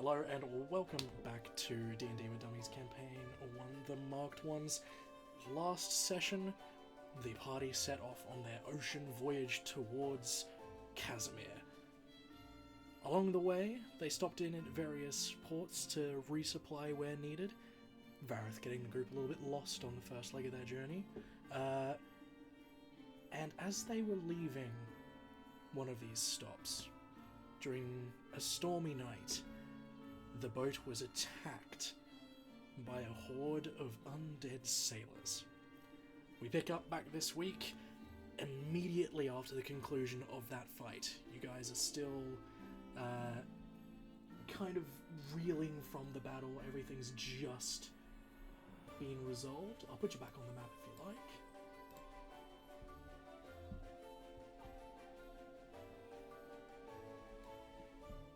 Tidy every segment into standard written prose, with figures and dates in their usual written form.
Hello and welcome back to D&D with Dummies campaign 1, The Marked Ones. Last session, the party set off on their ocean voyage towards Casimir. Along the way, they stopped in at various ports to resupply where needed, Vareth getting the group a little bit lost on the first leg of their journey. And as they were leaving one of these stops, during a stormy night, the boat was attacked by a horde of undead sailors. We pick up back this week, immediately after the conclusion of that fight. You guys are still kind of reeling from the battle. Everything's just been resolved. I'll put you back on the map if you like.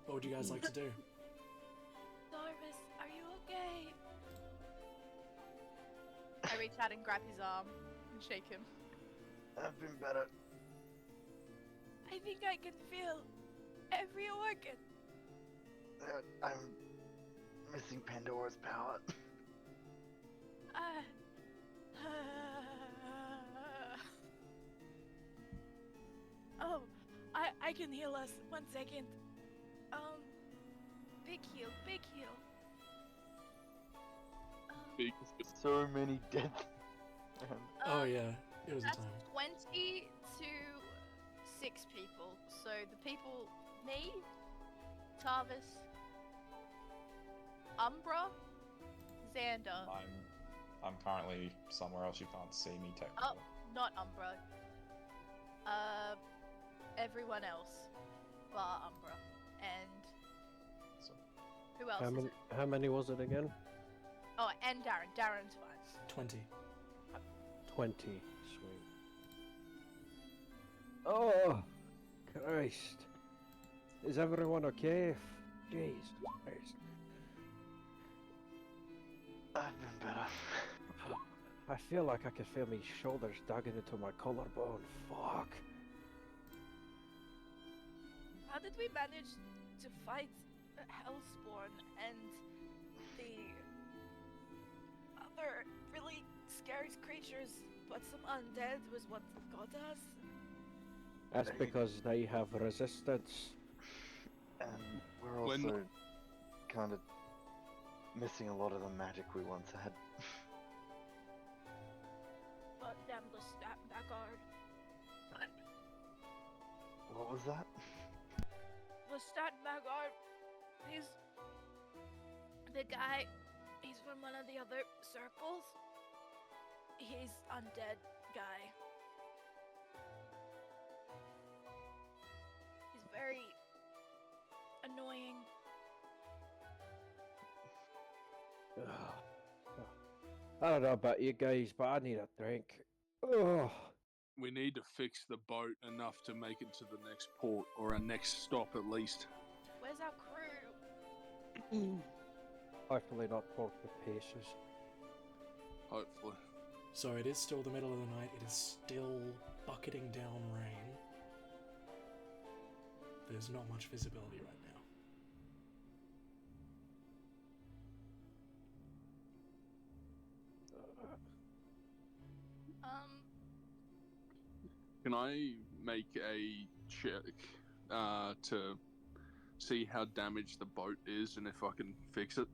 What would you guys like to do? Darvis, are you okay? I reach out and grab his arm and shake him. I've been better. I think I can feel every organ. I'm missing Pandora's power. Oh, I can heal us. 1 second. Big heal, big heal. So many dead. Oh yeah, it was a That's time. 20 to 6 people. So the people, me, Tarvis, Umbra, Xander. I'm currently somewhere else. You can't see me technically. Oh, not Umbra. Everyone else, bar Umbra, and So, who else is it? How many was it again? Oh, and Darren. Darren's fine. 20. 20. Sweet. Oh, Christ. Is everyone okay? Jeez Christ. I've been better. I feel like I can feel my shoulders dug into my collarbone. Fuck. How did we manage to fight Hellspawn and the other really scary creatures, but some undead was what got us? That's because they have resistance. And we're also kind of missing a lot of the magic we once had. But damn the stat Magard. What was that? The stat Magard, he's the guy, he's from one of the other circles. He's undead guy. He's very annoying. Ugh. I don't know about you guys, but I need a drink. Oh. We need to fix the boat enough to make it to the next port, or our next stop at least. Where's our crew? Hopefully not Port the Paces. Hopefully. So it is still the middle of the night, it is still bucketing down rain. There's not much visibility right now. Can I make a check to see how damaged the boat is and if I can fix it?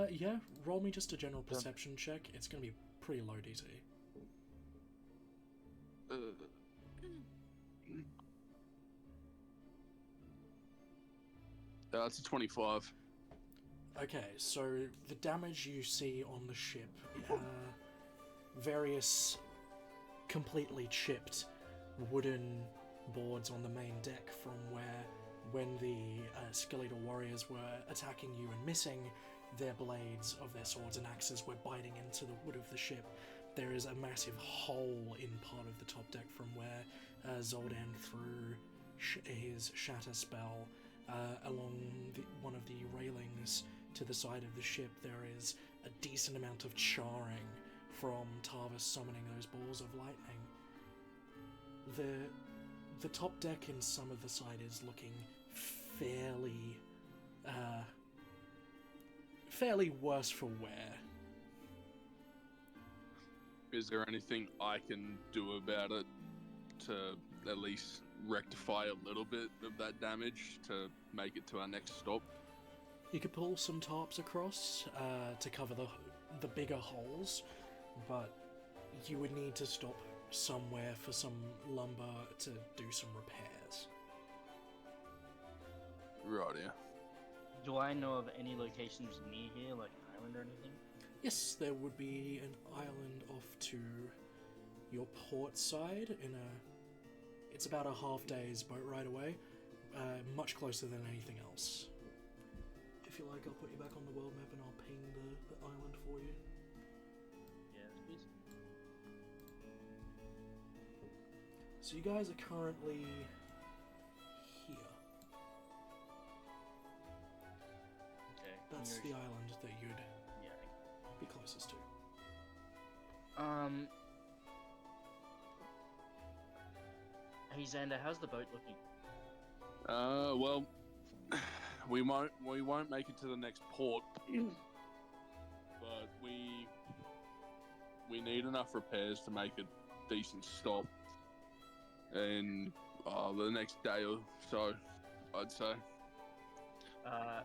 Yeah, roll me just a general perception check. It's gonna be pretty low DC. That's a 25. Okay, so the damage you see on the ship, various completely chipped wooden boards on the main deck from where, when the skeletal warriors were attacking you and missing their blades of their swords and axes were biting into the wood of the ship. There is a massive hole in part of the top deck from where Zoldan threw his shatter spell along one of the railings to the side of the ship. There is a decent amount of charring from Tarvis summoning those balls of lightning. The top deck and some of the side is looking fairly fairly worse for wear. Is there anything I can do about it to at least rectify a little bit of that damage to make it to our next stop? You could pull some tarps across to cover the bigger holes, but you would need to stop somewhere for some lumber to do some repairs. Right, yeah. Do I know of any locations near here, like an island or anything? Yes, there would be an island off to your port side it's about a half day's boat ride away, much closer than anything else. If you like, I'll put you back on the world map and I'll ping the island for you. Yeah, please. So you guys are currently here. Okay. That's the island that you'd Yeah. be closest to. Hey Xander, how's the boat looking? Well, we won't make it to the next port, but we need enough repairs to make a decent stop in the next day or so, I'd say. I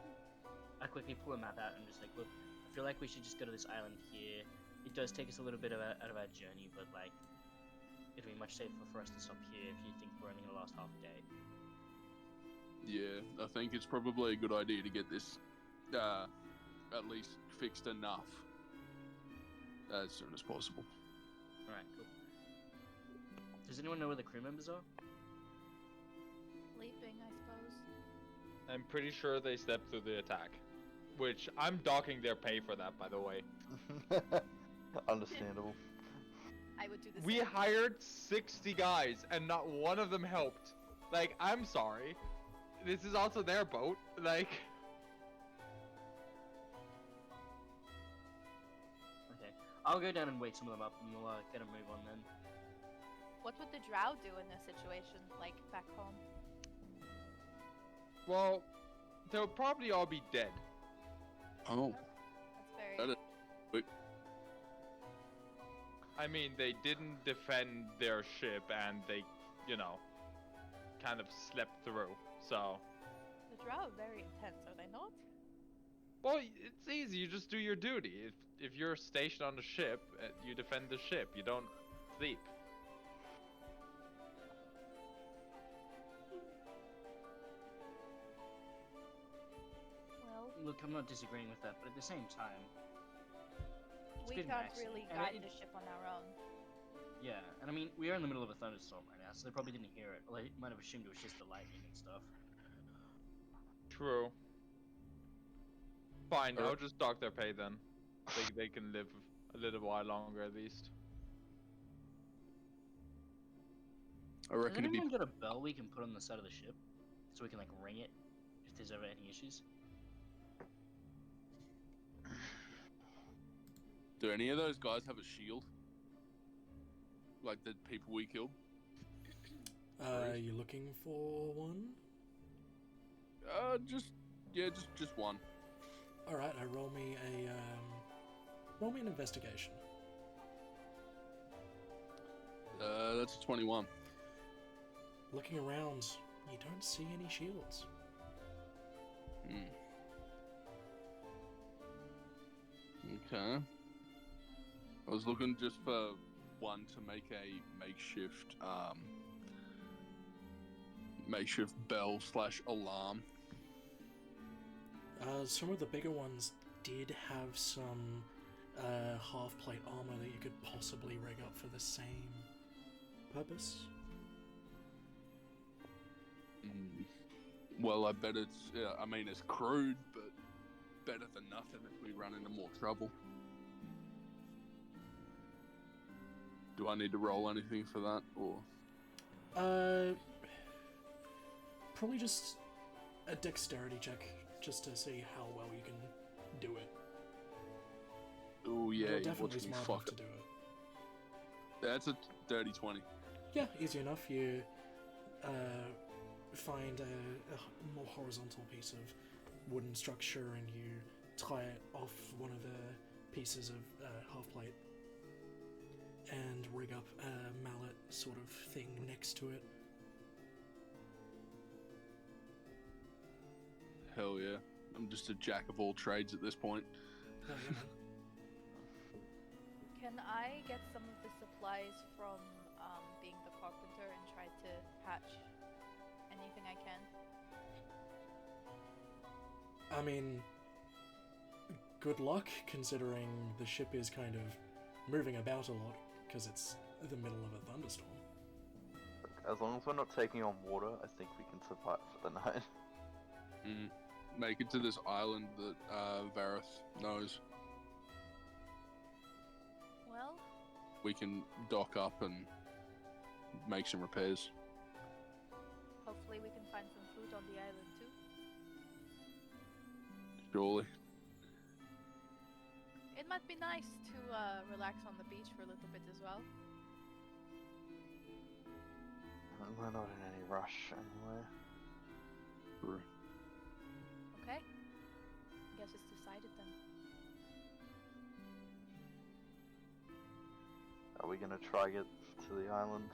quickly pull a map out and just like, look, I feel like we should just go to this island here. It does take us a little bit out of our journey, but like, it'd be much safer for us to stop here if you think we're only gonna last half a day. Yeah, I think it's probably a good idea to get this at least fixed enough as soon as possible. Alright, cool. Does anyone know where the crew members are? Sleeping, I suppose. I'm pretty sure they slept through the attack. Which, I'm docking their pay for that, by the way. Understandable. I would do the We same. hired 60 guys, and not one of them helped. Like, I'm sorry. This is also their boat. Like... Okay. I'll go down and wake some of them up and we'll get a move on then. What would the drow do in this situation, like back home? Well, they'll probably all be dead. Oh, That's that very. is- I mean, they didn't defend their ship, and they, you know, kind of slept through, so... The drow are very intense, are they not? Well, it's easy, you just do your duty. If you're stationed on the ship, you defend the ship, you don't sleep. Well, Look, I'm not disagreeing with that, but at the same time, we been can't maxing. really And guide it- the ship on our own. yeah, and I mean, we are in the middle of a thunderstorm right now, so they probably didn't hear it. Well, they might have assumed it was just the lightning and stuff. True. Fine, Alright. I'll just dock their pay then. They can live a little while longer at least. I Does reckon it'd be. anyone got a bell we can put on the side of the ship? So we can, like, ring it if there's ever any issues? Do any of those guys have a shield? Like the people we killed? Are you looking for one? Just one. All right, roll me an investigation. That's a 21. Looking around, you don't see any shields. Hmm. Okay. I was looking just for one to make a makeshift bell / alarm. Some of the bigger ones did have some half-plate armor that you could possibly rig up for the same purpose. Well, I bet it's. I mean, it's crude, but better than nothing if we run into more trouble. Do I need to roll anything for that, or? Probably just a dexterity check, just to see how well you can do it. Oh yeah, You're you definitely watch me smart fuck enough to it. do it. That's a dirty 20. Yeah, easy enough. You find a more horizontal piece of wooden structure and you tie it off one of the pieces of half plate and rig up a mallet sort of thing next to it. Hell yeah. I'm just a jack of all trades at this point. Oh, yeah, man. Can I get some of the supplies from being the carpenter and try to patch anything I can? I mean, good luck, considering the ship is kind of moving about a lot because it's the middle of a thunderstorm. As long as we're not taking on water, I think we can survive for the night. Make it to this island that Vareth knows. Well, We can dock up and make some repairs. hopefully we can find some food on the island too. Surely. It might be nice to relax on the beach for a little bit as well. We're not in any rush anyway. Okay. I guess it's decided then. Are we gonna try get to the island?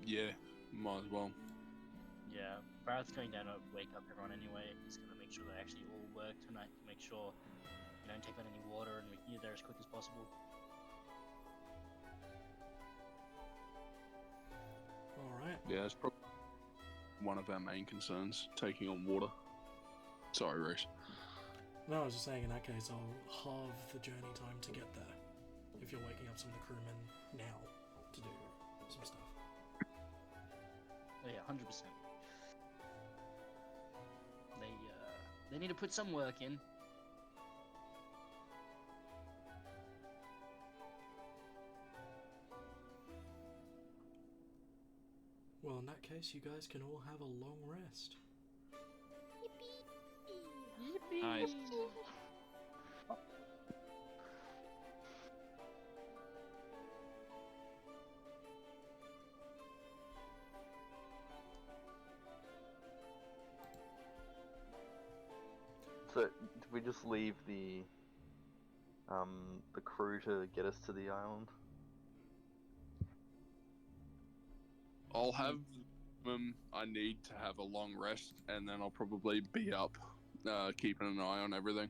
Yeah, might as well. Yeah, Barrett's going down to wake up everyone anyway. He's gonna make sure they actually all work tonight to make sure we don't take on any water and we can get there as quick as possible. Alright. Yeah, it's probably one of our main concerns, taking on water. Sorry, Reese. No, I was just saying, in that case, I'll halve the journey time to get there. If you're waking up some of the crewmen now to do some stuff. Oh yeah, 100%. They need to put some work in. Well, in that case, you guys can all have a long rest. Yippee! Nice. So, did we just leave the crew to get us to the island? I'll have them. I need to have a long rest, and then I'll probably be up, keeping an eye on everything.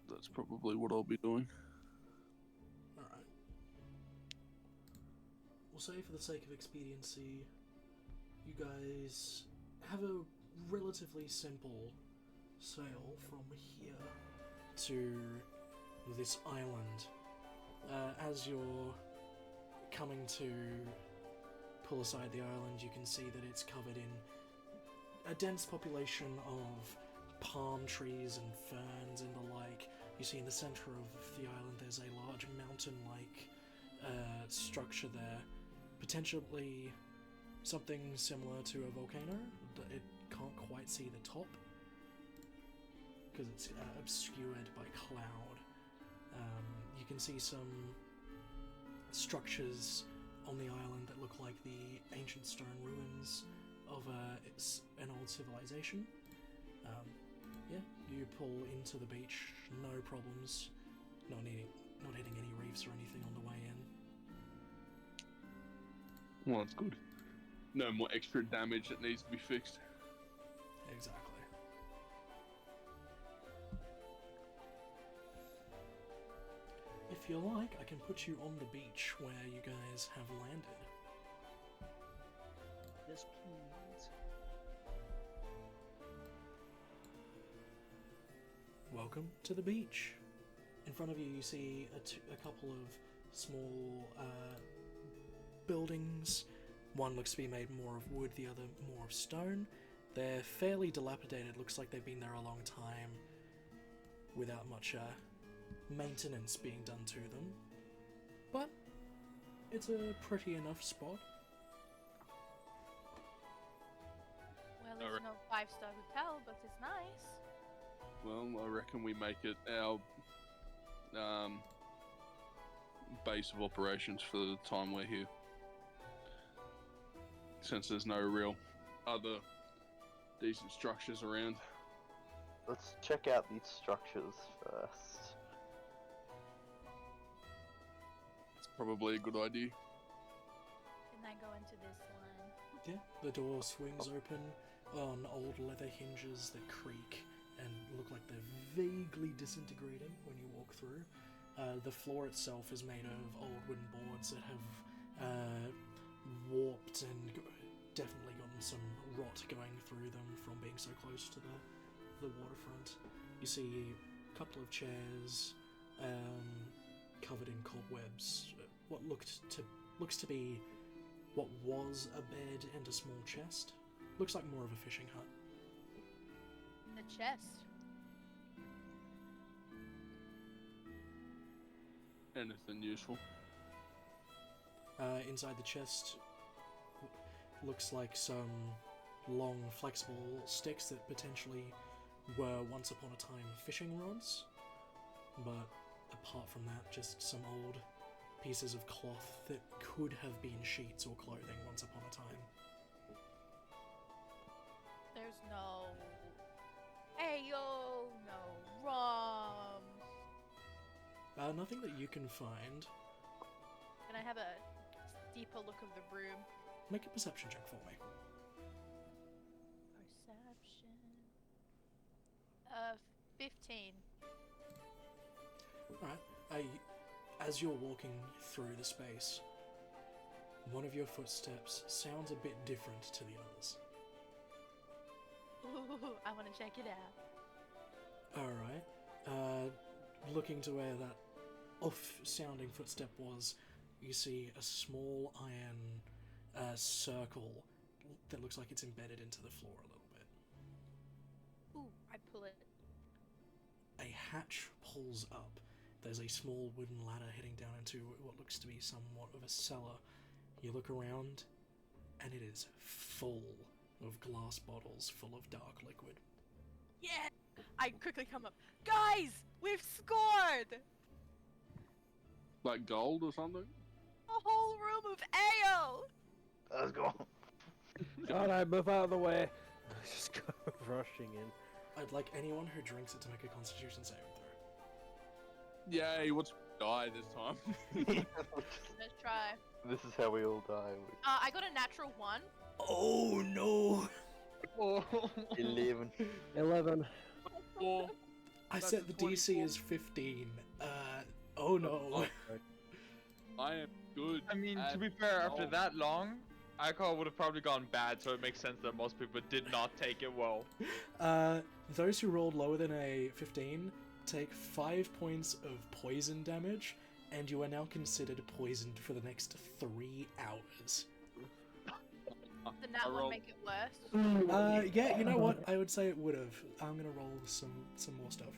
That's probably what I'll be doing. Alright. We'll say for the sake of expediency, you guys have a relatively simple sail from here to this island. As you're coming to pull aside the island, you can see that it's covered in a dense population of palm trees and ferns and the like. You see in the center of the island there's a large mountain-like structure there, potentially something similar to a volcano. It can't quite see the top because it's obscured by cloud. You can see some structures on the island that look like the ancient stone ruins of an old civilization. Yeah, you pull into the beach, no problems, not hitting any reefs or anything on the way in. Well, that's good. No more extra damage that needs to be fixed. Exactly. If you like, I can put you on the beach where you guys have landed. Yes, please. Welcome to the beach. In front of you, you see a couple of small buildings. One looks to be made more of wood, the other more of stone. They're fairly dilapidated. Looks like they've been there a long time without much maintenance being done to them. But it's a pretty enough spot. Well, it's no 5-star hotel, but it's nice. Well, I reckon we make it our base of operations for the time we're here. since there's no real other decent structures around. Let's check out these structures first. It's probably a good idea. Can I go into this one? Yeah, the door swings open on old leather hinges that creak and look like they're vaguely disintegrating when you walk through. The floor itself is made of old wooden boards that have warped and definitely gotten some rot going through them from being so close to the waterfront. You see a couple of chairs covered in cobwebs. What looks to be what was a bed and a small chest. Looks like more of a fishing hut. The chest. Anything useful? Inside the chest looks like some long, flexible sticks that potentially were once upon a time fishing rods. But apart from that, just some old pieces of cloth that could have been sheets or clothing once upon a time. There's no ayo, no rum. Nothing that you can find. Can I have a deeper look of the room? Make a perception check for me. Perception. 15. Alright. As you're walking through the space, one of your footsteps sounds a bit different to the others. Ooh, I want to check it out. Alright. Looking to where that off-sounding footstep was, you see a small iron circle that looks like it's embedded into the floor a little bit. Ooh, I pull it. A hatch pulls up. There's a small wooden ladder heading down into what looks to be somewhat of a cellar. You look around, and it is full of glass bottles full of dark liquid. Yeah! I quickly come up. Guys, we've scored! Like gold or something? A whole room of ale! Let's go. Alright, move out of the way. Just go rushing in. I'd like anyone who drinks it to make a constitution saving throw. Yay, what's die this time? Let's try. This is how we all die. I got a natural 1. Oh no! 11. 11. Or I That's set a the DC 24. as 15. Oh no. I am good. I mean, to at be fair, after gold. that long, alcohol would have probably gone bad, so it makes sense that most people did not take it well. Those who rolled lower than a 15 take 5 points of poison damage, and you are now considered poisoned for the next 3 hours. Did that one rolled- make it worse? Yeah, you know what? I would say it would have. I'm gonna roll some more stuff.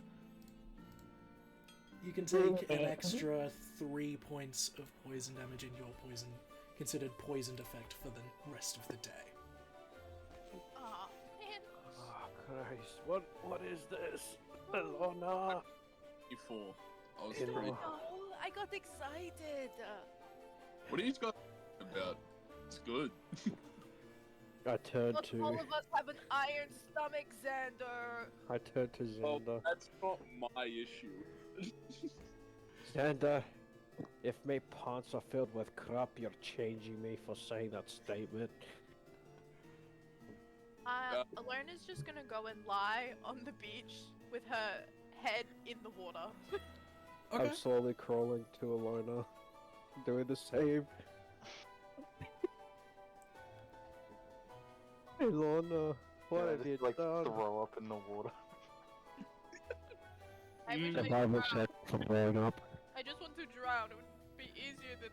You can take an extra 3 points of poison damage in your considered poisoned effect for the rest of the day. Aw, man. Oh, Christ. What is this? Elona. 24. I was Hello. pretty... Oh, I got excited. What are you guys about? It's good. I turned Not all to... of us have an iron stomach, Xander. I turned to Well, Xander. that's not my issue. Xander, if my pants are filled with crap, you're changing me for saying that statement. Alona's just gonna go and lie on the beach with her head in the water. Okay. I'm slowly crawling to Elona, doing the same. Elona, what have you just like done? throw up in the water. I wish The I could Bible drown. said for throwing up. I just want to drown. It would be easier than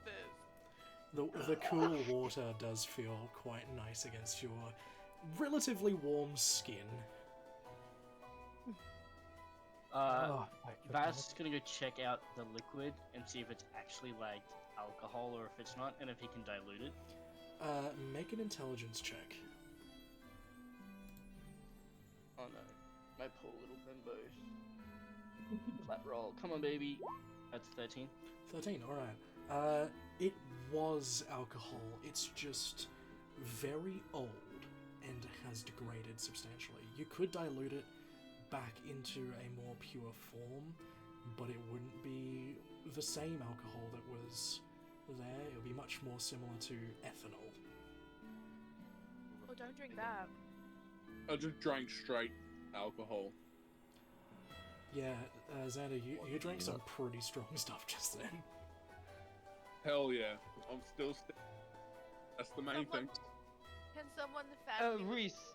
this. The cool water does feel quite nice against your relatively warm skin. Oh, my Vas is gonna go check out the liquid and see if it's actually like alcohol or if it's not, and if he can dilute it. Make an intelligence check. Oh no, my poor little bimbo. Flat roll. Come on, baby. That's 13. 13, alright. It was alcohol. It's just very old and has degraded substantially. You could dilute it back into a more pure form, but it wouldn't be the same alcohol that was there. It would be much more similar to ethanol. Oh, don't drink that. I just drank straight alcohol. Yeah, Xander, you drank some pretty strong stuff just then. Hell yeah, I'm still. That's the main thing. Can someone family? Reese,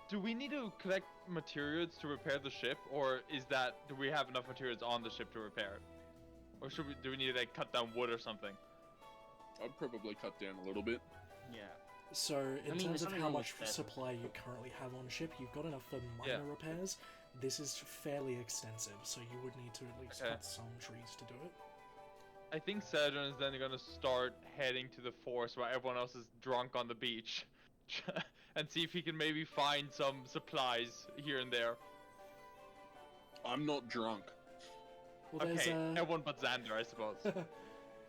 do we need to collect materials to repair the ship, or do we have enough materials on the ship to repair it? Or do we need to like cut down wood or something? I'd probably cut down a little bit. Yeah. So, in terms there's of something how wrong much with that. supply you currently have on ship, you've got enough for minor repairs. This is fairly extensive, so you would need to at least cut some trees to do it. I think Saturn is then gonna start heading to the forest while everyone else is drunk on the beach, and see if he can maybe find some supplies here and there. I'm not drunk. Well, Okay, everyone but Xander, I suppose.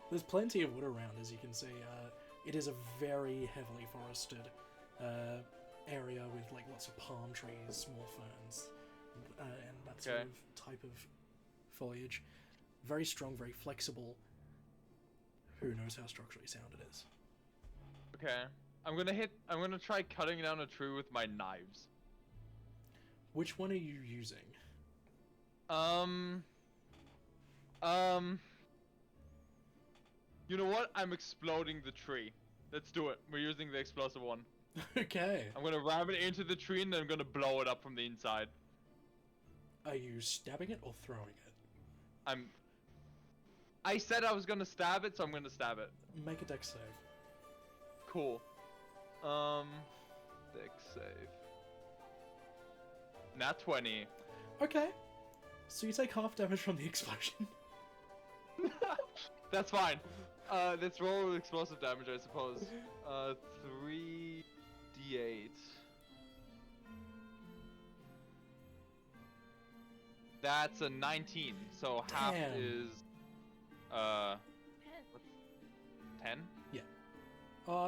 There's plenty of wood around, as you can see. It is a very heavily forested area with like lots of palm trees, small ferns, and that sort of type of foliage. Very strong, very flexible. Who knows how structurally sound it is? Okay, I'm gonna try cutting down a tree with my knives. Which one are you using? You know what? I'm exploding the tree. Let's do it. We're using the explosive one. Okay. I'm gonna ram it into the tree and then I'm gonna blow it up from the inside. Are you stabbing it or throwing it? I said I was gonna stab it, so I'm gonna stab it. Make a dex save. Cool. Dex save. Nat 20. Okay. So you take half damage from the explosion. That's fine. Let's roll explosive damage, I suppose. 3d8. That's a 19. So half Damn. is 10? Yeah.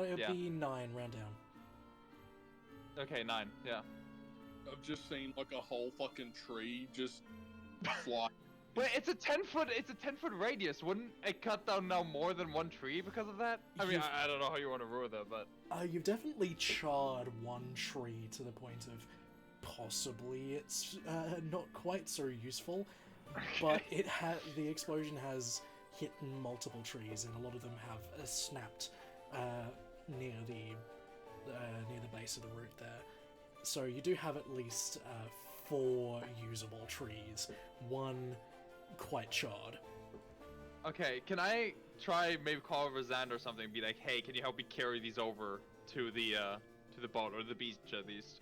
It'd be 9, round down. Okay, 9. Yeah. I've just seen like a whole fucking tree just fly. Wait, it's a 10-foot radius. Wouldn't it cut down now more than one tree because of that? I mean, I don't know how you want to rule that, but You've definitely charred one tree to the point of possibly it's not quite so useful, but the explosion has hit multiple trees and a lot of them have snapped near the base of the root there. So you do have at least 4 usable trees, 1 quite charred. okay. Can I try maybe call over Xander or something and be like, hey, can you help me carry these over to the boat or the beach at least?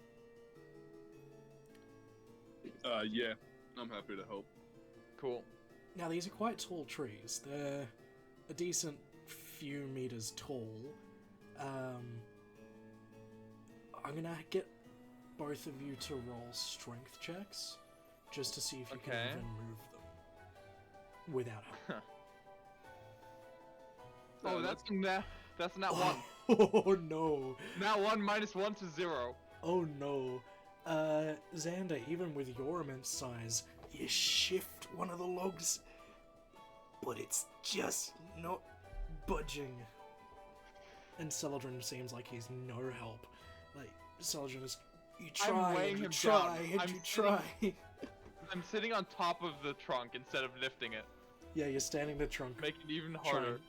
Yeah, I'm happy to help. Cool. Now these are quite tall trees. They're a decent few meters tall. I'm gonna get both of you to roll strength checks, just to see if you can even move them without help. Oh, that's not 1. Oh no! Now 1 minus 1 to 0. Oh no! Xander, even with your immense size, you shift one of the logs, but it's just not budging. And Celadrin seems like he's no help. Like, Celadrin is, you try, and you try, and you try. I'm sitting on top of the trunk instead of lifting it. Yeah, you're standing the trunk. Make it even harder.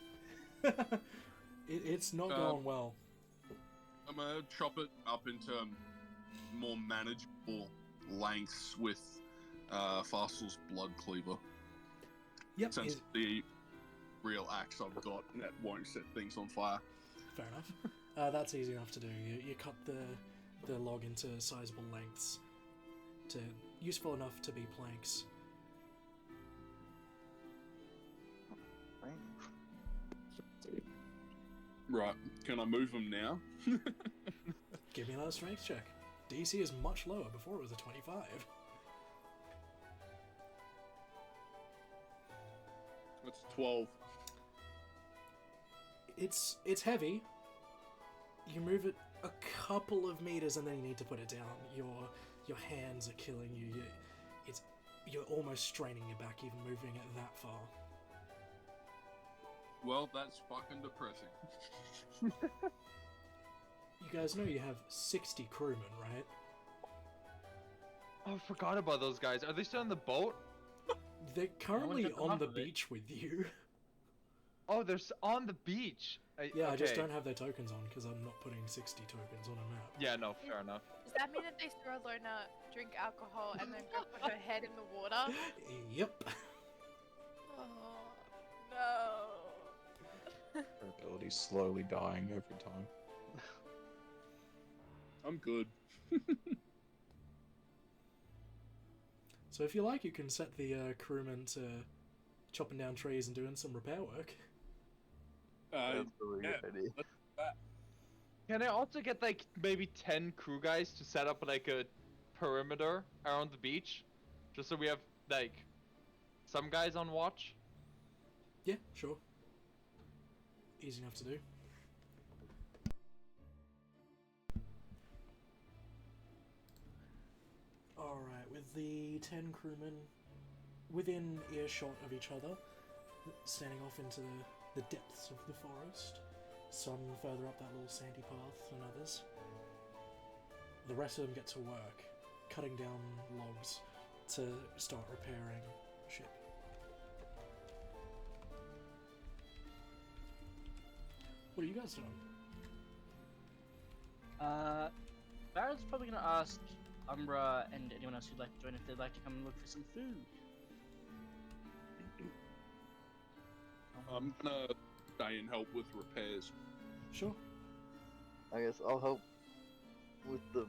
It's not going well. I'm gonna chop it up into more manageable lengths with Fastel's blood cleaver. Yep. Since the real axe I've got that won't set things on fire. Fair enough. That's easy enough to do. You cut the log into sizable lengths, useful enough to be planks. Right, can I move them now? Give me another strength check. DC is much lower. Before it was a 25. That's 12. It's heavy, You move it a couple of meters and then you need to put it down. Your hands are killing you. You're almost straining your back even moving it that far. Well, that's fucking depressing. You guys know you have 60 crewmen, right? Oh, I forgot about those guys. Are they still on the boat? They're currently got them on off the of it. beach with you. Oh, they're on the beach. Yeah, I just okay. don't have their tokens on because I'm not putting 60 tokens on a map. Yeah, no, fair enough. Does that mean that they saw Lorna drink alcohol and then go put her head in the water? Yep. Oh, no. Her ability's slowly dying every time. I'm good. So if you like, you can set the crewmen to chopping down trees and doing some repair work. That's a really yeah. good idea. Can I also get like maybe 10 crew guys to set up like a perimeter around the beach? Just so we have like some guys on watch? Yeah, sure. Easy enough to do. Alright, with the 10 crewmen within earshot of each other, standing off into the depths of the forest, some further up that little sandy path than others, the rest of them get to work, cutting down logs to start repairing ship. What are you guys doing? Barrett's probably gonna ask Umbra and anyone else who'd like to join if they'd like to come and look for some food. I'm gonna stay and help with repairs. Sure. I guess I'll help with the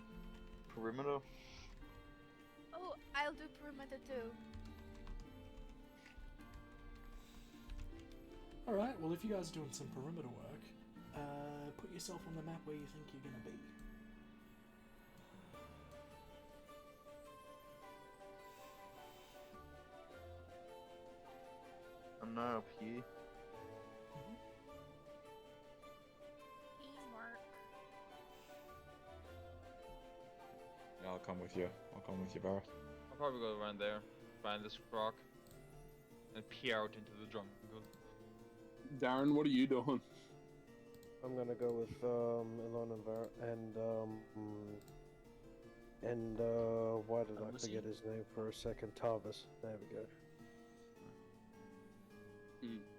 perimeter. Oh, I'll do perimeter too. Alright, well if you guys are doing some perimeter work, put yourself on the map where you think you're gonna be. I'm not up here. Teamwork. Yeah, I'll come with you. I'll come with you, Barrett. I'll probably go around there, find this rock, and peer out into the jungle. Darren, what are you doing? I'm gonna go with Elon and why did I Lucy? forget his name for a second? Tarvis. There we go.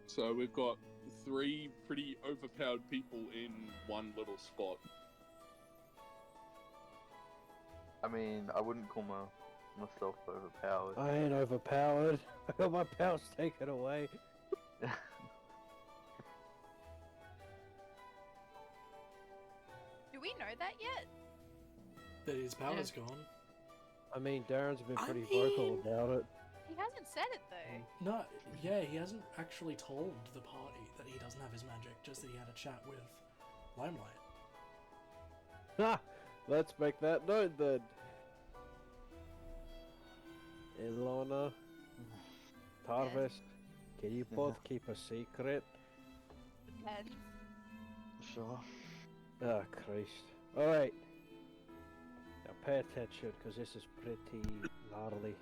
So we've got 3 pretty overpowered people in one little spot. I mean, I wouldn't call myself overpowered. I ain't overpowered. I got my powers taken away. Do we know that yet? That his power's gone. I mean, Darren's been I pretty vocal mean- about it. He hasn't said it though. No, yeah, he hasn't actually told the party that he doesn't have his magic, just that he had a chat with Limelight. Ha! Let's make that known then. Ilona, Tarvis, can you both keep a secret? Depends. Sure. Ah, Christ. Alright. Now pay attention, because this is pretty gnarly.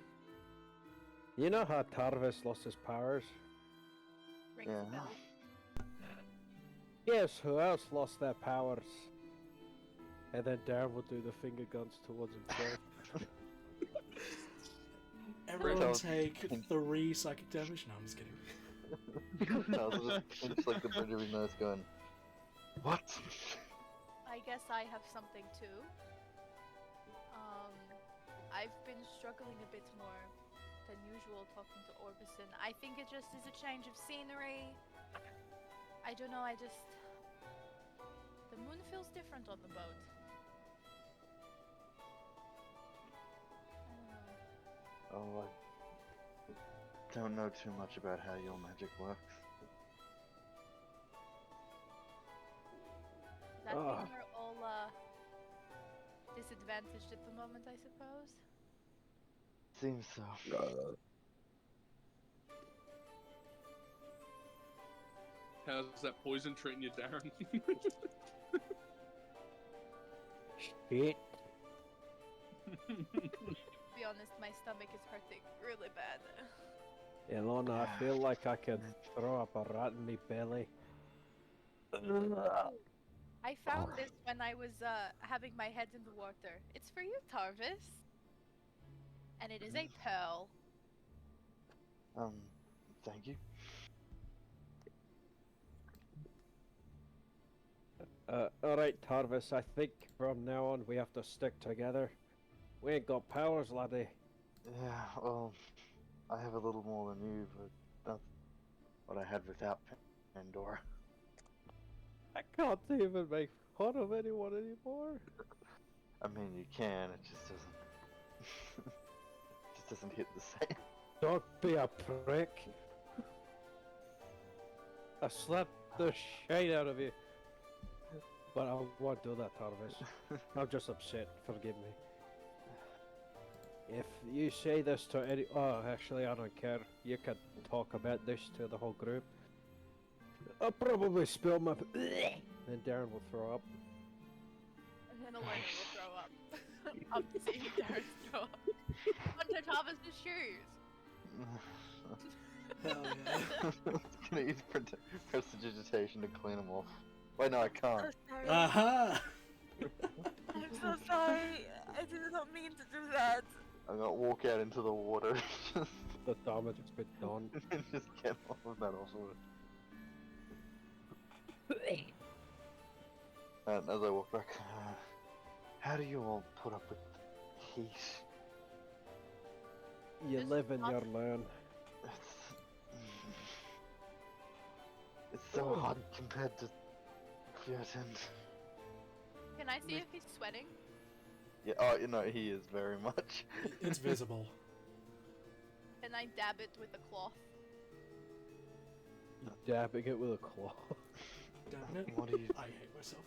You know how Tarvis lost his powers? Rings Yeah. a bell. Guess who else lost their powers? And then Darren will do the finger guns towards himself. Everyone Rachel. take 3 psychic damage. No, I'm just kidding. I was just pinch like the bridge of his nose going, what? I guess I have something too. I've been struggling a bit more than usual talking to Orbison. I think it just is a change of scenery. I don't know, the moon feels different on the boat. I don't know. Oh, I don't know too much about how your magic works. That Ah. means we're all disadvantaged at the moment, I suppose. Seems so. How's that poison treating you, Darren? Shit. To be honest, my stomach is hurting really bad. Ilona, I feel like I could throw up a rat in my belly. I found this when I was having my head in the water. It's for you, Tarvis. And it is a pearl. Thank you. Alright, Tarvis, I think from now on we have to stick together. We ain't got powers, laddie. Yeah, well, I have a little more than you, but that's what I had without Pandora. I can't even make fun of anyone anymore. I mean, you can, it just doesn't... just doesn't hit the same. Don't be a prick. I slapped the shit out of you. But I won't do that, Tarvis. I'm just upset. Forgive me. If you say this to any... Oh, actually, I don't care. You can talk about this to the whole group. I'll probably spill my... Then Darren will throw up. And then Elena will throw up. I'm seeing Darren throw up. Onto Tarvis' shoes. Hell yeah. It's gonna use prestidigitation to clean them off. Wait, no, I can't. sorry. Aha! I'm so sorry. I did not mean to do that. I'm gonna walk out into the water just, The damage has been done. and just get all of that off of it. And as I walk back, how do you all put up with heat? You This live is and not- you learn. It's so hot compared to Puritans. Can I see if he's sweating? Yeah, oh, you know, he is very much. It's visible. Can I dab it with a cloth? You dabbing it with a claw. Damn it. What are you... I hate myself.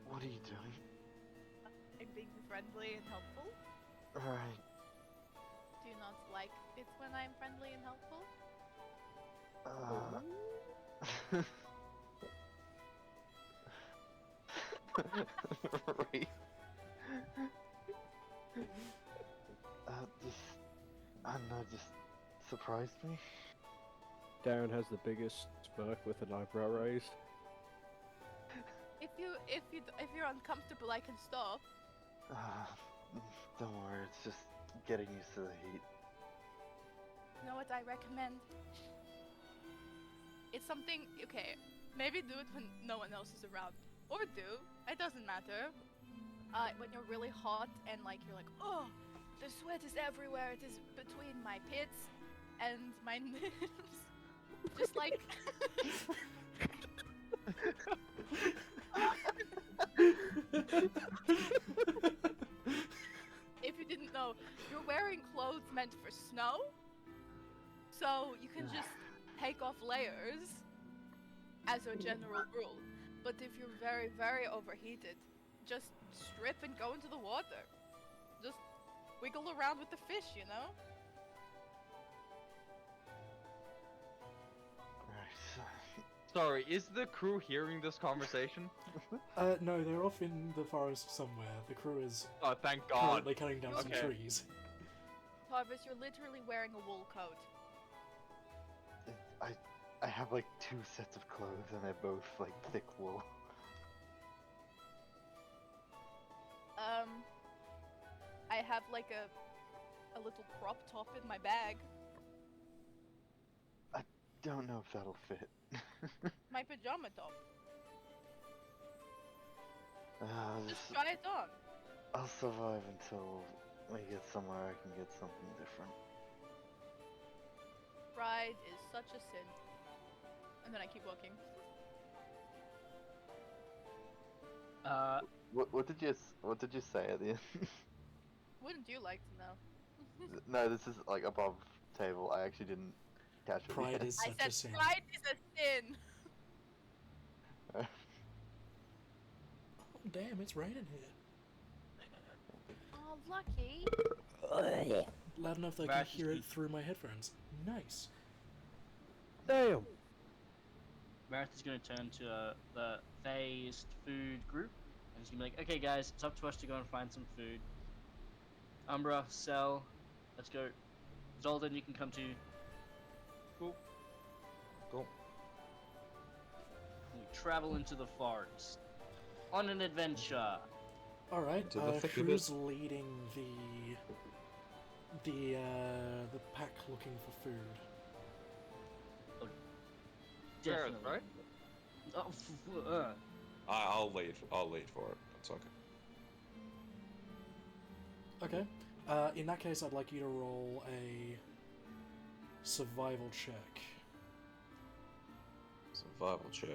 What are you doing? I'm being friendly and helpful. Alright. Do you not like it when I'm friendly and helpful? Right. Just, I don't know, just surprised me. Darren has the biggest smirk with an eyebrow raised. If you're uncomfortable, I can stop. Don't worry, it's just getting used to the heat. You know what I recommend? It's something, okay, maybe do it when no one else is around. Or do, it doesn't matter. When you're really hot and like you're like, oh, the sweat is everywhere, it is between my pits and my nips. Just like... If you didn't know, you're wearing clothes meant for snow, so you can just take off layers as a general rule. But if you're very, very overheated, just strip and go into the water. Just wiggle around with the fish, you know? Sorry, is the crew hearing this conversation? No, they're off in the forest somewhere. The crew is Oh, thank God. currently cutting down some Okay. trees. Tarvis, you're literally wearing a wool coat. I have like 2 sets of clothes and they're both like thick wool. I have like a little crop top in my bag. Don't know if that'll fit. My pajama top. I'll Just try it on. I'll survive until we get somewhere I can get something different. Pride is such a sin. And then I keep walking. What did you say at the end? Wouldn't you like to know? No, this is like above table. I actually didn't catch it. Pride yet. is I such a said sin. pride is a sin. Oh, damn, it's raining here. Oh, lucky. Loud enough that I can Mash hear is- it through my headphones. Nice. Damn! Marath is going to turn to the phased food group, and he's going to be like, okay, guys, it's up to us to go and find some food. Umbra, Cell, let's go. Zoldan, you can come too. Cool. Cool. We travel into the forest on an adventure. All right. To the thick of Who's it. leading the pack looking for food? Gareth, Definitely. right? Oh, I'll lead. I'll lead for it. That's okay. Okay. In that case, I'd like you to roll a survival check. Survival check.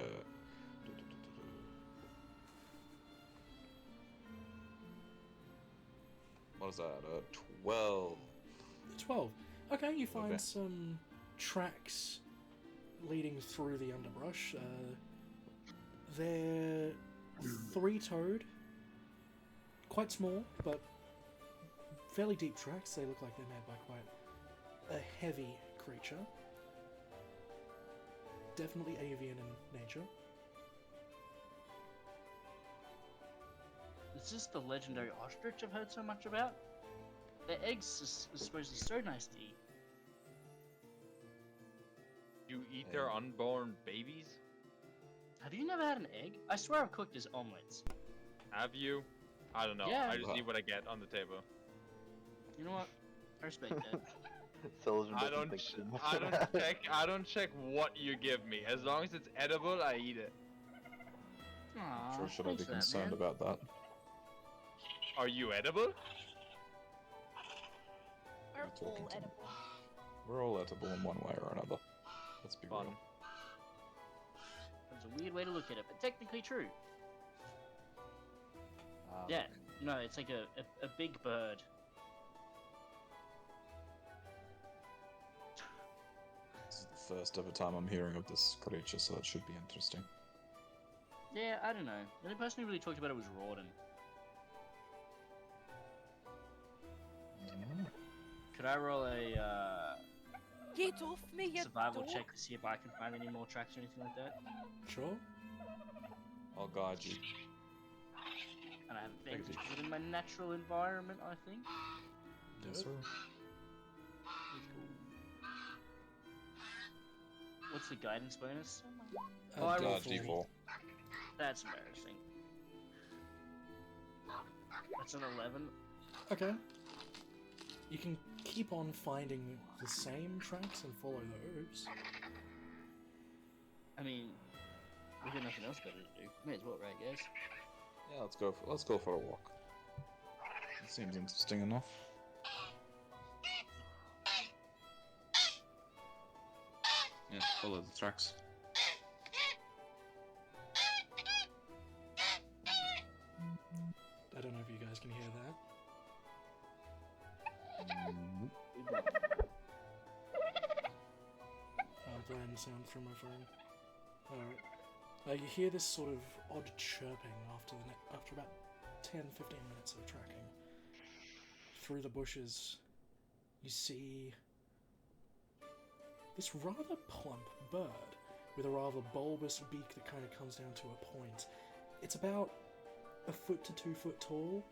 What is that? 12. 12. Okay, you find Okay. some tracks leading through the underbrush. They're three-toed, quite small, but fairly deep tracks. They look like they're made by quite a heavy creature. Definitely avian in nature. Is this the legendary ostrich I've heard so much about? Their eggs are supposedly so nice to eat. You eat their unborn babies? Have you never had an egg? I swear I've cooked his omelets. Have you? I don't know. Yeah. I just eat what I get on the table. You know what? I respect that. Celadon I doesn't don't. think Ch- so. I don't check. I don't check what you give me. As long as it's edible, I eat it. Aww, Sure, should I be thanks for that, concerned man. about that? Are you edible? We're talking all to me? edible. We're all edible in one way or another. Let's be Fun. real. That's a weird way to look at it, but technically true. Yeah, okay. no, it's like a big bird. This is the first ever time I'm hearing of this creature, so it should be interesting. Yeah, I don't know. The only person who really talked about it was Rawdon. Could I roll a Get off me, you survival dog. check to see if I can find any more tracks or anything like that? Sure. I'll guide you. And I have advantage Maybe. within my natural environment, I think. Yes, sir. What's the guidance bonus? Uh, Oh, I rolled D4. D4. That's embarrassing. That's an 11. Okay. You can keep on finding the same tracks and follow those. I mean, we got nothing else better to do. May as well, right, guys? Yeah, let's go for a walk. It seems interesting enough. Yeah, follow the tracks. I don't know if you guys can hear that. I'm playing sound from my phone. Alright. You hear this sort of odd chirping after about 10-15 minutes of tracking. Through the bushes, you see this rather plump bird with a rather bulbous beak that kind of comes down to a point. It's about 1 foot to 2 foot tall.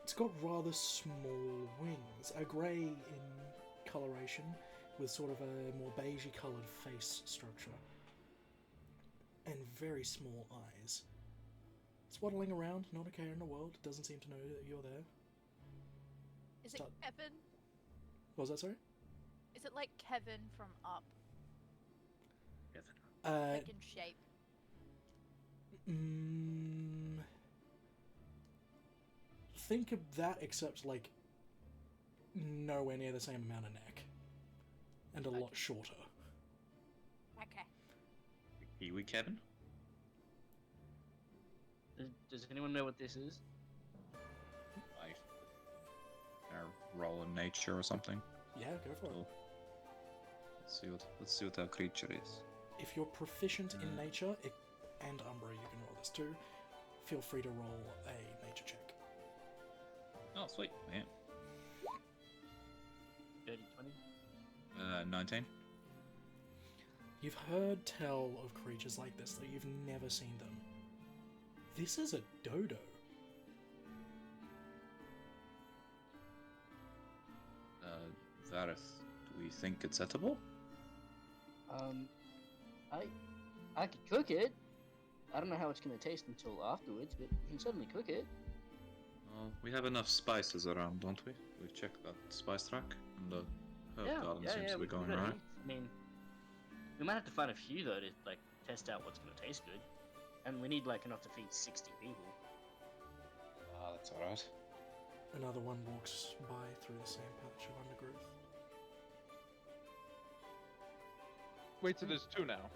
It's got rather small wings, a grey in coloration, with sort of a more beigey coloured face structure, and very small eyes. It's waddling around, not a care in the world, doesn't seem to know that you're there. Is it Stop. Kevin? What was that, sorry? Is it like Kevin from Up? Uh, Like in shape? Think of that, except like nowhere near the same amount of neck, and a lot shorter. Okay. Kiwi Kevin? Does anyone know what this is? Like, our role in nature or something? Yeah, go for it. Cool. Let's see what that creature is. If you're proficient in nature, and Umbra, you can roll this too. Feel free to roll a nature check. Oh, sweet. Yeah. 30, 20? 19. You've heard tell of creatures like this, though you've never seen them. This is a dodo. Vareth, do we think it's edible? I could cook it. I don't know how it's gonna taste until afterwards, but we can certainly cook it. We have enough spices around, don't we? We've checked that spice rack, and the herb garden seems to be we've going got right. heaps. I mean, we might have to find a few though to like test out what's gonna taste good, and we need like enough to feed 60 people. Ah, that's alright. Another one walks by through the same patch of undergrowth. Wait, so there's 2 now.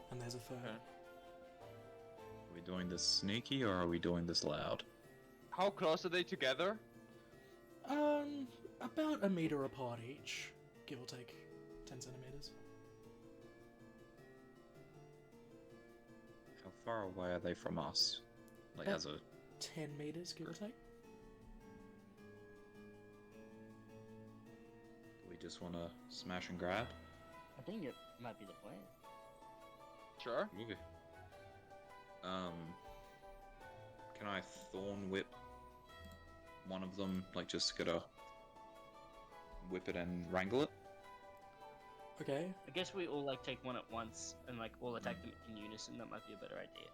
And there's a third. Okay. Are we doing this sneaky, or are we doing this loud? How close are they together? About a meter apart each, give or take 10 centimeters. How far away are they from us? Like, About as a... 10 meters, give or take. Do we just want to smash and grab? I think it might be the plan. Sure. Okay. Can I thorn whip one of them? Like, just get a... whip it and wrangle it? Okay. I guess we all like take one at once and like all attack them in unison. That might be a better idea.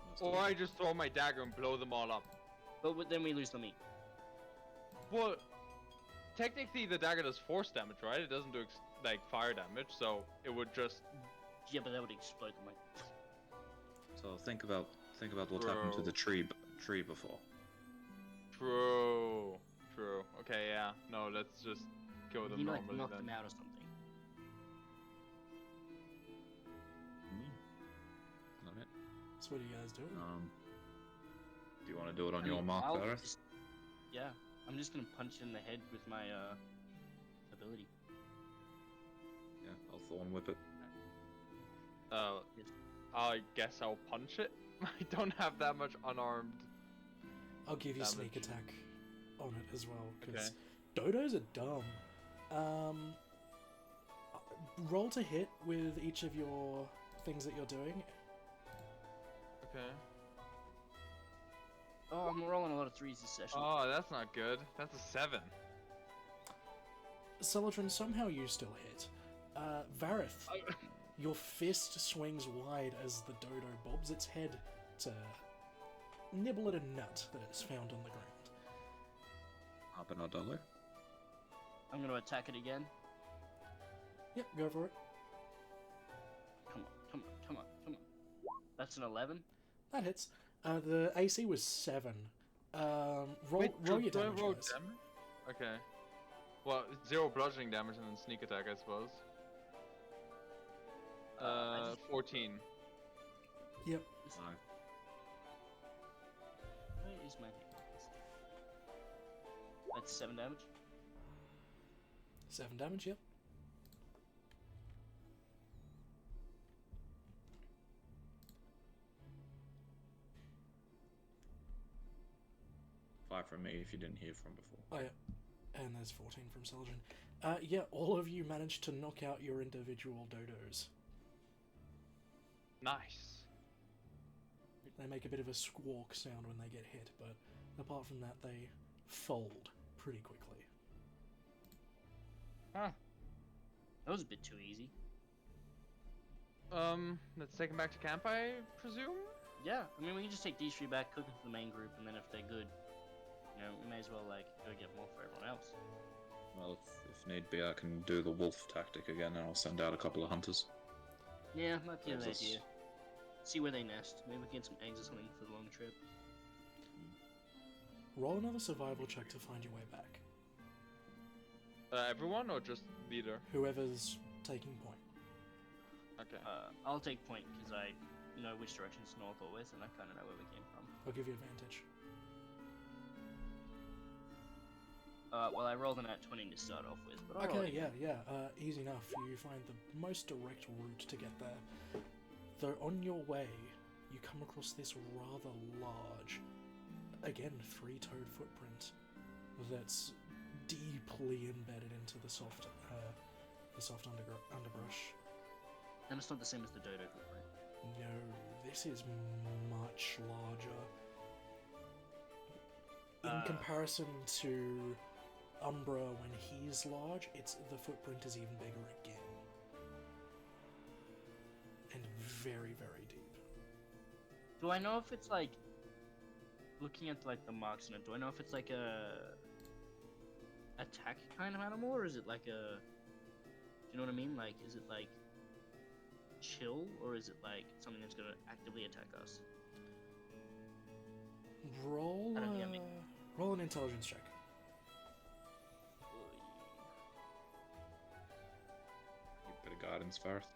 Let's do Or that. I just throw my dagger and blow them all up. But then we lose the meat. Well, technically the dagger does force damage, right? It doesn't do like fire damage, so it would just. Yeah, but that would explode the meat. So think about what happened to the tree before. True. True. Okay, yeah. No, let's just kill them You like normally knock then. them out or something. Alright. So what are you guys doing? Do you want to do it on I your mean, mark, I'll Vareth? just- Yeah, I'm just gonna punch it in the head with my ability. Yeah, I'll thorn whip it. Yes. I guess I'll punch it. I don't have that much unarmed. I'll give you sneak damage. attack on it as well, because Okay. dodos are dumb. Roll to hit with each of your things that you're doing. Okay. Oh, I'm rolling a lot of 3s this session. Oh, that's not good. That's a 7. Celadrin, somehow you still hit. Vareth, your fist swings wide as the dodo bobs its head to nibble at a nut that it's found on the ground. Up and a dollar. I'm gonna attack it again. Yep, go for it. Come on, come on, come on, come on. That's an 11. That hits. The AC was 7. Roll your do I damage, roll guys. damage? Okay. Well, 0 bludgeoning damage and then sneak attack, I suppose. I just- 14. Yep. Fine. Where is my hit? That's 7 damage. 7 damage, yep. Five from me if you didn't hear from before. Oh, yeah. And there's 14 from Celadrin. Yeah, all of you managed to knock out your individual dodos. Nice. They make a bit of a squawk sound when they get hit, but apart from that, they fold pretty quickly. Huh. That was a bit too easy. Let's take them back to camp, I presume? Yeah, I mean, we can just take these 3 back, cook them for the main group, and then if they're good, you know, we may as well, like, go get more for everyone else. Well, if need be, I can do the wolf tactic again, and I'll send out a couple of hunters. Yeah, might be an Saves us- idea. See where they nest. Maybe we can get some eggs or something for the long trip. Roll another survival check to find your way back. Everyone or just leader? Whoever's taking point. Okay. I'll take point because I know which direction's north or west, and I kind of know where we came from. I'll give you advantage. Well, I rolled an at 20 to start off with, but I'll roll Okay, it. yeah. Easy enough. You find the most direct route to get there. Though on your way, you come across this rather large, again, 3-toed footprint that's deeply embedded into the soft underbrush. And it's not the same as the dodo footprint. No, this is much larger. In comparison to Umbra when he's large, the footprint is even bigger again. And very, very deep. Do I know if it's like, looking at like the marks in it, do I know if it's like a attack kind of animal, or is it like a, do you know what I mean? Like, is it like chill, or is it like something that's gonna actively attack us? Roll, I don't think I make- roll an intelligence check. You bit of guidance, Farth.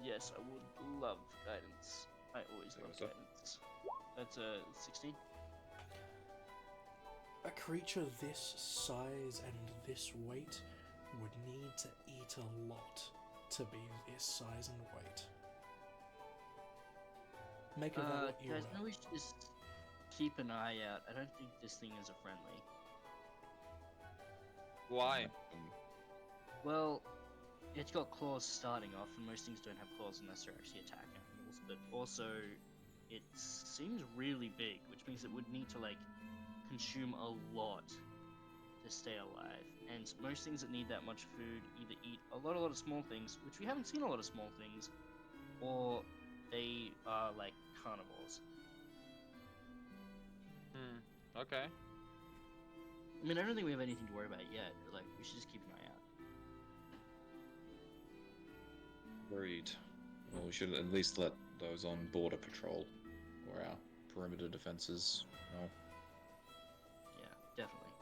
Yes, I would love guidance. I always There love we go. guidance. That's a 16. A creature this size and this weight would need to eat a lot to be this size and weight. Make of that what you guys, will. maybe we should just keep an eye out. I don't think this thing is a friendly. Why? Well, it's got claws starting off, and most things don't have claws unless they're actually attack animals. But also, it seems really big, which means it would need to like consume a lot to stay alive. And most things that need that much food either eat a lot of small things, which we haven't seen a lot of small things, or they are like carnivores. Okay. I mean, I don't think we have anything to worry about yet, but like, we should just keep an eye out. Agreed. Well, we should at least let those on border patrol, or our perimeter defenses, know. Yeah, definitely.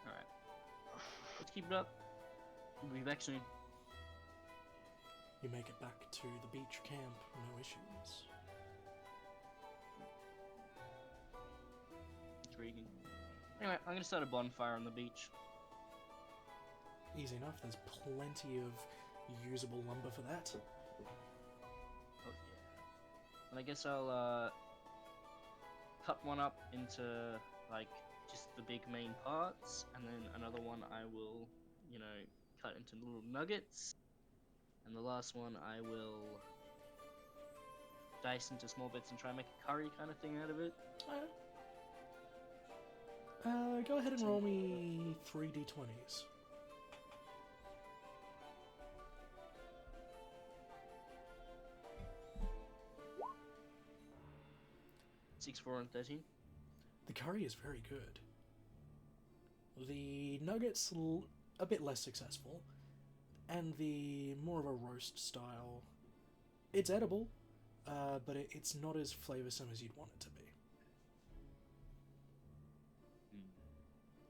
Alright. Let's keep it up. We'll be back soon. You make it back to the beach camp, no issues. Intriguing. Anyway, I'm gonna start a bonfire on the beach. Easy enough, there's plenty of usable lumber for that. Oh yeah. And I guess I'll cut one up into like just the big main parts, and then another one I will, you know, cut into little nuggets, and the last one I will dice into small bits and try and make a curry kind of thing out of it. Go ahead and roll me 3 d20s. 6, 4, and 13. The curry is very good. The nuggets a bit less successful, and the more of a roast style. It's edible, but it's not as flavoursome as you'd want it to be.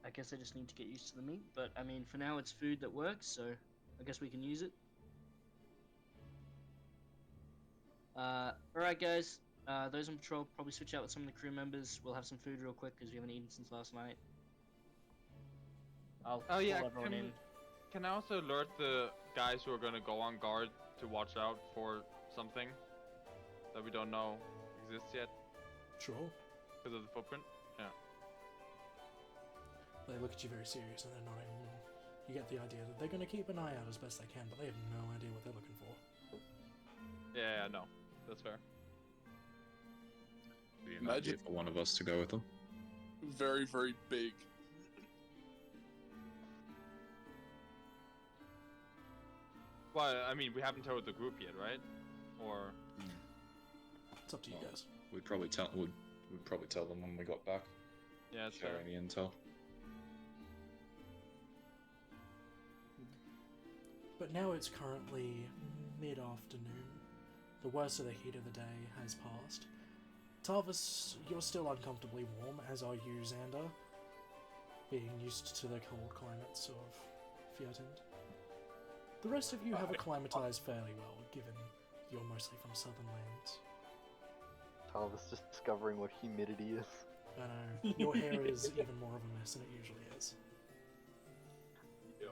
I guess I just need to get used to the meat, but I mean, for now it's food that works, so I guess we can use it. Alright guys, those on patrol probably switch out with some of the crew members. We'll have some food real quick because we haven't eaten since last night. I'll Oh yeah, call everyone in. can I also alert the guys who are gonna go on guard to watch out for something that we don't know exists yet Sure. because of the footprint? Yeah. They look at you very serious and they're nodding. You get the idea that they're going to keep an eye out as best they can, but they have no idea what they're looking for. Yeah, no, that's fair. Be an idea for one of us to go with them. Very, very big. Well, I mean, we haven't told the group yet, right? Or It's up to you Well, guys. We'd probably tell them when we got back. yeah, it's fair. Share any intel. But now it's currently mid-afternoon. The worst of the heat of the day has passed. Tarvis, you're still uncomfortably warm, as are you, Xander, being used to the cold climates of Fjotund. The rest of you have acclimatized fairly well, given you're mostly from southern lands. Tarvis just discovering what humidity is. I know, your hair is even more of a mess than it usually is. Yo,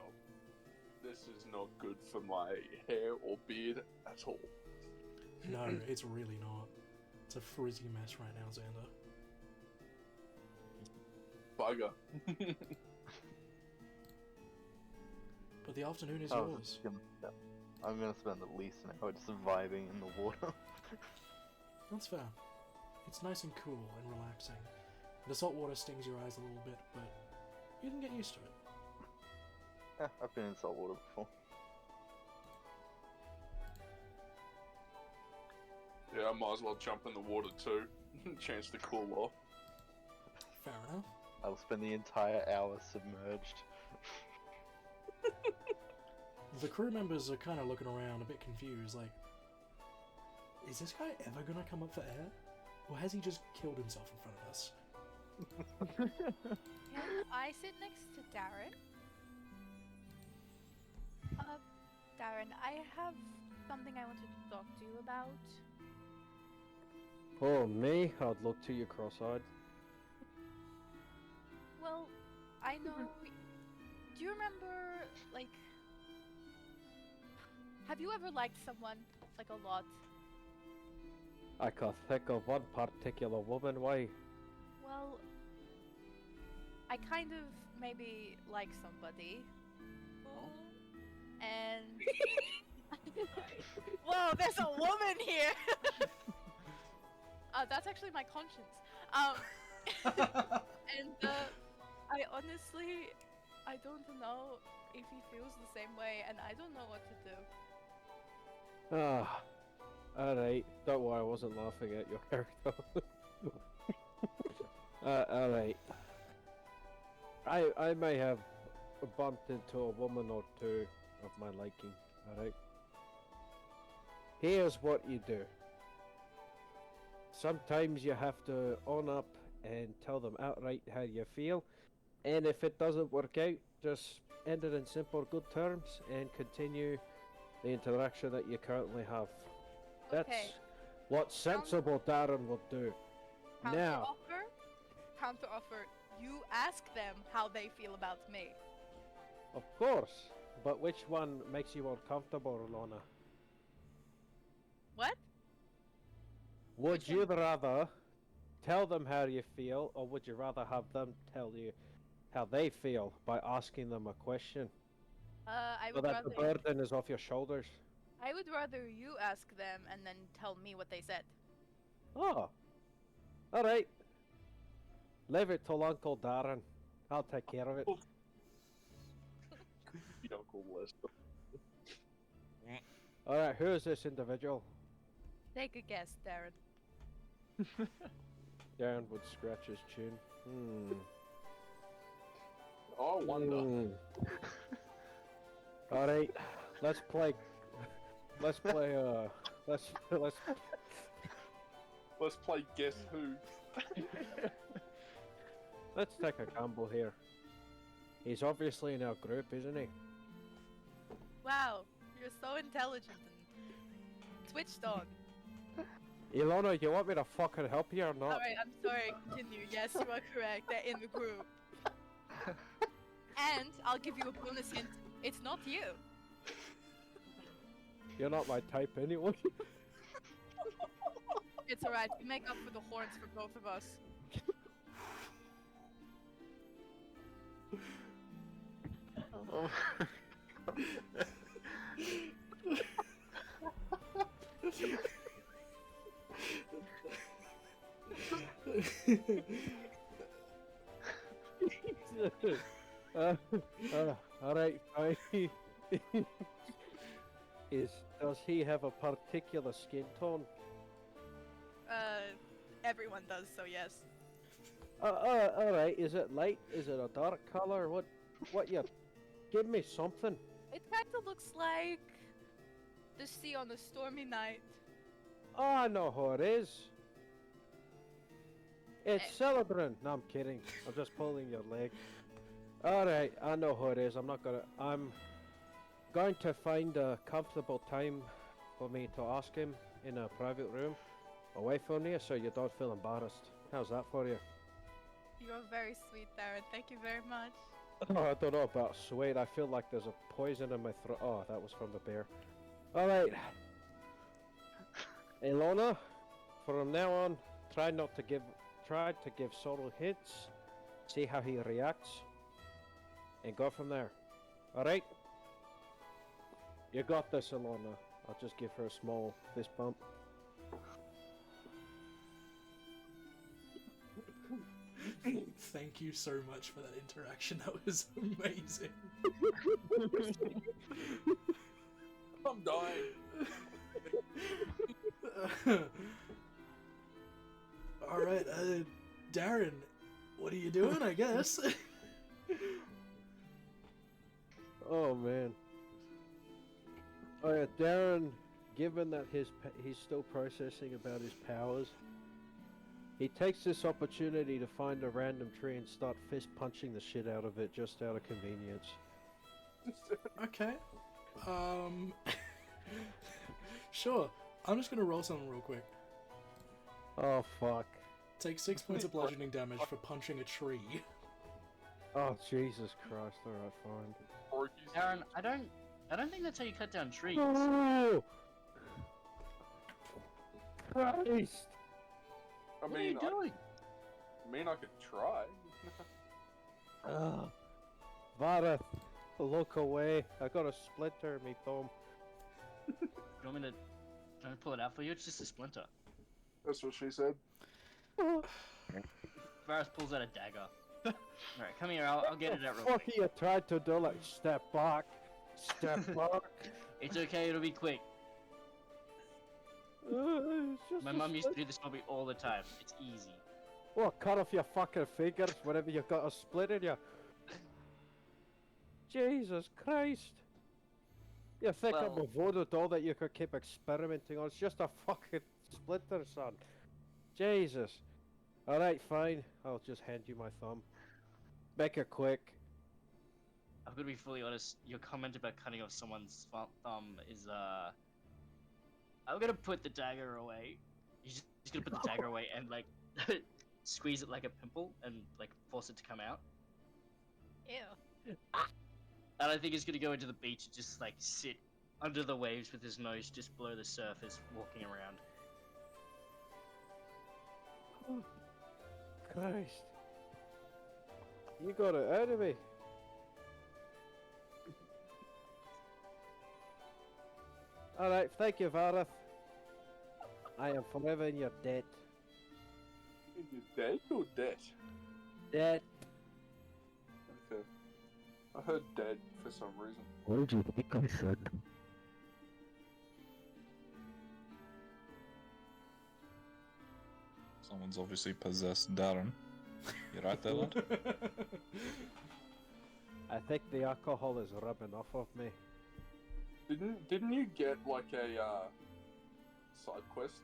this is not good for my hair or beard at all. No, it's really not. It's a frizzy mess right now, Xander. Bugger. But the afternoon is I was yours. just I'm gonna spend at least an hour just vibing in the water. That's fair. It's nice and cool and relaxing. The salt water stings your eyes a little bit, but you can get used to it. Yeah, I've been in salt water before. Yeah, I might as well jump in the water too. Chance to cool off. Fair enough. I'll spend the entire hour submerged. The crew members are kind of looking around a bit confused, like, is this guy ever gonna come up for air? Or has he just killed himself in front of us? Can I sit next to Darren? Darren, I have something I wanted to talk to you about. Oh, me? I'd look to you cross-eyed. Well, I know. Do you remember, like, have you ever liked someone, like, a lot? I can think of one particular woman, why? Well, I kind of maybe like somebody. And... Whoa, there's a woman here! That's actually my conscience. And, I honestly, I don't know if he feels the same way, and I don't know what to do. Ah, alright. Don't worry, I wasn't laughing at your character. Alright. I may have bumped into a woman or two of my liking, alright? Here's what you do. Sometimes you have to own up and tell them outright how you feel, and if it doesn't work out, just end it in simple good terms and continue the interaction that you currently have. That's Okay. what sensible Darren would do. Now, Counter offer. You ask them how they feel about me. of course, but which one makes you more comfortable, Lorna? What? Would Which you one? rather tell them how you feel, or would you rather have them tell you how they feel by asking them a question? I So would that the rather. burden is off your shoulders. I would rather you ask them and then tell me what they said. Oh. Alright. Leave it till Uncle Darren. I'll take care of it. You Uncle Lester. Alright, who is this individual? Take a guess, Darren. Darren would scratch his chin. Oh, I wonder. Alright, let's play. Let's play. Let's. Let's play Guess Who. Let's take a gamble here. He's obviously in our group, isn't he? Wow, you're so intelligent and switched on. Ilona, you want me to fucking help you or not? Alright, I'm sorry, continue. Yes, you are correct. They're in the group. And I'll give you a bonus hint. It's not you. You're not my type anyway. It's alright. We make up for the horns for both of us. Alright, fine. Does he have a particular skin tone? Everyone does, so yes. Alright, is it light? Is it a dark color? What you... Give me something. It kind of looks like the sea on a stormy night. Oh, I know who it is. It's Celebrant. No, I'm kidding. I'm just pulling your leg. Alright, I know who it is. I'm going to find a comfortable time for me to ask him in a private room away from you so you don't feel embarrassed. How's that for you? You're very sweet, Darren. Thank you very much. Oh, I don't know about sweet. I feel like there's a poison in my throat. Oh, that was from the bear. Alright. Ilona, from now on, try to give subtle hints, see how he reacts, and go from there. Alright? You got this, Alana. I'll just give her a small fist bump. Thank you so much for that interaction. That was amazing. I'm dying. All right, Darren, what are you doing? I guess. Oh man. Oh yeah, Darren. Given that he's still processing about his powers, he takes this opportunity to find a random tree and start fist punching the shit out of it just out of convenience. Okay. Sure. I'm just gonna roll something real quick. Oh fuck. Take 6 points of bludgeoning damage for punching a tree. Oh Jesus Christ! Alright, fine. Aaron, I don't think that's how you cut down trees. Oh! Christ! I What are you mean, doing? I mean, I could try. Vareth, look away. I got a splinter in me thumb. You want me to pull it out for you? It's just a splinter. That's what she said. Varus pulls out a dagger. Alright, come here, I'll get it out real Fuck quick. you tried to do like step back. Step back. It's okay, it'll be quick. It's just My a mum used to split- do this for me all the time. It's easy. What, cut off your fucking fingers whenever you got a split in you? Jesus Christ. You think I'm Well- a voodoo doll that you could keep experimenting on? It's just a fucking splinter, son. Jesus. Alright, fine. I'll just hand you my thumb. Make it quick. I'm gonna be fully honest, your comment about cutting off someone's thumb is, I'm gonna put the dagger away. You're just gonna put the dagger away and, like, squeeze it like a pimple and, like, force it to come out. Ew. And I think he's gonna go into the beach and just, like, sit under the waves with his nose just below the surface, walking around. Christ. You got it out of me. Alright, thank you, Vareth. I am forever in your debt. You dead or dead? Debt. Okay. I heard dead for some reason. What did you think I said? Someone's obviously possessed Darren. You right there, lad? I think the alcohol is rubbing off of me. Didn't you get like a side quest,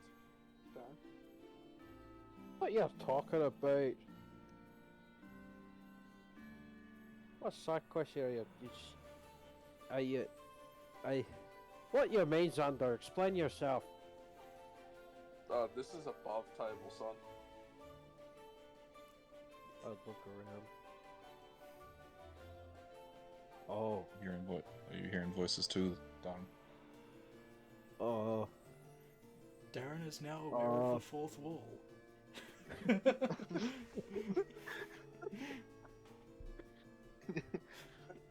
Dan? What you talking about? What side quest are you? Are you? What your means under? Explain yourself. This is above table, son. I'll look around. Oh. Are you hearing voices too, Darren? Oh. Darren is now aware of the fourth wall.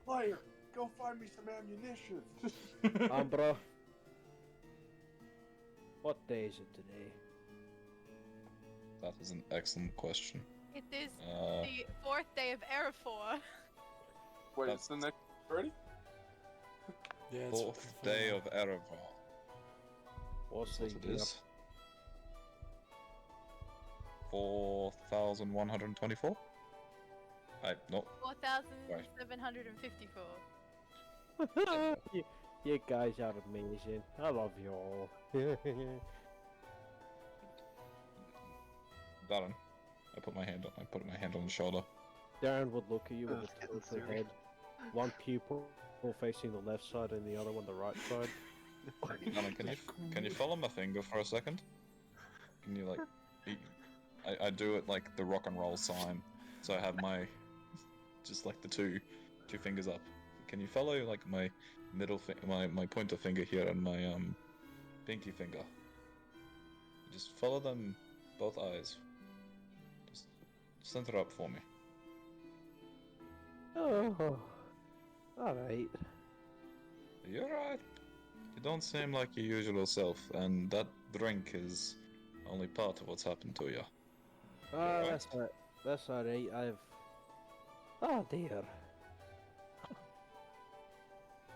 Player, go find me some ammunition. Umbra. What day is it today? That is an excellent question. It is Uh, the 4th day of Erifor. Wait, That's- it's the next ready? Yeah, it's Fourth day of Erevar. What's That's what the it is. 4,124? No. 4,754. you guys are amazing. I love you all. Darren, I put my hand on his shoulder. Darren would look at you with a Get the tilted theory. head. One pupil facing the left side and the other one the right side. Darren, can you follow my finger for a second? Can you like, I do it like the rock and roll sign, so I have my, just like the two fingers up. Can you follow like my middle my pointer finger here and my pinky finger? Just follow them, both eyes. Just center up for me. Oh, alright. You're right. You don't seem like your usual self, and that drink is only part of what's happened to you. Ah, Right. that's alright. Oh dear.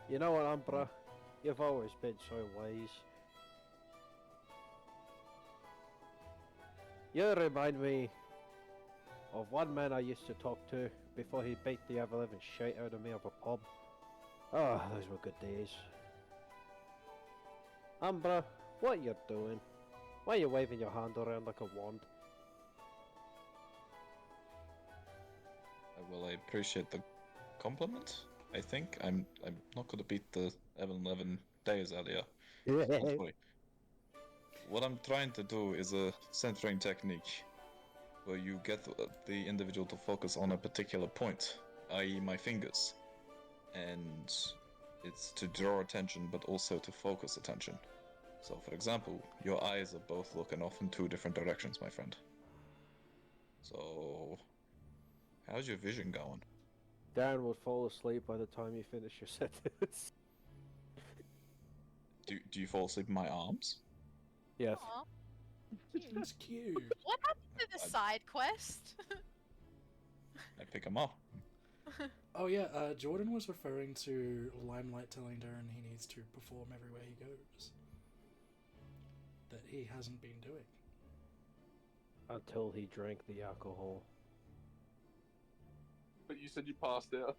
You know what, Umbra? You've always been so wise. You remind me of one man I used to talk to before he beat the ever-living shit out of me of a pub. Oh, those were good days. Umbra, what you doing? Why are you waving your hand around like a wand? Well, I appreciate the compliment. I think I'm not gonna beat the 11 days earlier. Hopefully. What I'm trying to do is a centering technique where you get the individual to focus on a particular point, i.e. my fingers. And it's to draw attention but also to focus attention. So for example, your eyes are both looking off in 2 different directions, my friend. So how's your vision going? Darren would fall asleep by the time you finish your sentence. Do you fall asleep in my arms? Yes. Aw. It's cute. What happened to the side quest? I pick him up. Oh yeah, Jordan was referring to Limelight telling Darren he needs to perform everywhere he goes. That he hasn't been doing. Until he drank the alcohol. But you said you passed out.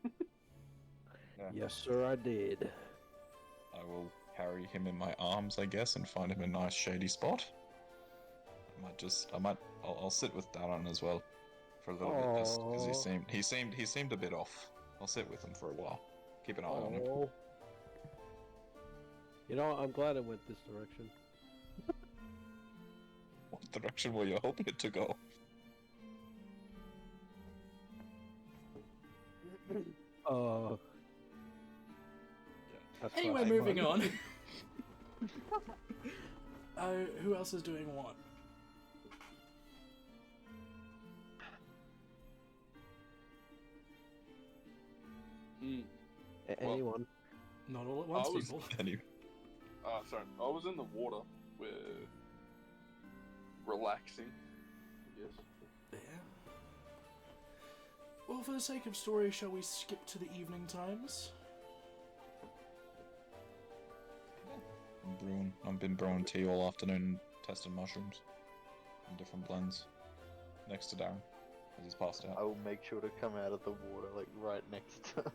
Yes, sir, I did. I will carry him in my arms, I guess, and find him a nice shady spot. I'll sit with Darren as well for a little bit, just because he seemed a bit off. I'll sit with him for a while, keep an eye on him. Oh. You know, I'm glad it went this direction. What direction were you hoping it to go? That's Anyway, fine. moving on. Who else is doing what? Anyone? Not all at once, I was- people. Sorry. I was in the water. We're relaxing, I guess. Yeah. Well, for the sake of story, shall we skip to the evening times? I've been brewing tea all afternoon, testing mushrooms in different blends. Next to Darren, as he's passed I out. will make sure to come out of the water, like, right next to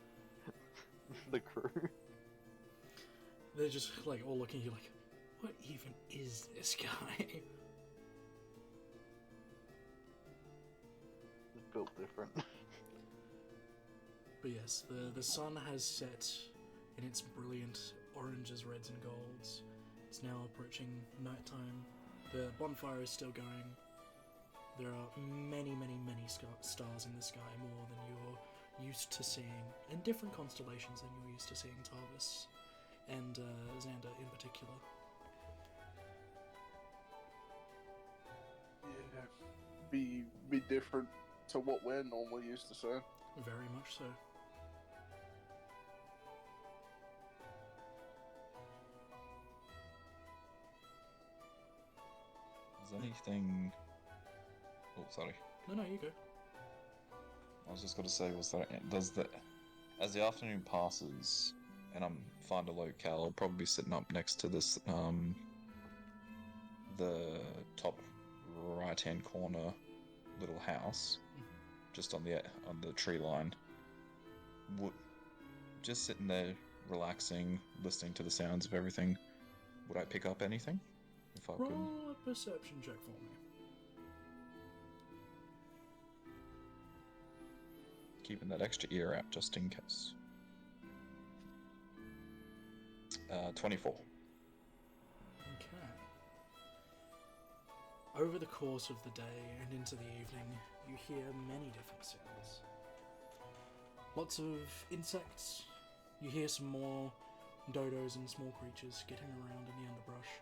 the crew. They're just like all looking at you like, what even is this guy? It's built different. But yes, the sun has set in its brilliant oranges, reds, and golds. It's now approaching nighttime. The bonfire is still going. There are many, many, many stars in the sky, more than you're used to seeing, and different constellations than you're used to seeing, Tarvis and Xander in particular. Yeah, be different to what we're normally used to seeing. Very much so. Is anything... Oh, sorry. No, you go. I was just gonna say, as the afternoon passes, and I'm find a locale, I'll probably be sitting up next to this, the top right-hand corner little house, just on the tree line. Just sitting there, relaxing, listening to the sounds of everything. Would I pick up anything? If I could. Roll a perception check for me. Keeping that extra ear out just in case. 24. Okay. Over the course of the day and into the evening, you hear many different sounds. Lots of insects. You hear some more dodos and small creatures getting around in the underbrush.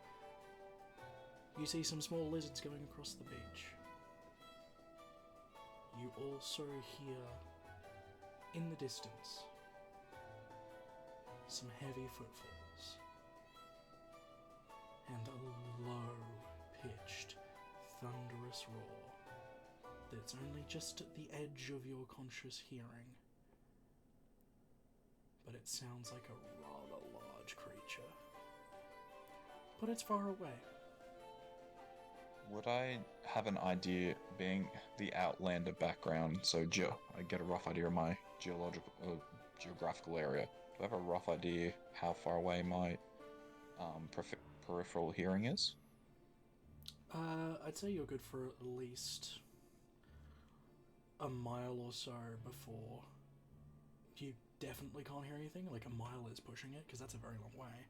You see some small lizards going across the beach. You also hear, in the distance, some heavy footfalls. and a low-pitched, thunderous roar that's only just at the edge of your conscious hearing. But it sounds like a rather large creature. But it's far away. Would I have an idea, being the Outlander background, so I get a rough idea of my geographical area. Do I have a rough idea how far away my peripheral hearing is? I'd say you're good for at least a mile or so before you definitely can't hear anything. Like, a mile is pushing it, because that's a very long way.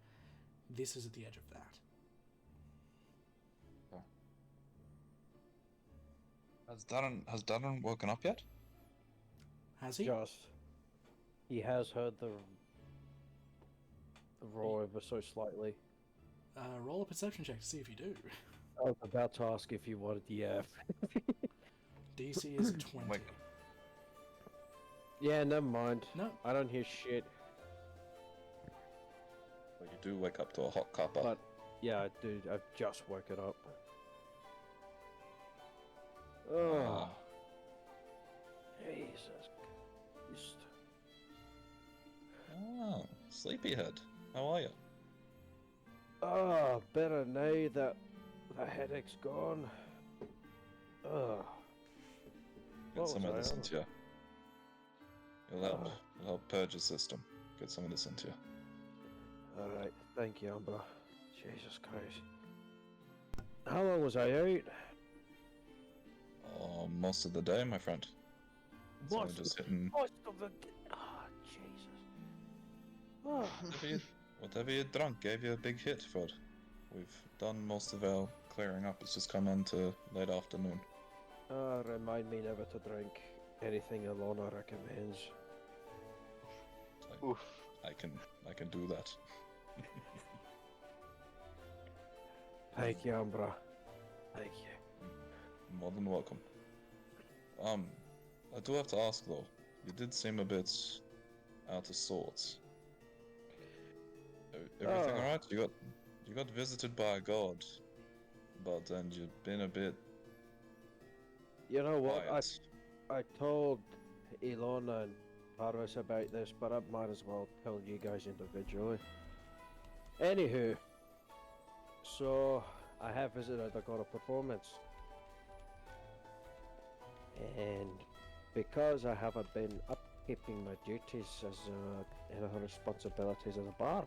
This is at the edge of that. Has Darren woken up yet? Has he? Just. He has heard the roar ever so slightly. Roll a perception check to see if you do. I was about to ask if you wanted the F. DC is 20. Wait. Yeah, never mind. No. I don't hear shit. Well, you do wake up to a hot cuppa. But, yeah, dude, I've just woken up. Oh. Jesus Christ. Oh, sleepyhead. How are you? Oh, better now that the headache's gone. Oh. Get some of this into you. It'll help purge the system. Get some of this into you. Alright, thank you, Umbra. Jesus Christ. How long was I out? Most of the day, my friend. So Most just hitting Most of the... Oh, Jesus. Oh. whatever you drunk gave you a big hit, Fred. We've done most of our clearing up. It's just come into late afternoon. Remind me never to drink anything Alona recommends. Oof. I can do that. Thank you, Umbra. Thank you. More than welcome. I do have to ask though. You did seem a bit out of sorts. Everything alright? You got visited by a god, but then you've been a bit. You know what? quiet. I told Ilona and Parvis about this, but I might as well tell you guys individually. Anywho, so I have visited a god of performance. And because I haven't been upkeeping my duties as and other responsibilities as a bard,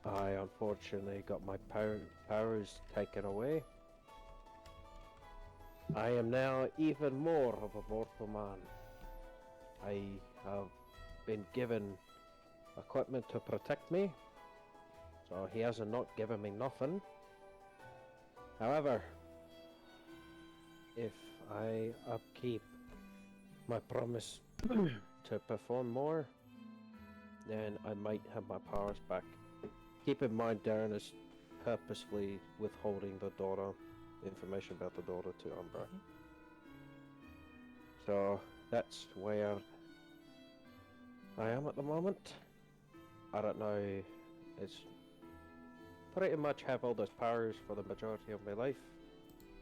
I unfortunately got my powers taken away. I am now even more of a mortal man. I have been given equipment to protect me, so he hasn't not given me nothing. However, if I upkeep my promise to perform more, then I might have my powers back. Keep in mind, Darren is purposefully withholding the information about the daughter to Umbra. So that's where I am at the moment. I don't know, it's pretty much have all those powers for the majority of my life.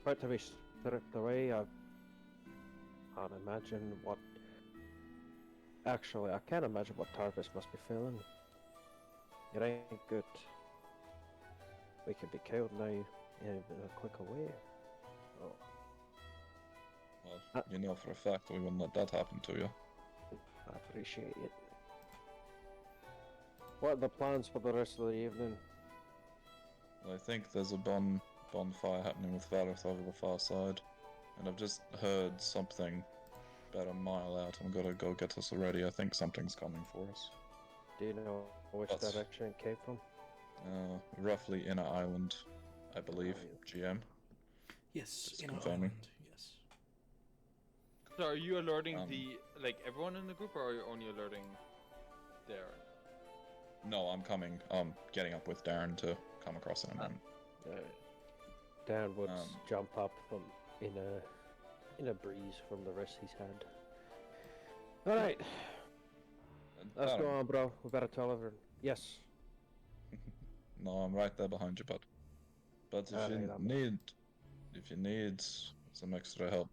But to be stripped away, I can't imagine what... Actually, I can't imagine what Tarvis must be feeling. It ain't good. We can be killed now in a quicker way. Oh. Well, you know for a fact we wouldn't let that happen to you. I appreciate it. What are the plans for the rest of the evening? I think there's a bonfire happening with Vareth over the far side, and I've just heard something about a mile out. I'm gonna go get us ready. I think something's coming for us. Do you know which direction it came from? Roughly Inner Island, I believe. GM. Yes, Just in confirming. Ireland, yes. So are you alerting everyone in the group, or are you only alerting Darren? No, I'm coming. Getting up with Darren to come across in a moment. Darren would jump up from in a breeze from the rest he's had. All right, let's go on, bro. We better tell everyone. Yes. No, I'm right there behind you, bud. But if Alright, if you need some extra help,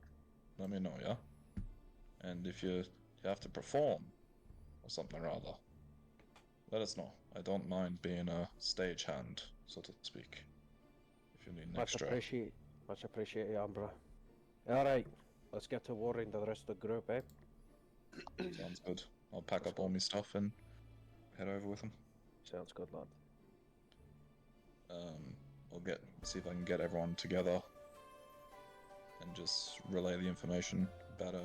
let me know, yeah? And if you have to perform or something rather, let us know. I don't mind being a stagehand, so to speak. If you need an Much extra. appreciated, Ambra. Alright, let's get to warring the rest of the group, eh? Sounds good. I'll pack up all my stuff and head over with them. Sounds good, lad. I'll see if I can get everyone together and just relay the information about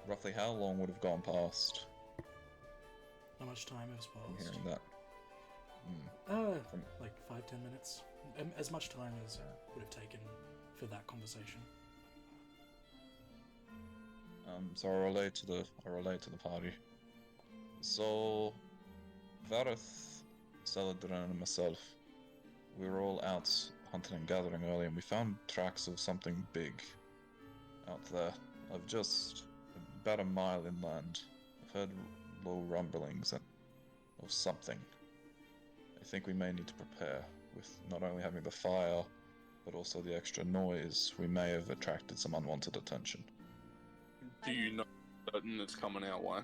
roughly how long would have gone past How much time has from passed? hearing that. Like 5-10 minutes. As much time as would have taken for that conversation. So I relate to the party. So Vareth, Saladrin, and myself, we were all out hunting and gathering earlier, and we found tracks of something big out there. Of just about a mile inland. I've heard low rumblings of something. I think we may need to prepare with not only having the fire, but also the extra noise. We may have attracted some unwanted attention. Do you know certain it's coming our way?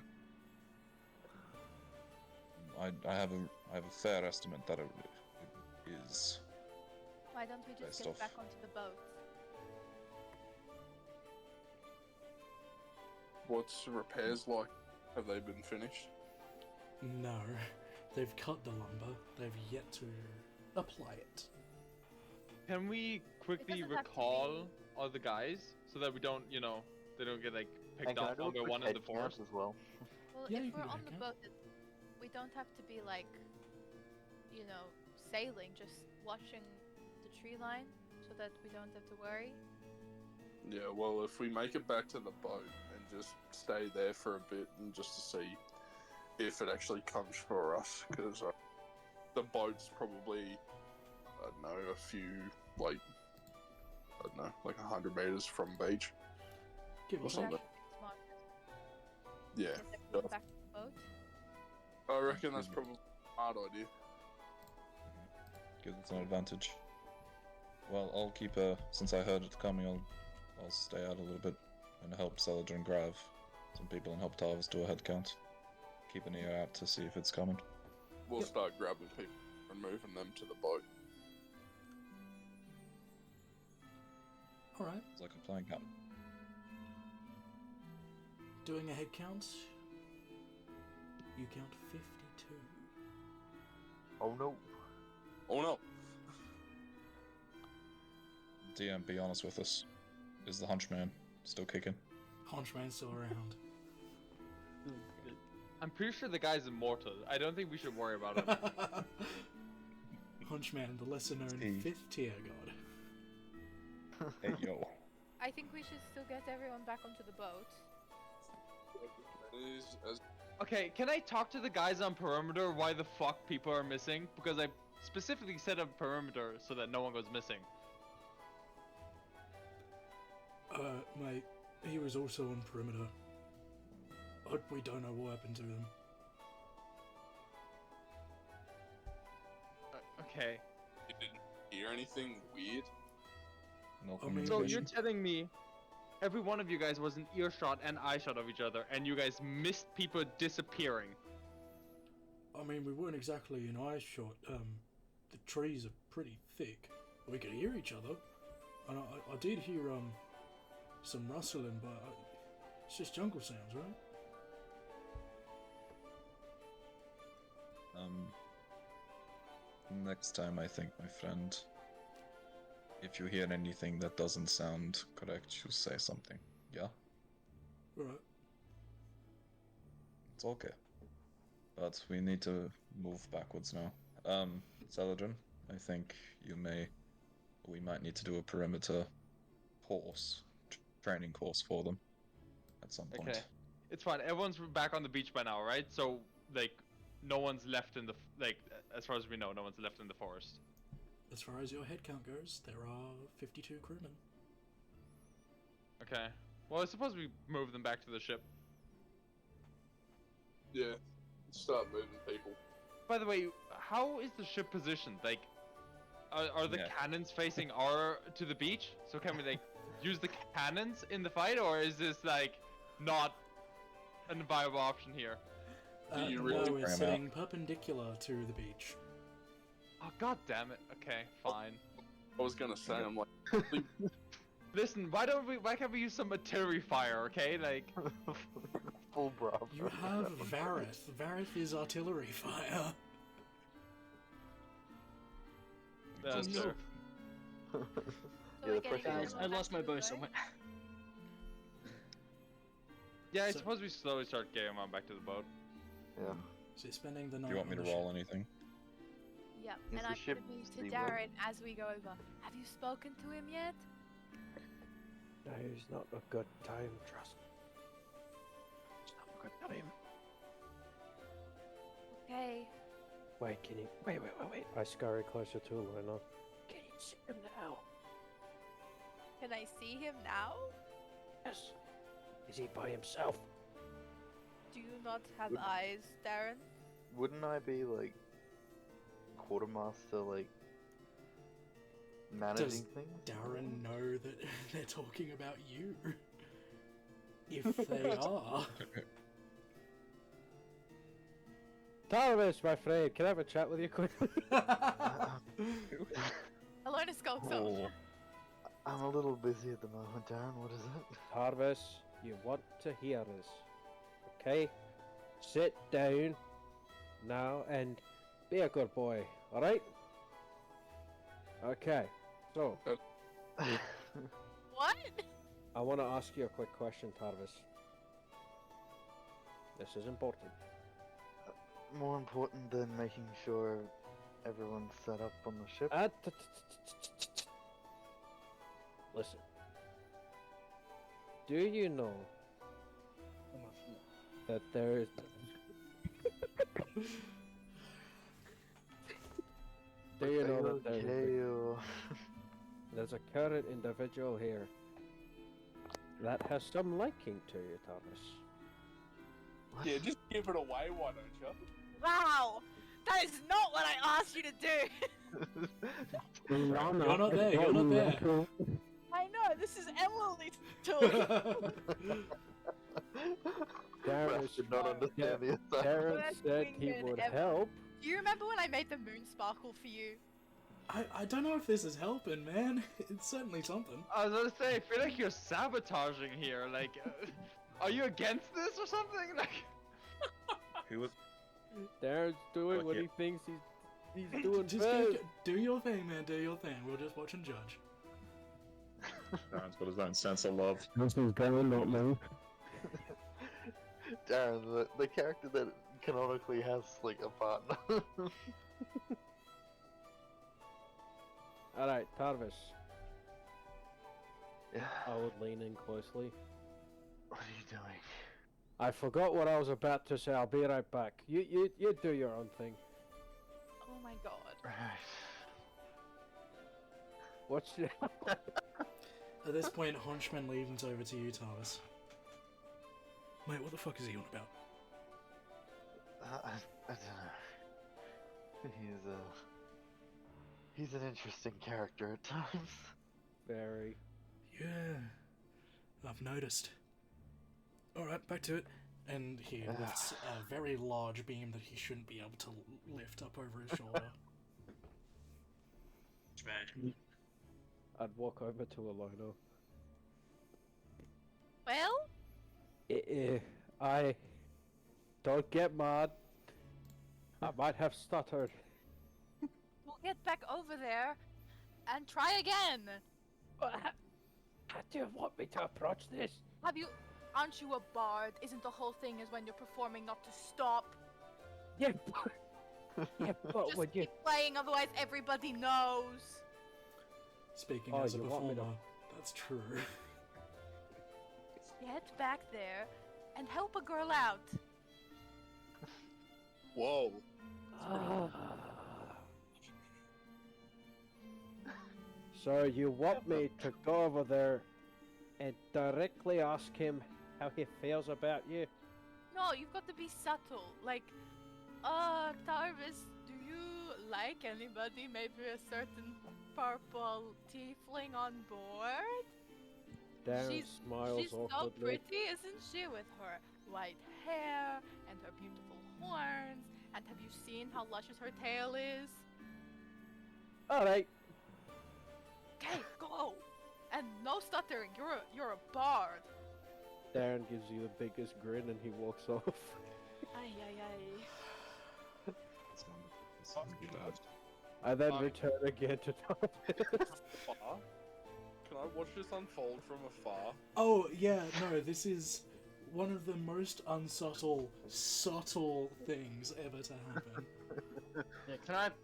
I have a fair estimate that it is. Why don't we just Based get off. back onto the boat? What's the repairs like? Have they been finished? No, they've cut the lumber. They've yet to apply it. Can we quickly doesn't have to recall all the guys so that we don't, they don't get like And picked can I off do a one by quick one in head the count forest? as well? Well, Yeah, you if can we're do on that, the Kat. boat, we don't have to be like, sailing, just watching the tree line so that we don't have to worry. Yeah, well, if we make it back to the boat and just stay there for a bit and just to see if it actually comes for us, because the boat's probably, I don't know, a few, like 100 meters from beach. Give Or us something. Actually, smart. Yeah, Just like go back to the boat. I reckon that's probably a smart idea. Gives us an advantage. Well, I'll keep since I heard it coming, I'll stay out a little bit and help Saladin Grav, some people, and help Tarvis do a head count. Keep an ear out to see if it's coming. We'll start grabbing people and moving them to the boat. Alright, It's like a plan, Captain. doing a head count. You count 52. Oh no. Oh no! DM, be honest with us. Is the hunchman still kicking? Honchman's still around. I'm pretty sure the guy's immortal. I don't think we should worry about him. Hunchman, the lesser known Steve. 5th tier god. Hey, yo. I think we should still get everyone back onto the boat. Okay, can I talk to the guys on perimeter why the fuck people are missing? Because I specifically set up perimeter so that no one goes missing. Mate, he was also on perimeter. We don't know what happened to them. Okay. You didn't hear anything weird? No I mean, So communication. you're telling me every one of you guys was in earshot and eyeshot of each other, and you guys missed people disappearing? I mean, we weren't exactly in eye shot. The trees are pretty thick. We could hear each other. And I did hear, some rustling, but it's just jungle sounds, right? Next time, I think, my friend, if you hear anything that doesn't sound correct, you say something, yeah? Right. It's okay. But we need to move backwards now. Saladin, I think we might need to do a perimeter course, training course for them at some point. Okay. It's fine. Everyone's back on the beach by now, right? So, no one's left in the, as far as we know, no one's left in the forest. As far as your head count goes, there are 52 crewmen. Okay. Well, I suppose we move them back to the ship. Yeah. Start moving people. By the way, how is the ship positioned? Like, are the Yeah. cannons facing to the beach? So can we like use the cannons in the fight, or is this like not a viable option here? You No, really we're bring 'em sitting perpendicular to the beach. Oh god damn it. Okay, fine. I was gonna say, I'm like, Listen, why can't we use some artillery fire, okay? Like, Full Bravo. You have Vareth. Vareth is artillery fire. that's no. fair. So Yeah, we're the getting pressure- Guys, I lost my bow somewhere. Yeah, I So- suppose we slowly start getting on back to the boat. Yeah. So you're spending the night. Do you want me on to the roll ship. anything? Yep, Is and the I'm ship gonna move to seaworthy? Darren as we go over. Have you spoken to him yet? Now's not a good time, trust. It's not a good time. Okay. Wait, can you... Wait. I scurry closer to Luna. Can you see him now? Can I see him now? Yes. Is he by himself? Do you not have Would- eyes, Darren? Wouldn't I be like quartermaster, like managing Does things? Darren know that they're talking about you? If they are. Tarvis, my friend, can I have a chat with you quickly? Alona skulks off. Oh, I'm a little busy at the moment, Darren. What is it? Tarvis, you want to hear us. Okay? Sit down now and be a good boy, alright? Okay, so What? I want to ask you a quick question, Tarvis. This is important. More important than making sure everyone's set up on the ship. Listen. Do you know that there is... Do you know that there's okay, a, or... there's a current individual here that has some liking to you, Thomas? yeah, just give it away, why don't you? Wow! That is not what I asked you to do! You're not there, you're not there. I know, this is Emily talking! Darius, did not understand the assignment. Darren That's said he winged would ever. help. Do you remember when I made the moon sparkle for you? I don't know if this is helping, man. It's certainly something. I was gonna say, I feel like you're sabotaging here. Like, are you against this or something? Like, who was? Darren's doing what Okay. he thinks he's doing Just best. do your thing, man. Do your thing. We'll just watch and judge. Darren's got his own sense of love. This is Darren, not me. Darren, the character that canonically has like a partner. Alright, Tarvis. Yeah. I would lean in closely. What are you doing? I forgot what I was about to say. I'll be right back. You do your own thing. Oh my god. Right. What's your... At this point, Hunchman leans over to you, Tarvis. Mate, what the fuck is he on about? I don't know. He's an interesting character at times. Very. Yeah, I've noticed. Alright, back to it. And he lifts a very large beam that he shouldn't be able to lift up over his shoulder. I'd walk over to Alona. Well? I... Don't get mad. I might have stuttered. We'll get back over there and try again. How do you want me to approach this? Aren't you a bard? Isn't the whole thing is when you're performing not to stop? Yeah, but Just when you... keep playing, otherwise everybody knows. Speaking Oh, as a you want me to- performer, that's true. Get back there and help a girl out. Whoa. So you want me to go over there and directly ask him how he feels about you? No, you've got to be subtle. Like, Tarvis, do you like anybody? Maybe a certain purple tiefling on board? Darren smiles She's so awkwardly. pretty, isn't she? With her white hair and her beautiful horns. And have you seen how luscious her tail is? Alright. Okay, go! And no stuttering. You're a bard. Darren gives you the biggest grin and he walks off. Ay ay ay. It's not too bad. I then return again to Thomas. Afar? Can I watch this unfold from afar? Oh, yeah, no, this is one of the most subtle things ever to happen. Yeah,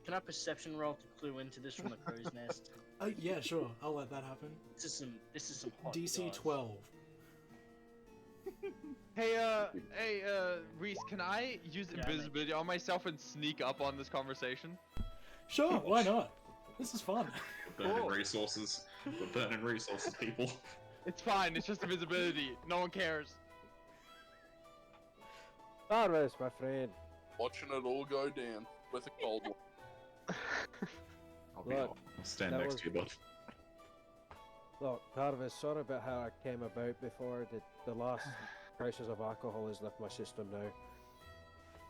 can I perception roll to clue into this from the crow's nest? Yeah, sure, I'll let that happen. This is some hot DC goss. 12. Hey, Reese, can I use Yeah, invisibility on myself and sneak up on this conversation? Sure, why not? This is fun. Burning resources. We're burning resources, people. It's fine, it's just invisibility. No one cares. Tarvis, my friend. Watching it all go down with a cold one. Look, I'll stand that next was- to you, bud. Look, Tarvis, sorry about how I came about before. The last traces of alcohol has left my system now.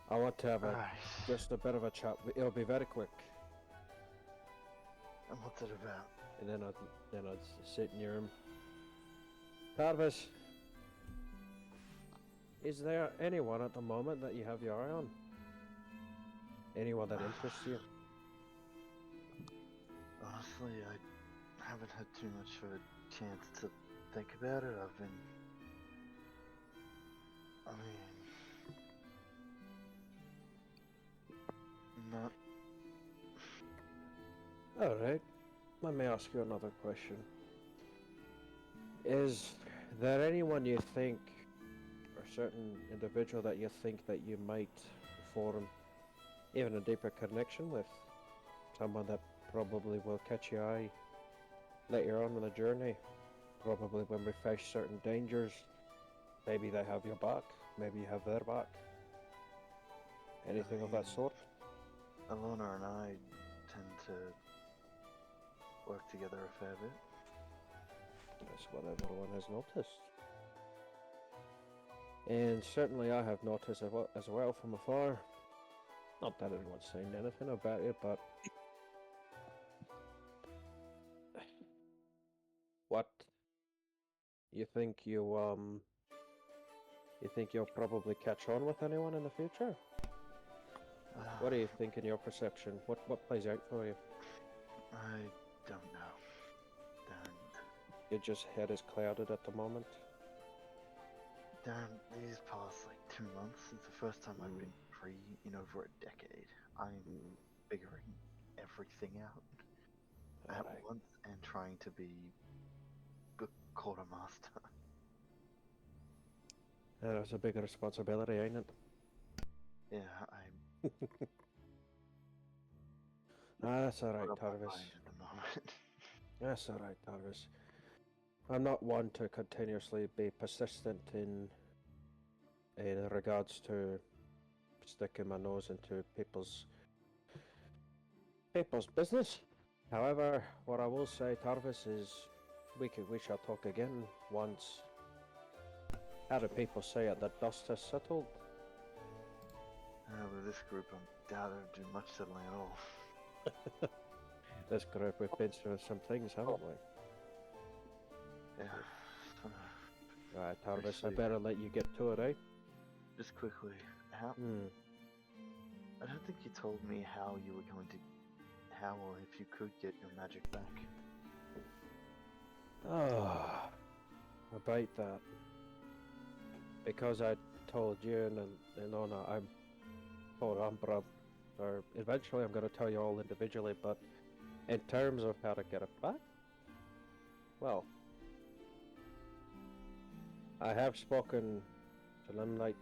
I want to have Alright. just a bit of a chat. It'll be very quick. And what's it about? And then I'd sit in your room. Tarvis, is there anyone at the moment that you have your eye on? Anyone that interests you? Honestly, I haven't had too much of a chance to think about it. I mean, not. Alright, let me ask you another question. Is there anyone you think, or certain individual that you think that you might form even a deeper connection with? Someone that probably will catch your eye later on in the journey, probably when we face certain dangers. Maybe they have your back, maybe you have their back. Anything of that sort? Alona and I tend to work together a fair bit. That's what everyone has noticed. And certainly I have noticed as well from afar. Not that anyone's saying anything about it, but what you think you'll probably catch on with anyone in the future? What do you think in your perception? What plays out for you? I don't know. Darn, Your just head is clouded at the moment. darn, these past like 2 months since the first time I've been free in over a decade. I'm figuring everything out at Alright. once and trying to be the quartermaster. That's a big responsibility, ain't it? Yeah, I'm That's alright, caught up Tarvis. behind at the moment. That's alright, Tarvis. I'm not one to continuously be persistent in regards to sticking my nose into people's business. However, what I will say, Tarvis, is we shall talk again once. How do people say it? The dust has settled. With this group, I doubt it'll do much settling at all. This group, we've been through some things, haven't we? Yeah. Right, Tarvis, I Actually- better let you get to it, eh? Just quickly, how? I don't think you told me how you were going to, how or if you could get your magic back. Ah, about that. Because I told you and Ona, I'm told Umbra, or eventually I'm going to tell you all individually, but in terms of how to get it back, well, I have spoken to Limelight,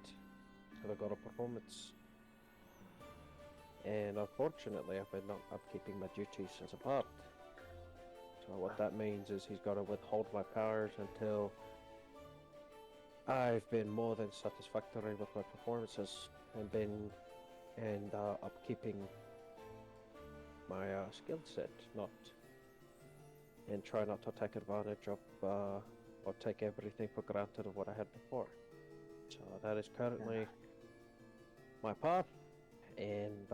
to the God of Performance, and unfortunately I've been not upkeeping my duties as a bard. So what that means is he's got to withhold my powers until I've been more than satisfactory with my performances and upkeeping my skill set, not and try not to take advantage of or take everything for granted of what I had before. So that is currently my path, and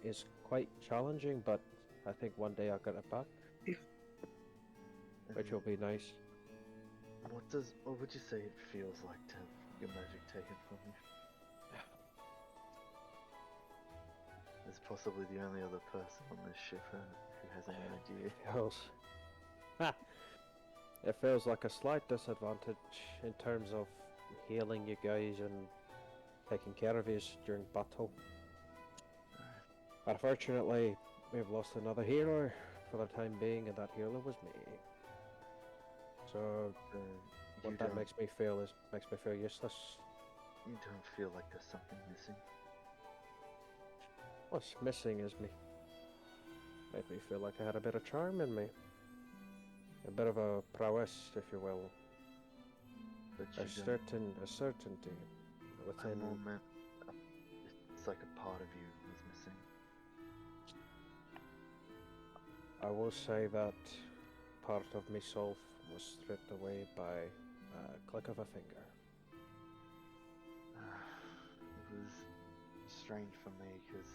is quite challenging, but I think one day I'll get it back, which will be nice. What would you say it feels like to have your magic taken from you? As possibly the only other person on this ship who has any idea. It feels like a slight disadvantage in terms of healing you guys and taking care of you during battle. Unfortunately, we've lost another hero for the time being, and that hero was me. So, what that makes me feel useless. You don't feel like there's something missing? What's missing is me. Made me feel like I had a bit of charm in me. A bit of a prowess, if you will. But A certainty within... It's like a part of you was missing. I will say that part of myself was stripped away by a click of a finger. It was strange for me because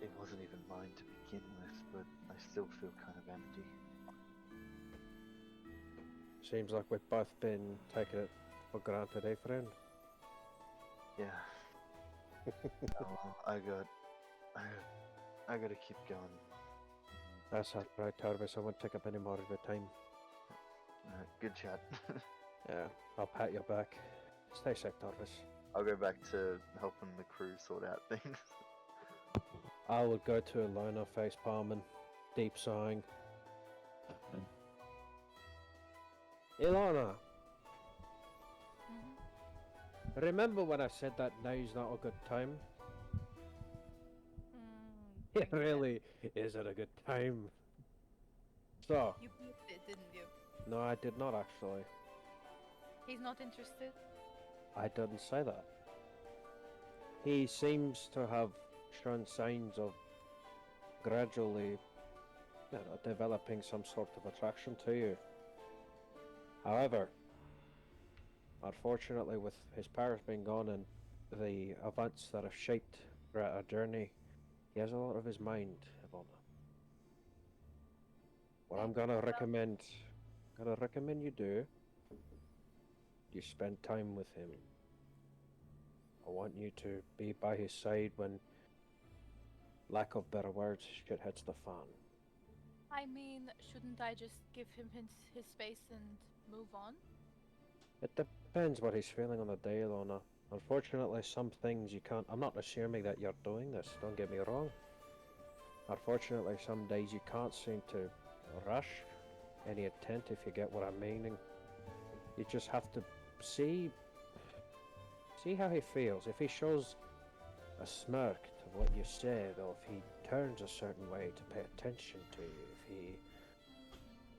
it wasn't even mine to begin with, but I still feel kind of empty. Seems like we've both been taking it for granted, eh, friend? Yeah. I gotta keep going. That's right, Tarvis. I won't take up any more of your time. Good chat. Yeah, I'll pat your back. Stay safe, Tarvis. I'll go back to helping the crew sort out things. I would go to Ilona, face palming, deep sighing. Ilona! Remember when I said that now's not a good time? It really isn't a good time. So... You beeped it, didn't you? No, I did not actually. He's not interested? I didn't say that. He seems to have shown signs of gradually developing some sort of attraction to you. However, unfortunately, with his powers being gone and the events that have shaped throughout our journey, he has a lot of his mind, Ivana. What I'm gonna recommend you do, you spend time with him. I want you to be by his side when, lack of better words, shit hits the fan. I mean, shouldn't I just give him his space and move on? It depends what he's feeling on the day, Ilona. Unfortunately, some things you can't... I'm not assuming that you're doing this, don't get me wrong. Unfortunately, some days you can't seem to rush any intent, if you get what I'm meaning. You just have to see how he feels. If he shows a smirk to what you said, or if he turns a certain way to pay attention to you,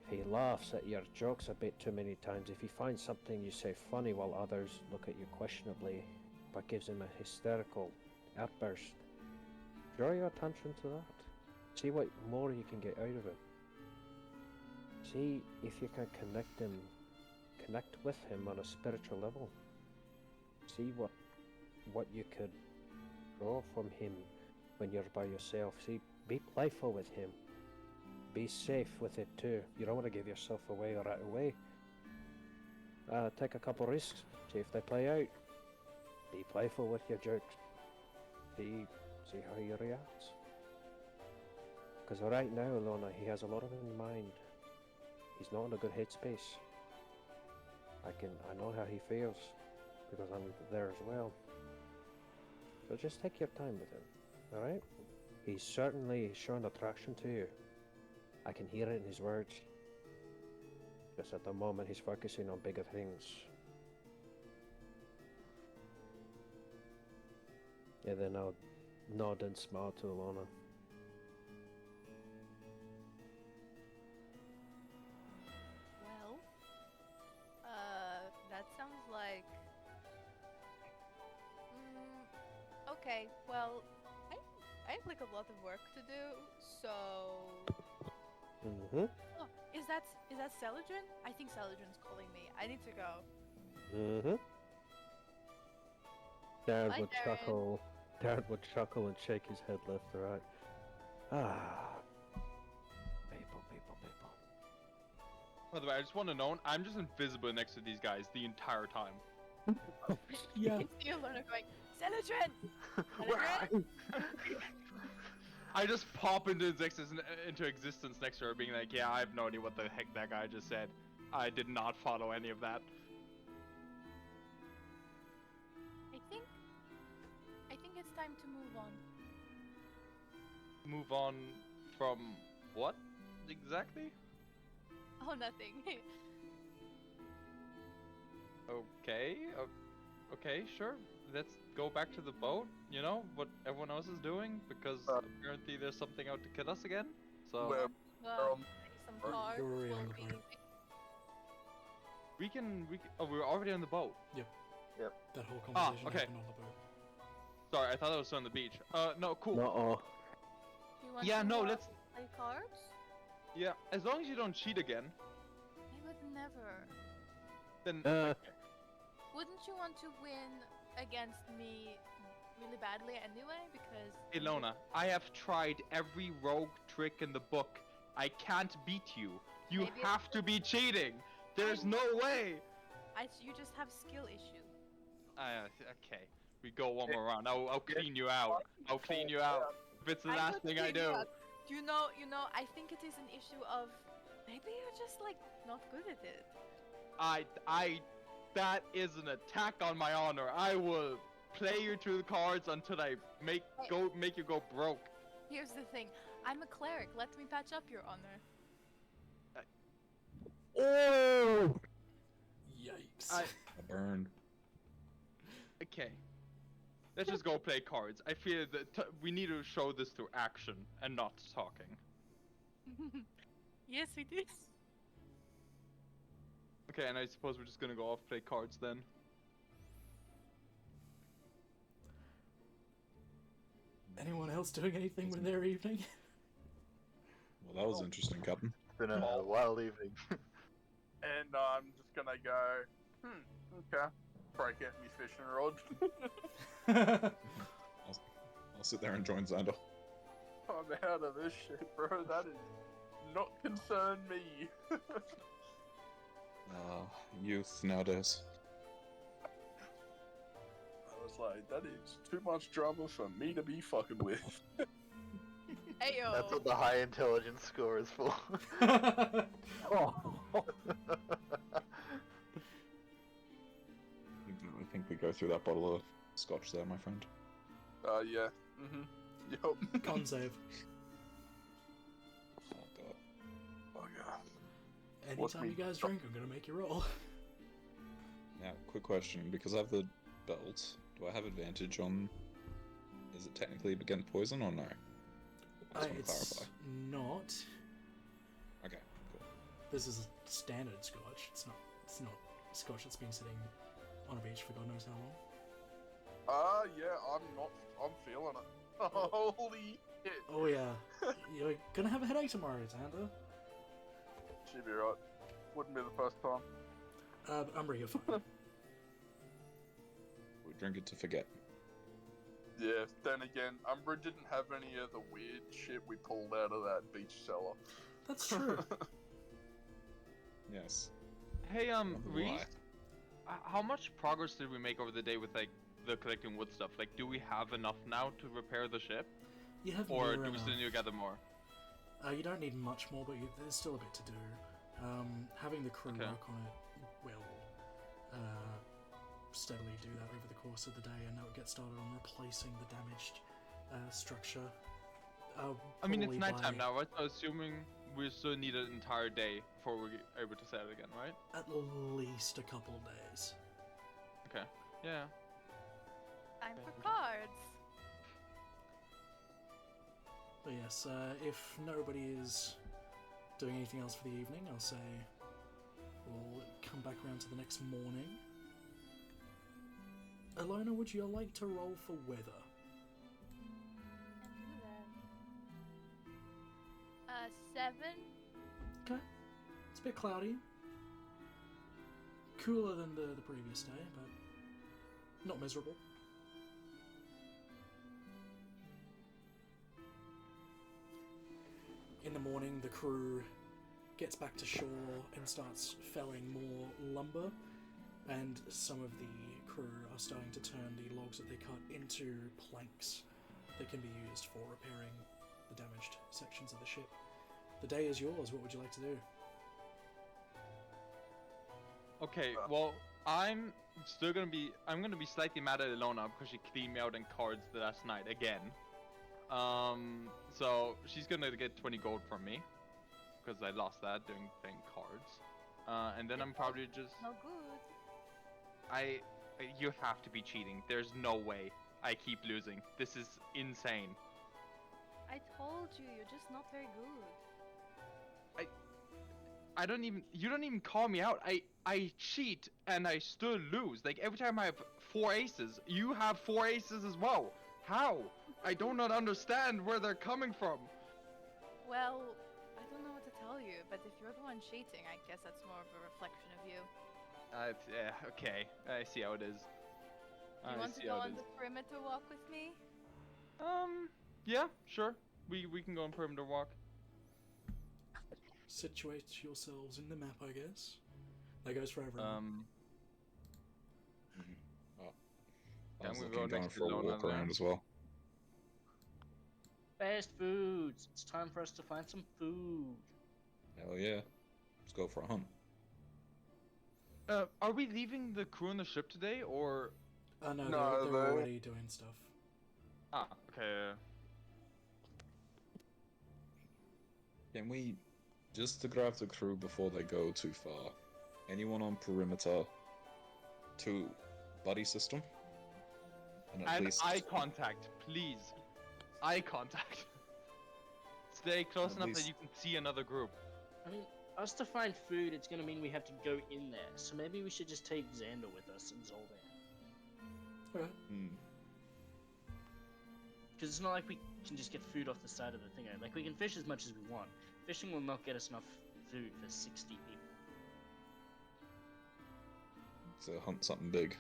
if he laughs at your jokes a bit too many times, if he finds something you say funny while others look at you questionably, but gives him a hysterical outburst, draw your attention to that. See what more you can get out of him. See if you can connect with him on a spiritual level. See what you could draw from him when you're by yourself. See, be playful with him. Be safe with it too. You don't want to give yourself away right away. Take a couple risks. See if they play out. Be playful with your jokes. See how he reacts. Because right now, Ilona, he has a lot of it in mind. He's not in a good headspace. I know how he feels, because I'm there as well. So just take your time with him, alright? He's certainly shown attraction to you. I can hear it in his words. Just at the moment he's focusing on bigger things. And then I'll nod and smile to Ilona. Well, that sounds like... okay, well, I have like a lot of work to do, so. Mm-hmm. Oh, is that Celadrin? I think Celadrin's calling me. I need to go. Mm-hmm. Darren Bye, would Darren. chuckle. Darren would chuckle and shake his head left to right. Ah. People. By the way, I just want to know, I'm just invisible next to these guys the entire time. Yeah. It's the learner going, Celadrin! Where are you? I just pop into existence next to her, being like, yeah, I have no idea what the heck that guy just said. I did not follow any of that. I think it's time to move on. Move on from what exactly? Oh, nothing. Okay, sure. Let's go back to the boat, you know, what everyone else is doing, because apparently there's something out to kill us again. So Some cars you're already on will the be- boat. we can oh, we're already on the boat. That whole conversation okay. happened on the boat. Sorry, I thought I was on the beach. No, cool. Uh-oh. You want Yeah, to, no, let's. play cards? Yeah, as long as you don't cheat again, I would never. then Wouldn't you want to win against me really badly anyway? Because Ilona, I have tried every rogue trick in the book. I can't beat you. You Maybe it's have to be cheating. There's no way. you just have skill issues. Okay. We go one more round. I'll clean you out. I'll clean you out. If it's the I last would thing I clean you do. out. You know, I think it is an issue of maybe you're just like not good at it. That is an attack on my honor. I will play you through the cards until I make you go broke. Here's the thing. I'm a cleric. Let me patch up your honor. Oh! Yikes. I- A burn. Okay. Let's just go play cards. I feel that we need to show this through action and not talking. Yes, we did. Okay, and I suppose we're just gonna go off play cards then. Anyone else doing anything with their evening? Well, that was interesting, Captain. It's been a wild evening. And I'm just gonna go, okay. Break out me fishing rod. I'll sit there and join Xander. I'm out of this shit, bro. That is not concern me. Youth nowadays. I was like, that is too much drama for me to be fucking with. Ayo. That's what the high intelligence score is for. Oh. I think we go through that bottle of scotch there, my friend. Yeah. Yup. Con save. Oh god. Oh god. Anytime you guys drink, I'm gonna make you roll. Now, quick question. Because I have the belt, do I have advantage on... Is it technically against poison or no? I just want to It's clarify. not. Okay, cool. This is standard scotch. It's not scotch that's been sitting on a beach for God knows how long. Yeah, I'm feeling it. Holy shit. Oh yeah. You're gonna have a headache tomorrow, Xander. Should be right. Wouldn't be the first time. Umbra, you're fine. We drink it to forget. Yeah, then again, Umbra didn't have any of the weird shit we pulled out of that beach cellar. That's true. Yes. Hey, Wonder Reese, why. how much progress did we make over the day with like the collecting wood stuff? Like, do we have enough now to repair the ship, You have or near do we enough. still need to gather more? You don't need much more, but there's still a bit to do. Having the crew Okay. work on it will steadily do that over the course of the day, and they'll get started on replacing the damaged structure. I mean, it's probably nighttime by now, right? So assuming we still need an entire day before we're able to set it again, right? At least a couple days. Okay. Yeah. Time Okay. for cards. But yes, if nobody is doing anything else for the evening, I'll say we'll come back around to the next morning. Alona, would you like to roll for weather? And do 7. Okay. It's a bit cloudy. Cooler than the previous day, but not miserable. In the morning, the crew gets back to shore and starts felling more lumber, and some of the crew are starting to turn the logs that they cut into planks that can be used for repairing the damaged sections of the ship. The day is yours. What would you like to do? Okay, well, I'm gonna be slightly mad at Ilona because she cleaned me out in cards the last night again. So she's gonna get 20 gold from me because I lost that doing playing cards. And then I'm probably just No good. you have to be cheating. There's no way I keep losing. This is insane. I told you, you're just not very good. You don't even call me out. I cheat and I still lose. Like every time I have 4 aces, you have 4 aces as well. How? I do not understand where they're coming from. Well, I don't know what to tell you, but if you're the one cheating, I guess that's more of a reflection of you. Yeah, okay. I see how it is. Do you want to go on the perimeter walk with me? Yeah, sure. We can go on perimeter walk. Situate yourselves in the map, I guess. That goes for everyone. I was I'm gonna looking go going next to for a Ilona walk then. around as well. Fast foods. It's time for us to find some food. Hell yeah. Let's go for a hunt. Are we leaving the crew on the ship today, or? No, No, they're they- already doing stuff. Ah, okay. Can we, just to grab the crew before they go too far, anyone on perimeter to buddy system? And at And least eye contact, please. Eye contact. Stay close At enough that least- you can see another group. I mean, us to find food, it's gonna mean we have to go in there. So maybe we should just take Xander with us and Zoldan. Okay. Because it's not like we can just get food off the side of the thing. Like, we can fish as much as we want. Fishing will not get us enough food for 60 people. to hunt something big.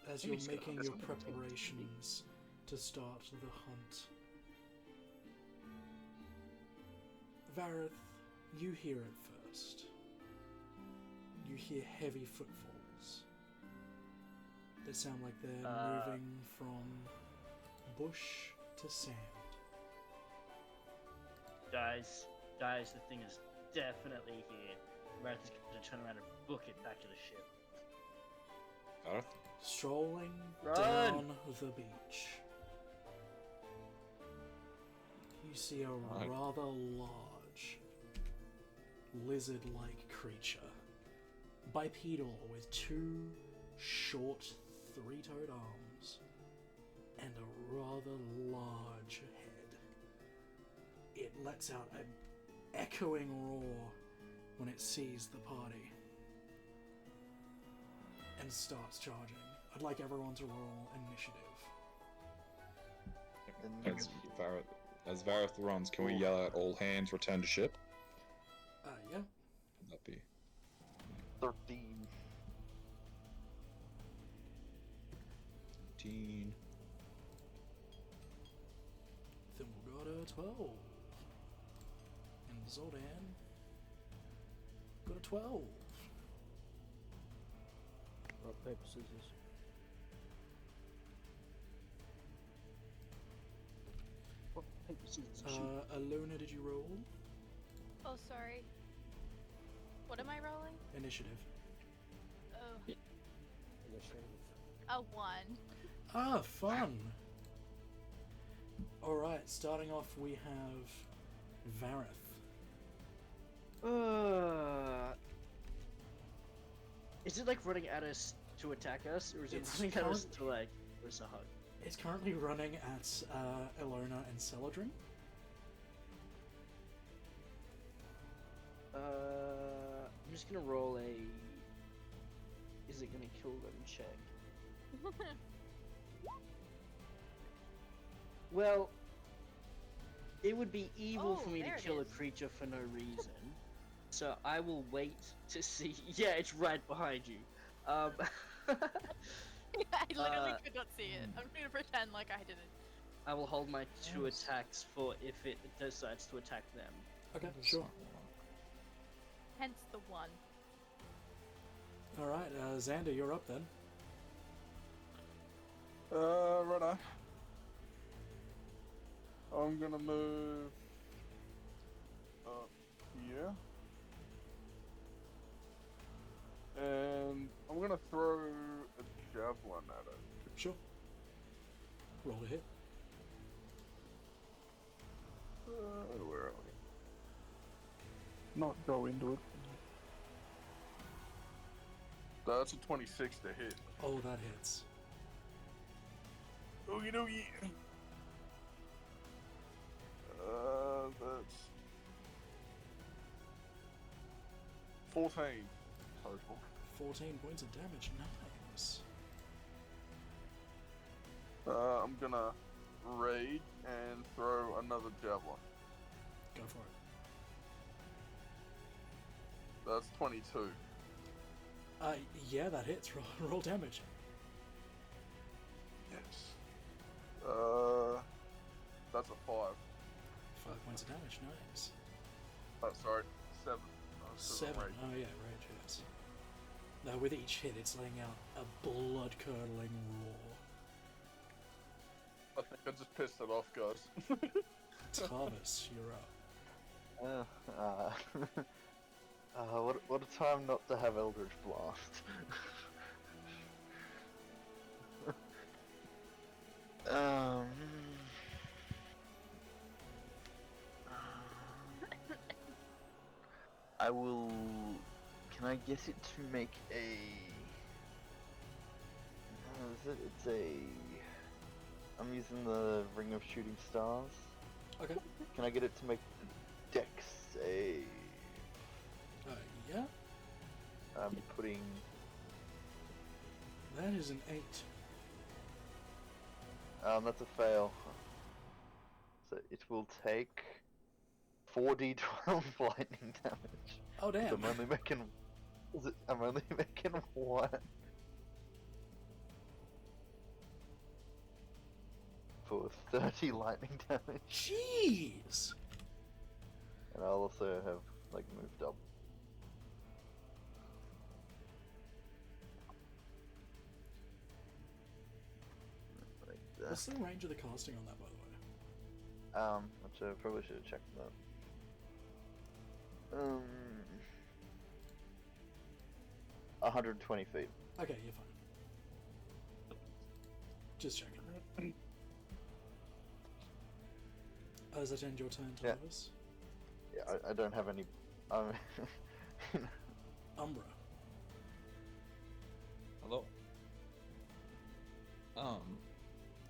As Maybe you're just go making hunt your something big. preparations to start the hunt, Vareth, you hear it first. You hear heavy footfalls that sound like they're moving from bush to sand. Guys, the thing is definitely here. Marathon's gonna turn around and book it back to the ship. Gareth? Strolling Run! down the beach, you see a Right. rather large lizard-like creature, bipedal with two short three-toed arms and a rather large head. It lets out an echoing roar when it sees the party and starts charging. I'd like everyone to roll initiative. Then As Vareth runs, can we yell out all hands return to ship? Yeah. Would that be 13. 15? Then we'll go to 12. And Zoldan got a 12. Rock, paper, scissors. Rock, paper, scissors, shoot. Alona, did you roll? Oh, sorry. What am I rolling? Initiative. Oh, Initiative. a 1. Ah, fun! Alright, starting off we have Vareth. Is it like running at us to attack us, or is it It's running at us current- to like give us a hug? It's currently running at Elona and Celadrin. I'm just gonna roll a. Is it gonna kill them check? Well, It would be evil for Oh, me to there it kill a is. creature for no reason. So I will wait to see. Yeah, it's right behind you. Um, I literally Uh, could not see it. I'm gonna pretend like I didn't. I will hold my 2 Nice. attacks for if it decides to attack them. Okay, That's sure. not Hence the one. All right, Xander, you're up then. Righto. I'm gonna move up here. And I'm gonna throw a javelin at it. Sure. Roll a hit. Where are we? Not go into it. That's a 26 to hit. Oh, that hits. Oogie doogie. That's 14 total. 14 points of damage. Nice. I'm gonna raid and throw another javelin. Go for it. That's 22. Yeah, that hits. Roll damage. Yes. That's a 5. 5 points of damage. Nice. Oh, sorry, 7. 7. Rage. Oh yeah, rage hits. Now with each hit, it's letting out a blood-curdling roar. I think I just pissed it off, guys. Thomas, you're up. What a time not to have Eldritch Blast. um, I will. Can I guess it to make a? It's a. I'm using the Ring of Shooting Stars. Okay. Can I get it to make the Dex save? Yeah. I'm putting. That is an 8. That's a fail. So it will take 4d12 lightning damage. Oh damn. I'm only making. I'm only making 1. For 30 lightning damage. Jeez. And I'll also have like moved up. Like What's that. the range of the casting on that, by the way? Which I probably should have checked that. 120 feet. Okay, you're fine. Just checking. Does that end your turn, Yeah. Thomas? Yeah, I don't have any. Umbra. Hello.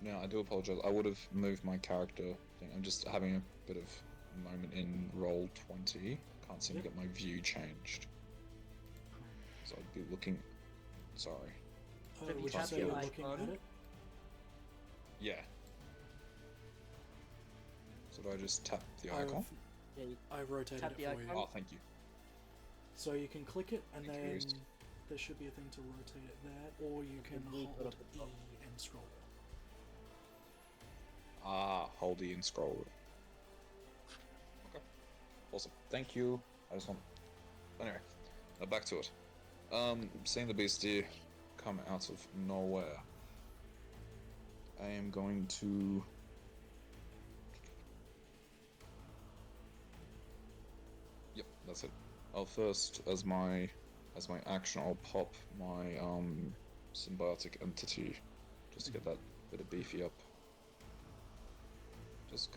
No, I do apologize. I would have moved my character thing. I'm just having a bit of a moment in roll 20. Can't seem to get my view changed. So I'd be looking. Sorry. Have you Would you tapped say your you're like looking at button? it? Yeah. So do I just tap the I've- icon? Yeah, you I've rotated Tap it the for icon. you. Oh, thank you. So you can click it and Thank you, then Reese. there should be a thing to rotate it there, or you can leave it hold up at the top. E and scroll it. Ah, hold E and scroll. Okay. Awesome. Thank you. I just want. Anyway, back to it. Seeing the beastie come out of nowhere, I am going to. Yep, that's it. I'll first, as my action, I'll pop my symbiotic entity, just to get that bit of beefy up.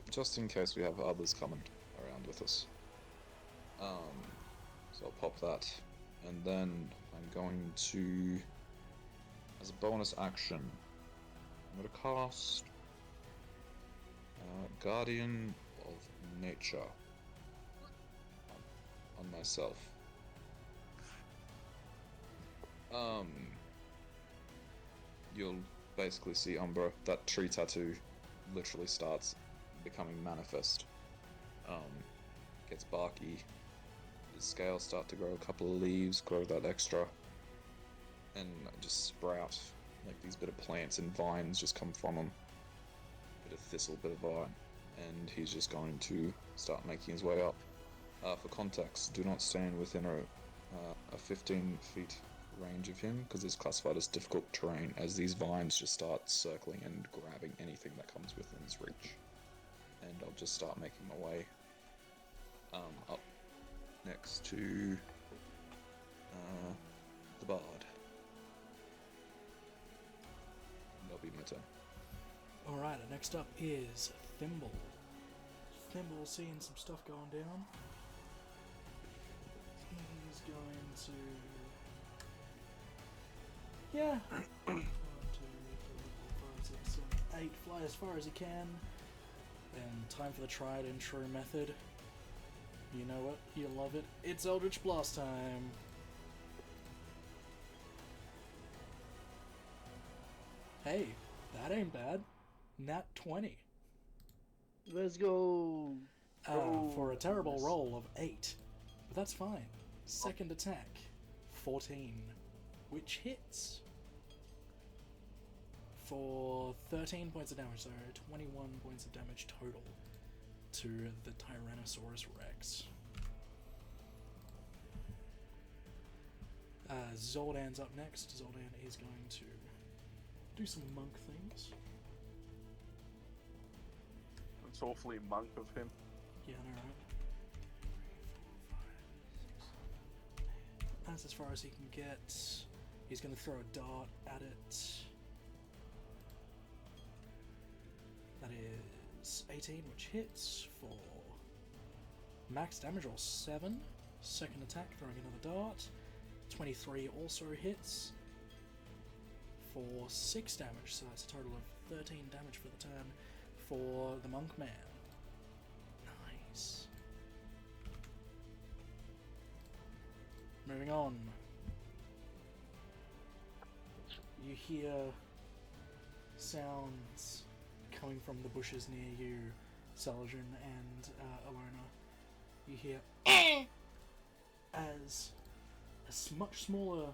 Just in case we have others coming around with us. So I'll pop that, and then I'm going to, as a bonus action, I'm going to cast Guardian of Nature on myself. You'll basically see Umbra, that tree tattoo literally starts becoming manifest gets barky. His scales start to grow a couple of leaves, grow that extra, and just sprout. Like these bit of plants and vines just come from him. Bit of thistle, bit of vine. And he's just going to start making his way up. For context, do not stand within a 15 feet range of him, because it's classified as difficult terrain, as these vines just start circling and grabbing anything that comes within his reach. And I'll just start making my way up next to the bard. And that'll be my turn. Alright, next up is Thimble. Thimble's seeing some stuff going down. He's going to... Yeah. 1, 2, 3, 4, 5, 6, 7, 8. Fly as far as he can. And time for the tried and true method. You know what? You'll love it. It's Eldritch Blast time. Hey, that ain't bad. Nat 20. Let's go. For a terrible nice. roll of 8. But that's fine. Second attack, 14, which hits for 13 points of damage, so 21 points of damage total to the Tyrannosaurus Rex. Zoldan's up next. Zoldan is going to do some monk things. It's awfully monk of him. Yeah, I know, right? That's as far as he can get. He's going to throw a dart at it. That is 18, which hits for max damage, or 7. Second attack, throwing another dart. 23 also hits for 6 damage, so that's a total of 13 damage for the turn for the monk man. Nice. Moving on. You hear sounds coming from the bushes near you, Saladin and Alona. You hear as a much smaller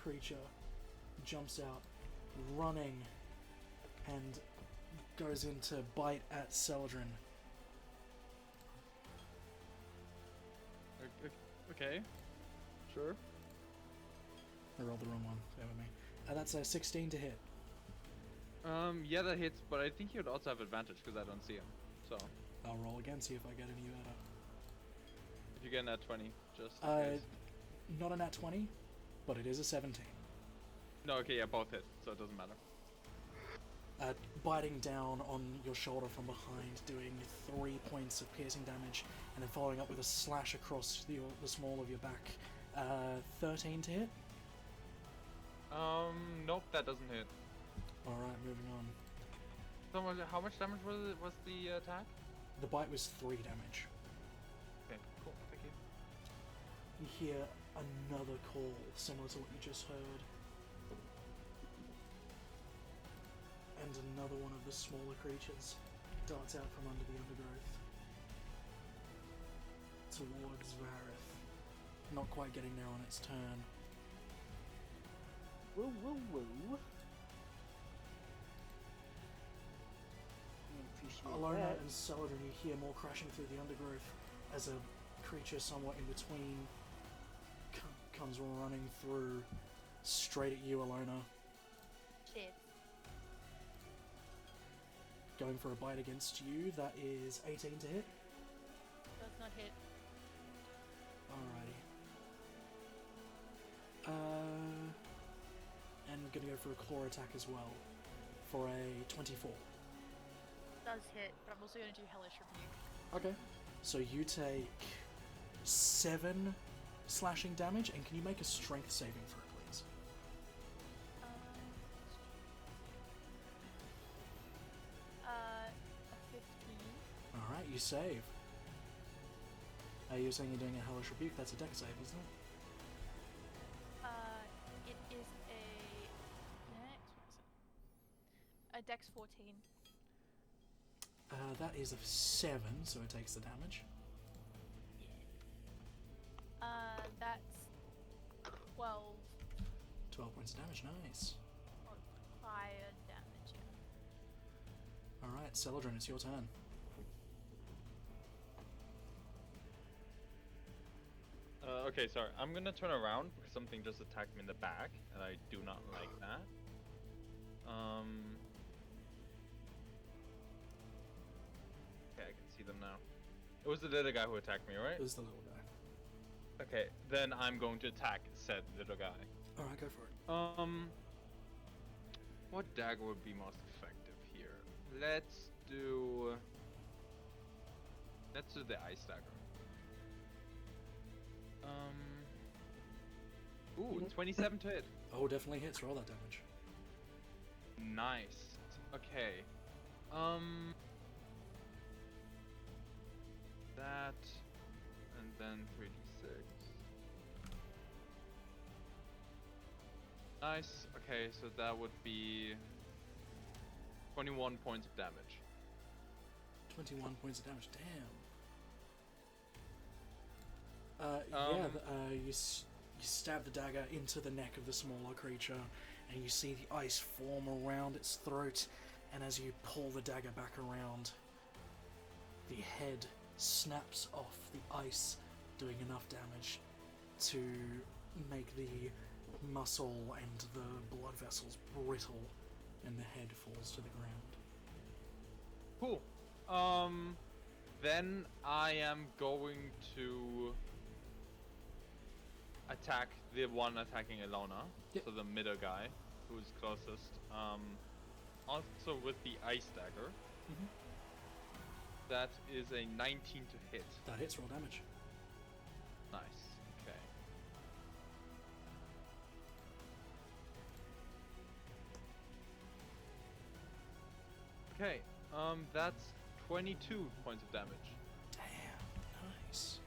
creature jumps out, running, and goes in to bite at Saladin. Okay. Sure. I rolled the wrong one. Bear with me. That's a 16 to hit. Yeah, that hits, but I think he would also have advantage because I don't see him. So. I'll roll again, see if I get any better. If you get that 20, just. In case. Not a nat 20, but it is a 17. No, okay, yeah, both hit, so it doesn't matter. Biting down on your shoulder from behind, doing 3 points of piercing damage, and then following up with a slash across the small of your back. 13 to hit? Nope, that doesn't hit. Alright, moving on. So how much damage was the attack? The bite was 3 damage. Okay, cool, thank you. You hear another call, similar to what you just heard. And another one of the smaller creatures darts out from under the undergrowth towards Varith. Not quite getting there on its turn. Woo, woo, woo. Alona and Saladin, you hear more crashing through the undergrowth as a creature somewhat in between comes running through straight at you, Alona. Shit. Going for a bite against you, that is 18 to hit. Does not hit. Alrighty. And gonna go for a claw attack as well, for a 24. Does hit, but I'm also gonna do Hellish Rebuke. Okay. So you take 7 slashing damage, and can you make a strength saving throw, please? A 15. Alright, you save. You're saying you're doing a Hellish Rebuke, that's a dex save, isn't it? It is a Dex 14. That is a 7, so it takes the damage. That's 12 12 points of damage, nice. fire damage. Alright, Celadrin, it's your turn. Okay, sorry. I'm gonna turn around because something just attacked me in the back, and I do not like that. Okay, I can see them now. It was the little guy who attacked me, right? It was the little guy. Okay, then I'm going to attack said little guy. Alright, go for it. What dagger would be most effective here? Let's do the ice dagger. Ooh, 27 to hit. Oh, definitely hits. Roll that damage. Nice. Okay. That, and then 3d6. Nice. Okay, so that would be 21 points of damage. 21 points of damage. Damn. You stab the dagger into the neck of the smaller creature, and you see the ice form around its throat, and as you pull the dagger back around, the head snaps off the ice, doing enough damage to make the muscle and the blood vessels brittle, and the head falls to the ground. Cool. Then I am going to attack the one attacking Ilona. Yep. So the middle guy, who's closest. Also with the ice dagger. Mm-hmm. That is a 19 to hit. That hits. Roll damage. Nice. Okay. Okay. That's 22 points of damage. Damn. Nice.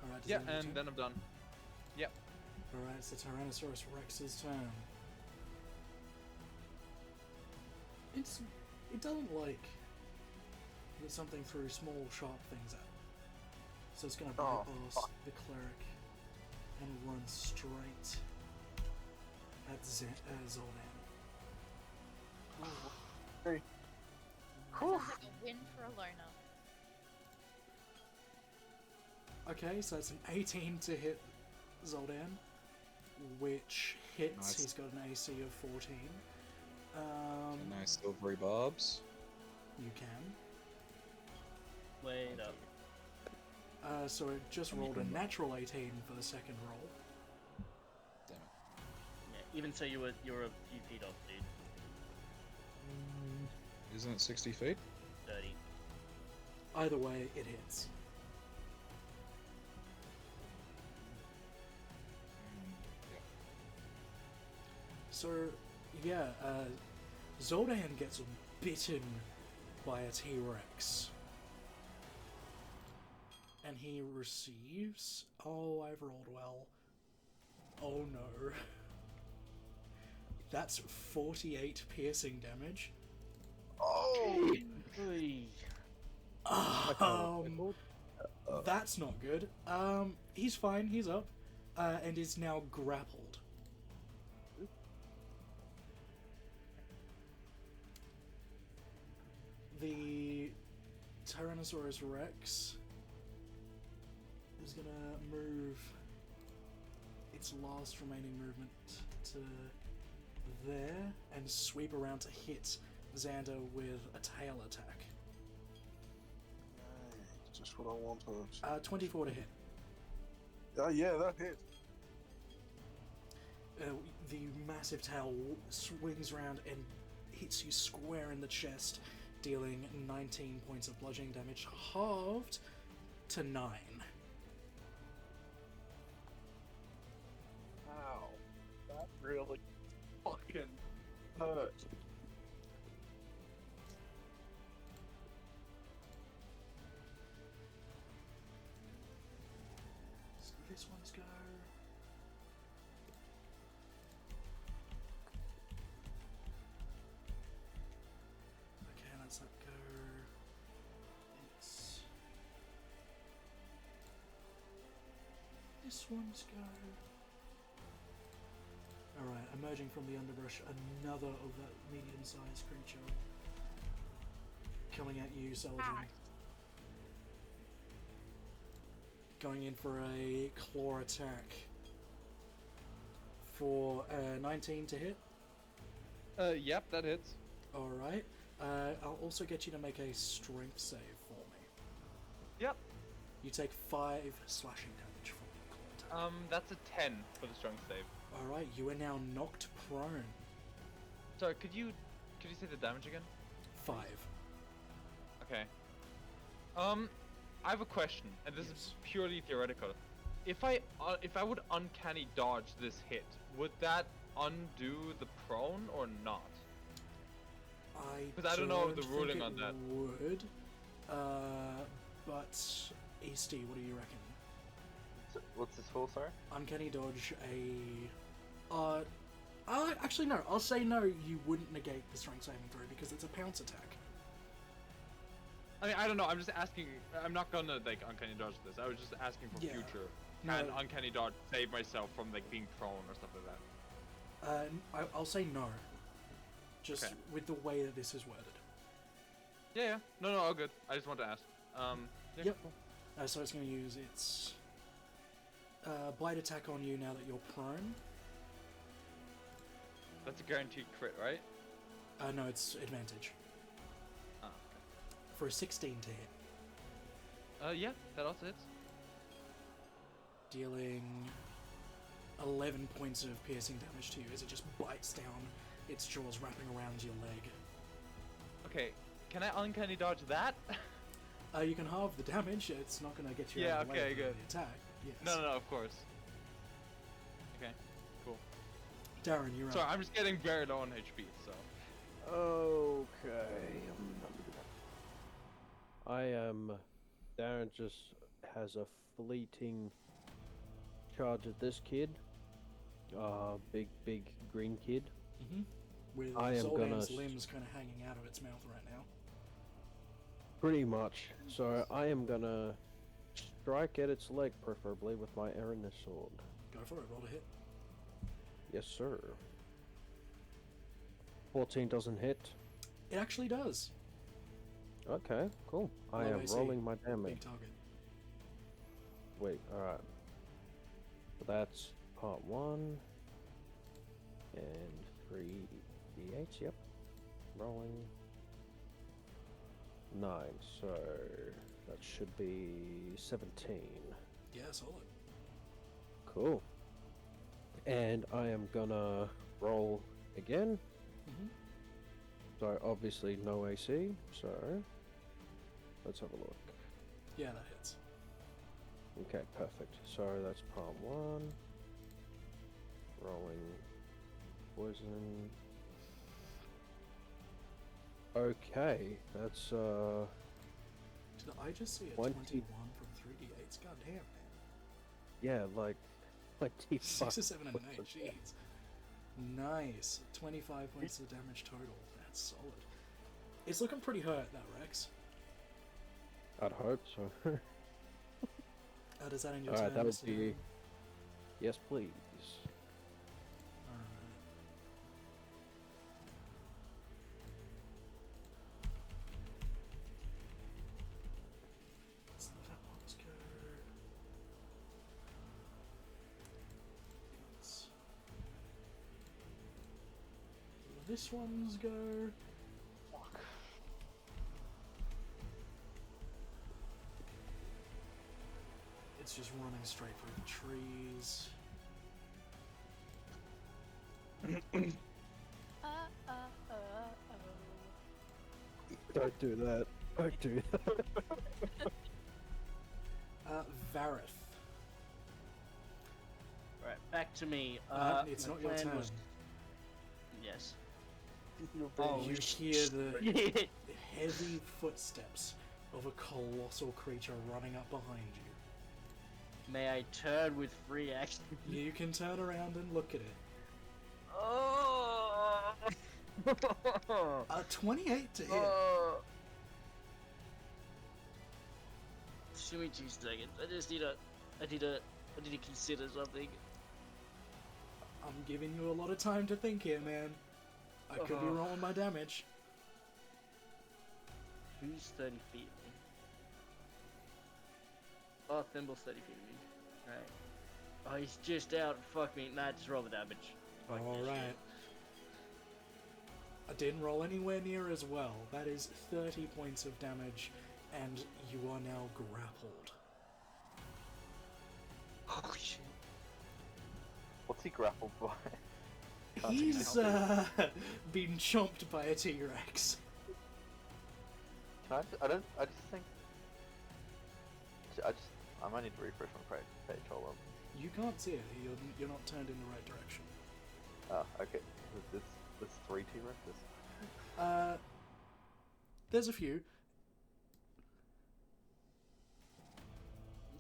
Alright, Yeah, and then I'm done. Yep. Alright, it's the Tyrannosaurus Rex's turn. It doesn't like hit something through small sharp things at it. So it's gonna bypass the cleric and run straight at Zoldan. Hey. Sounds like a win for Alona. Okay, so it's an 18 to hit Zoldan, which hits. Nice. He's got an AC of 14. Nice silvery barbs. You can. Wait up. So it just rolled a natural 18 for the second roll. Damn it. Yeah, even so, you're a few feet off, dude. Isn't it 60 feet? 30. Either way, it hits. So, yeah, Zoldan gets bitten by a T-Rex. And he receives... Oh, I've rolled well. Oh no. That's 48 piercing damage. Oh! That's not good. He's fine, he's up. And is now grappled. The Tyrannosaurus Rex is gonna move its last remaining movement to there and sweep around to hit Xander with a tail attack. Just what I wanted. 24 to hit. Yeah, that hit. The massive tail swings around and hits you square in the chest, dealing 19 points of bludgeoning damage, halved to 9. Ow. That really fucking hurt. So this one's go. this one's go? Alright, emerging from the underbrush, another of that medium-sized creature. Coming at you, Celadon. Going in for a claw attack. For 19 to hit. Yep, that hits. Alright. I'll also get you to make a strength save for me. Yep. You take 5 slashing damage from the claw attack. That's a 10 for the strength save. Alright, you are now knocked prone. Sorry, could you say the damage again? 5. Okay. I have a question, and this is purely theoretical. If I would uncanny dodge this hit, would that undo the prone or not? Because I don't know the ruling on that. Would. But Easty, what do you reckon? What's this for, sorry? Uncanny dodge actually no. I'll say no. You wouldn't negate the strength saving throw because it's a pounce attack. I mean, I don't know. I'm just asking. I'm not gonna like uncanny dodge this. I was just asking for future. No. Can uncanny dodge save myself from like being prone or stuff like that? I'll say no. Just Okay. with the way that this is worded. Yeah. No, all good. I just want to ask. Yeah, Yep. cool. So it's going to use its bite attack on you now that you're prone. That's a guaranteed crit, right? No, it's advantage. Oh, For a 16 to hit. okay. Yeah, that also hits. Dealing 11 points of piercing damage to you as it just bites down, its jaws wrapping around your leg. Okay, can I uncanny dodge that? You can halve the damage, it's not going to get you Yeah, out of the way okay, of good. the attack. Yes. No, of course. Okay, cool. Darren, you're Sorry, up. I'm just getting very low on HP, so. Okay. I am. Darren just has a fleeting charge at this kid. Big green kid. With I am Zoldan's gonna limbs kind of hanging out of its mouth right now. Pretty much. So I am gonna strike at its leg, preferably with my Erin's sword. Go for it, roll a hit. Yes, sir. 14 doesn't hit. It actually does. Okay, cool. I Low am AC, rolling my damage. Big target. Wait, alright. So that's part 1. And 3 d8s, yep. Rolling. 9, so that should be 17. Yeah, solid. Cool. And I am gonna roll again. So obviously no AC, so let's have a look. Yeah, that hits. Okay, perfect. So that's part 1. Rolling poison. Okay, that's Did I just see a 20. 21 from 3d8s? God damn, man. yeah, like 25. 6 or 7 and an 8, jeez. Nice. 25 points of damage total. That's solid. It's looking pretty hurt, that Rex. I'd hope so. Does that end your Alright, turn? that would Mr. be. Darren? Yes, please. Alright. Let's let that one's go. Let's- This one's go. It's just running straight through the trees. Don't do that. Don't do that. Vareth. Right, back to me. It's my not your plan turn. was- Yes. You hear the heavy footsteps of a colossal creature running up behind you. May I turn with free action? You can turn around and look at it. Oh! 28 to hit. Give me 2 seconds. I need to Or did he consider something? I'm giving you a lot of time to think here, man. I could be rolling my damage. Who's 30 feet of me? Oh, Thimble's 30 feet of me. Right. Oh, he's just out. Fuck me. Nah, just roll the damage. Fuck this shit. Alright. I didn't roll anywhere near as well. That is 30 points of damage, and you are now grappled. Oh shit. What's he grappled by? He's been chomped by a T-Rex. Can I just think. I might need to refresh my page. Hold on. You can't see it. You're not turned in the right direction. Oh, okay. There's 3 T-Rexes. There's a few.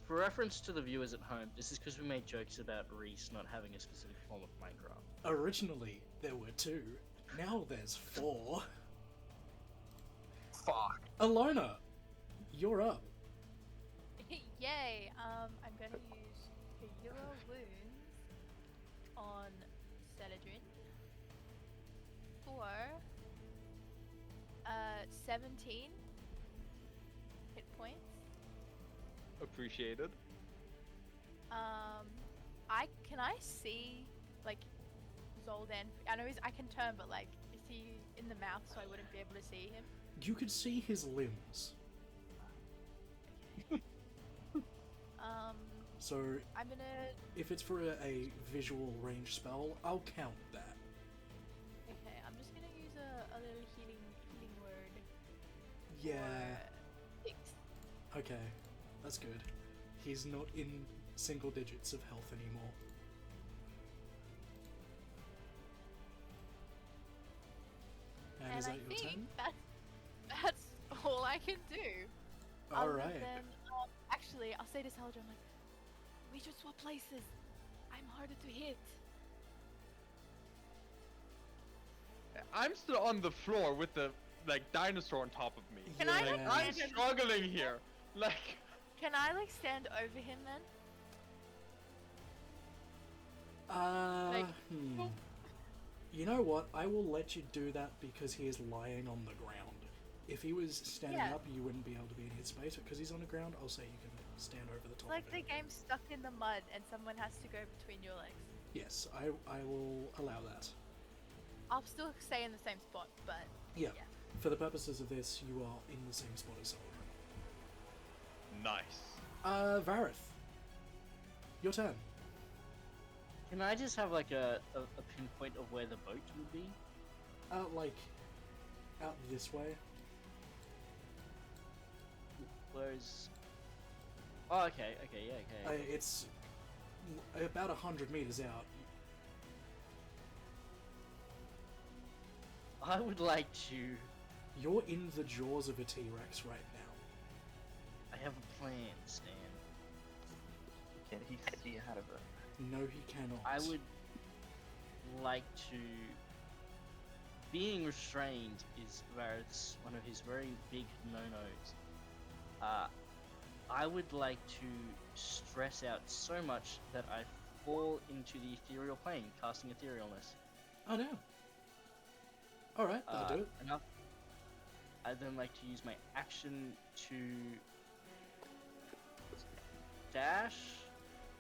For reference to the viewers at home, this is because we made jokes about Reese not having a specific form of Minecraft. Originally, there were 2. Now there's 4. Fuck. Alona, you're up. Yay! I'm gonna use Hero Wounds on Celadrin for 17 hit points. Appreciated. Can I see like Zoldan? I know I can turn, but like, is he in the mouth, so I wouldn't be able to see him? You could see his limbs. So, I'm gonna. if it's for a visual range spell, I'll count that. Okay, I'm just gonna use a little healing word. Yeah. For 6. Okay, that's good. He's not in single digits of health anymore. And is that I your think turn? that's all I can do. Alright. Then, actually, I'll say to Saladin, like, we should swap places. I'm harder to hit. I'm still on the floor with the dinosaur on top of me. Can I, like, Yeah. I'm stand struggling here. Like, Can I like stand over him then? Like, You know what? I will let you do that because he is lying on the ground. If he was standing Yeah. up, you wouldn't be able to be in his space, but because he's on the ground, I'll say you can stand over the top Like of the him. game's stuck in the mud and someone has to go between your legs. Yes, I will allow that. I'll still stay in the same spot, but Yeah. Yeah. For the purposes of this, you are in the same spot as Solomon. nice. Vareth. Your turn. Can I just have like a pinpoint of where the boat would be? Like, out this way. Where's... Oh, okay, yeah, okay. It's about 100 meters out. I would like to... You're in the jaws of a T-Rex right now. I have a plan, Stan. Can he see out of it? No, he cannot. I would like to... Being restrained is Vareth's one of his very big no-nos. I would like to stress out so much that I fall into the ethereal plane, casting etherealness. Oh no. Alright, that'll do it. Enough. I'd then like to use my action to dash,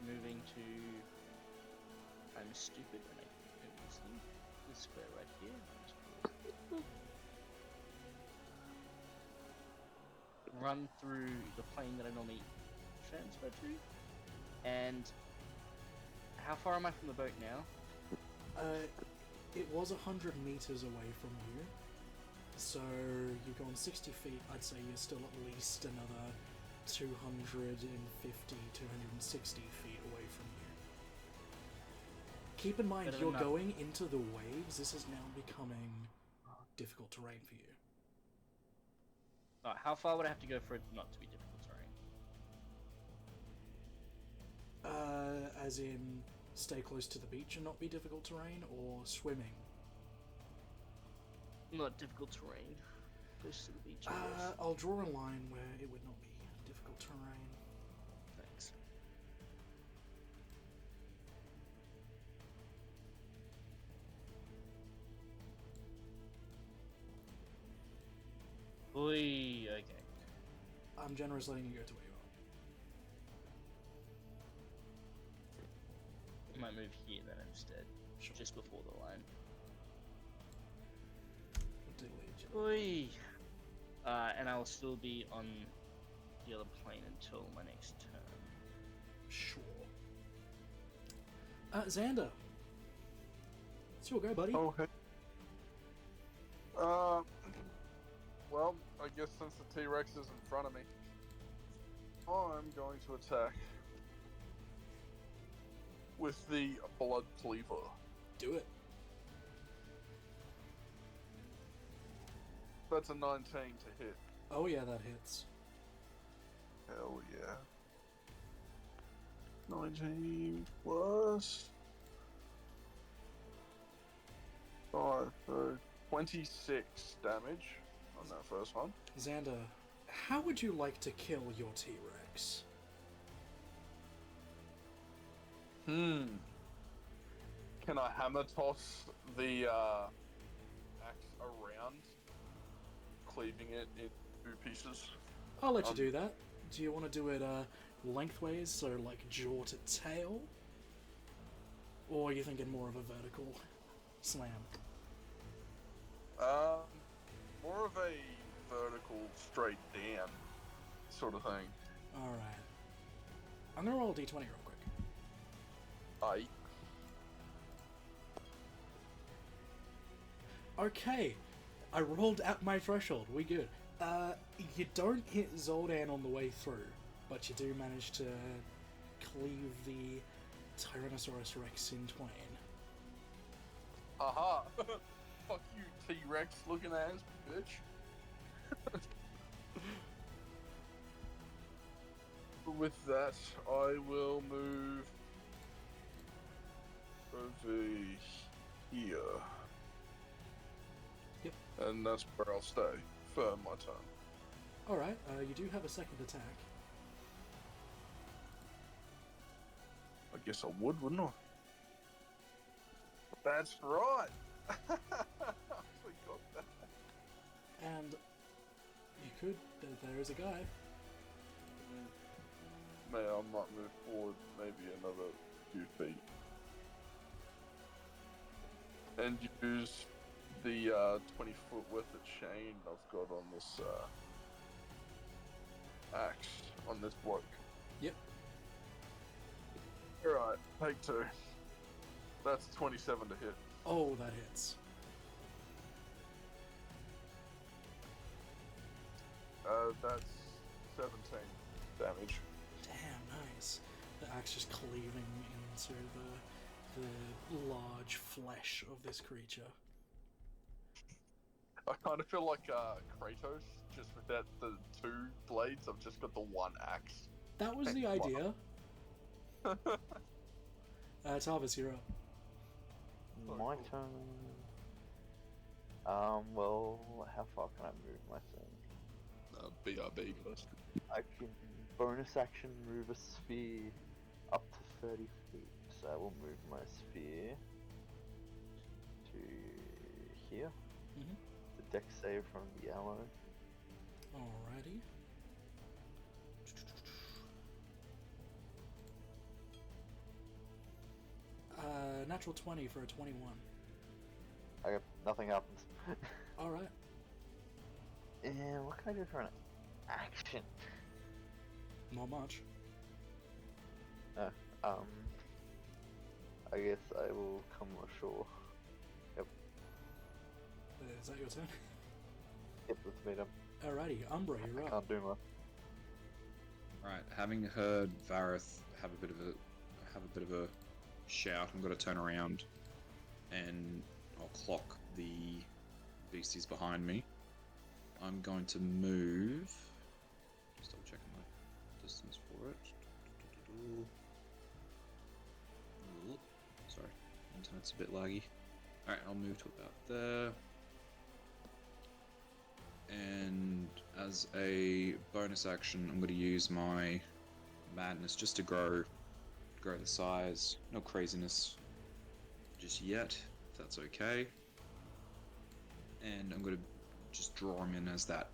moving to... I'm stupid when I move this square right here. Run through the plane that I normally transfer to. And how far am I from the boat now? It was 100 meters away from you. So you've gone 60 feet. I'd say you're still at least another 250, 260 feet away from you. Keep in mind, Better than you're nothing. going into the waves. This is now becoming difficult terrain for you. How far would I have to go for it not to be difficult terrain? As in, stay close to the beach and not be difficult terrain, or swimming? Not difficult terrain. Close to the beach. I guess. I'll draw a line where it would not be difficult terrain. Thanks. I'm generous letting you go to where you are. I might move here then instead, Sure. just before the line. Do lead you. Oi. And I'll still be on the other plane until my next turn. Sure. Xander. It's your go, buddy. Okay. Well, I guess since the T-Rex is in front of me, I'm going to attack with the Blood Cleaver. Do it. That's a 19 to hit. Oh yeah, that hits. Hell yeah. 19 plus 5, so 26 damage on that first one. Xander, how would you like to kill your T-Rex? Can I hammer toss the axe around, cleaving it in 2 pieces? I'll let you do that. Do you want to do it lengthways, so like jaw to tail? Or are you thinking more of a vertical slam? More of a vertical, straight down sort of thing. Alright. I'm gonna roll a d20 real quick. Aye. Okay, I rolled at my threshold. We good. You don't hit Zoldan on the way through, but you do manage to cleave the Tyrannosaurus Rex in twain. Aha! Fuck you, T-Rex looking ass bitch. With that, I will move over here. Yep. And that's where I'll stay for my turn. Alright, you do have a second attack. I guess I would, wouldn't I? That's right! I forgot that. And you could, there is a guy. May I might move forward maybe another few feet. And use the 20-foot worth of chain I've got on this axe, on this bloke. Yep. Alright, take 2. That's 27 to hit. Oh, that hits. That's 17 damage. Damn, nice. The axe just cleaving into the large flesh of this creature. I kind of feel like Kratos, just without the 2 blades, I've just got the 1 axe. That was the idea. Tarvis, you're up. My turn. Well, how far can I move my turn? BRB. I can bonus action move a sphere up to 30 feet. So I will move my sphere to here. Mhm. The dex save from the ally. Alrighty. Natural 20 for a 21. Okay, nothing happens. Alright. And what can I do for an action? Not much. I guess I will come ashore. Is that your turn? Yep, let's meet him. Alrighty, Umbra, I you're up. can't do much. Right, having heard Vareth have a bit of a shout, I'm going to turn around and I'll clock the beasties behind me. I'm going to move. Just double checking my distance for it. Oh, sorry, internet's a bit laggy. Alright, I'll move to about there. And as a bonus action, I'm going to use my madness just to grow the size. No craziness just yet, if that's okay. And I'm going to just draw him in as that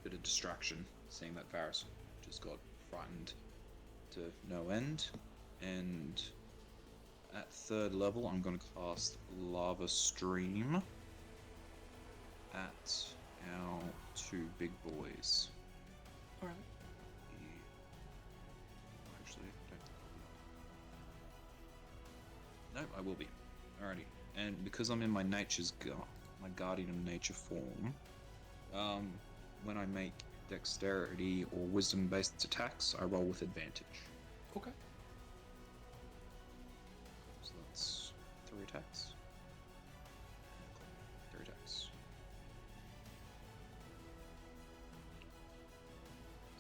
bit of distraction. seeing that Varys just got frightened to no end. And at 3rd level, I'm going to cast Lava Stream at our 2 big boys. Alright. Actually, no, I will be. Alrighty. And because I'm in my my Guardian of Nature form, when I make Dexterity or Wisdom-based attacks, I roll with advantage. Okay. So that's 3 attacks. 3 attacks.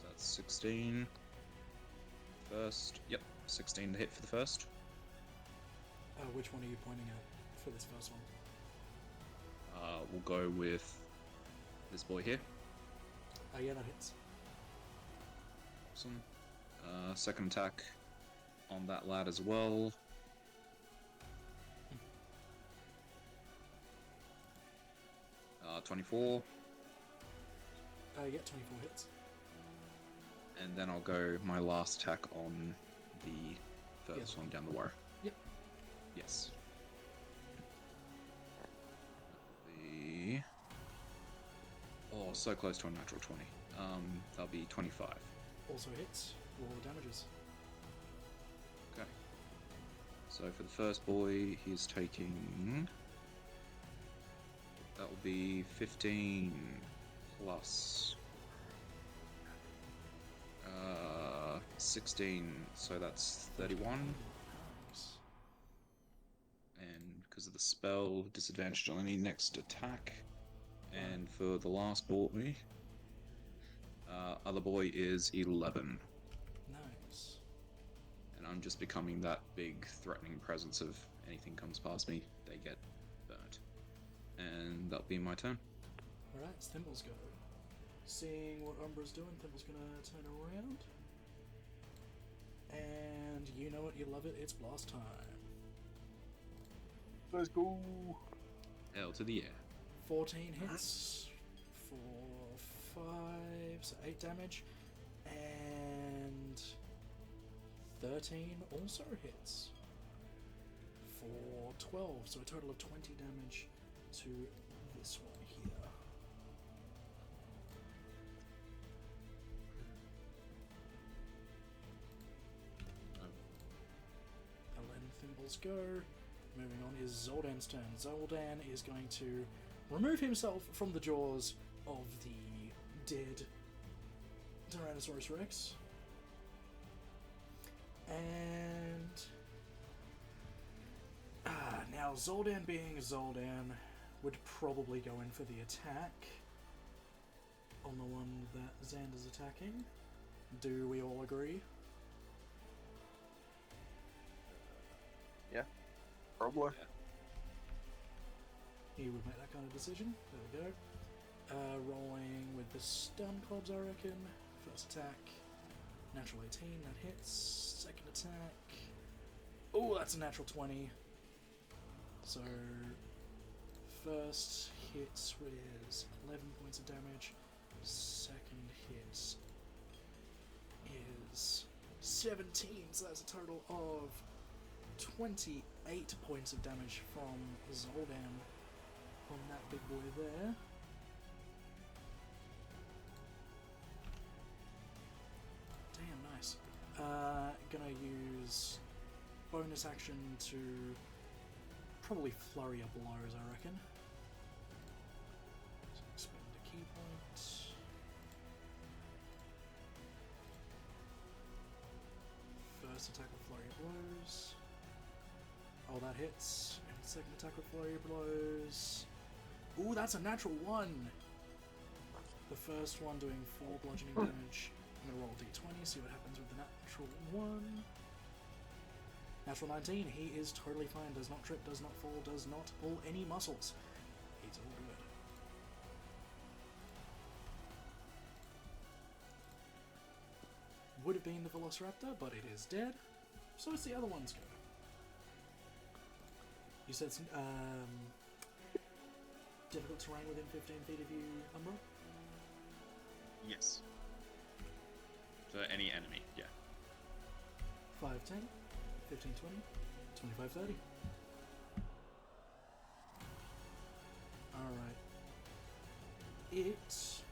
So that's 16. First. Yep, 16 to hit for the first. Which one are you pointing at for this first one? We'll go with this boy here. Yeah, that hits. Awesome. Second attack on that lad as well. 24. Yeah, 24 hits. And then I'll go my last attack on the first one down the wire. Yep. Yes. The... Oh, so close to a natural 20. That'll be 25. Also hits. Roll damages. Okay. So for the first boy, he's taking... That will be 15 plus 16, so that's 31. Nice. And because of the spell, disadvantage on any next attack. And for the last boy, other boy is 11. Nice. And I'm just becoming that big threatening presence of anything comes past me, they get burnt. And that'll be my turn. Alright, it's Thimble's go. Seeing what Umbra's doing, Thimble's gonna turn around. And you know it, you love it, it's blast time. Let's go. L to the air. 14 hits for 5, so 8 damage. And 13 also hits for 12, so a total of 20 damage to this one here. I'll let Thimbles go. Moving on is Zoldan's turn. Zoldan is going to remove himself from the jaws of the dead Tyrannosaurus Rex. And now Zoldan being Zoldan would probably go in for the attack on the one that Xander's attacking. Do we all agree? Yeah, probably. He would make that kind of decision. There we go. Rolling with the stun clubs, I reckon. First attack, natural 18, that hits. Second attack. Oh, that's a natural 20. So, first hit is 11 points of damage. Second hit is 17, so that's a total of 28 points of damage from Zoldan on that big boy there. Damn, nice. Gonna use bonus action to probably flurry of blows, I reckon. So expend a key point. First attack with flurry of blows. Oh, that hits. And second attack with flurry of blows. Ooh, that's a natural 1! The first one doing 4 bludgeoning damage. I'm gonna roll d20, see what happens with the natural 1. Natural 19, he is totally fine, does not trip, does not fall, does not pull any muscles. He's all good. Would have been the Velociraptor, but it is dead. So it's the other one's go. You said some, difficult terrain within 15 feet of you, Umbra? Yes. For any enemy, yeah. 5, 10, 15, 20, 25, 30. Alright. It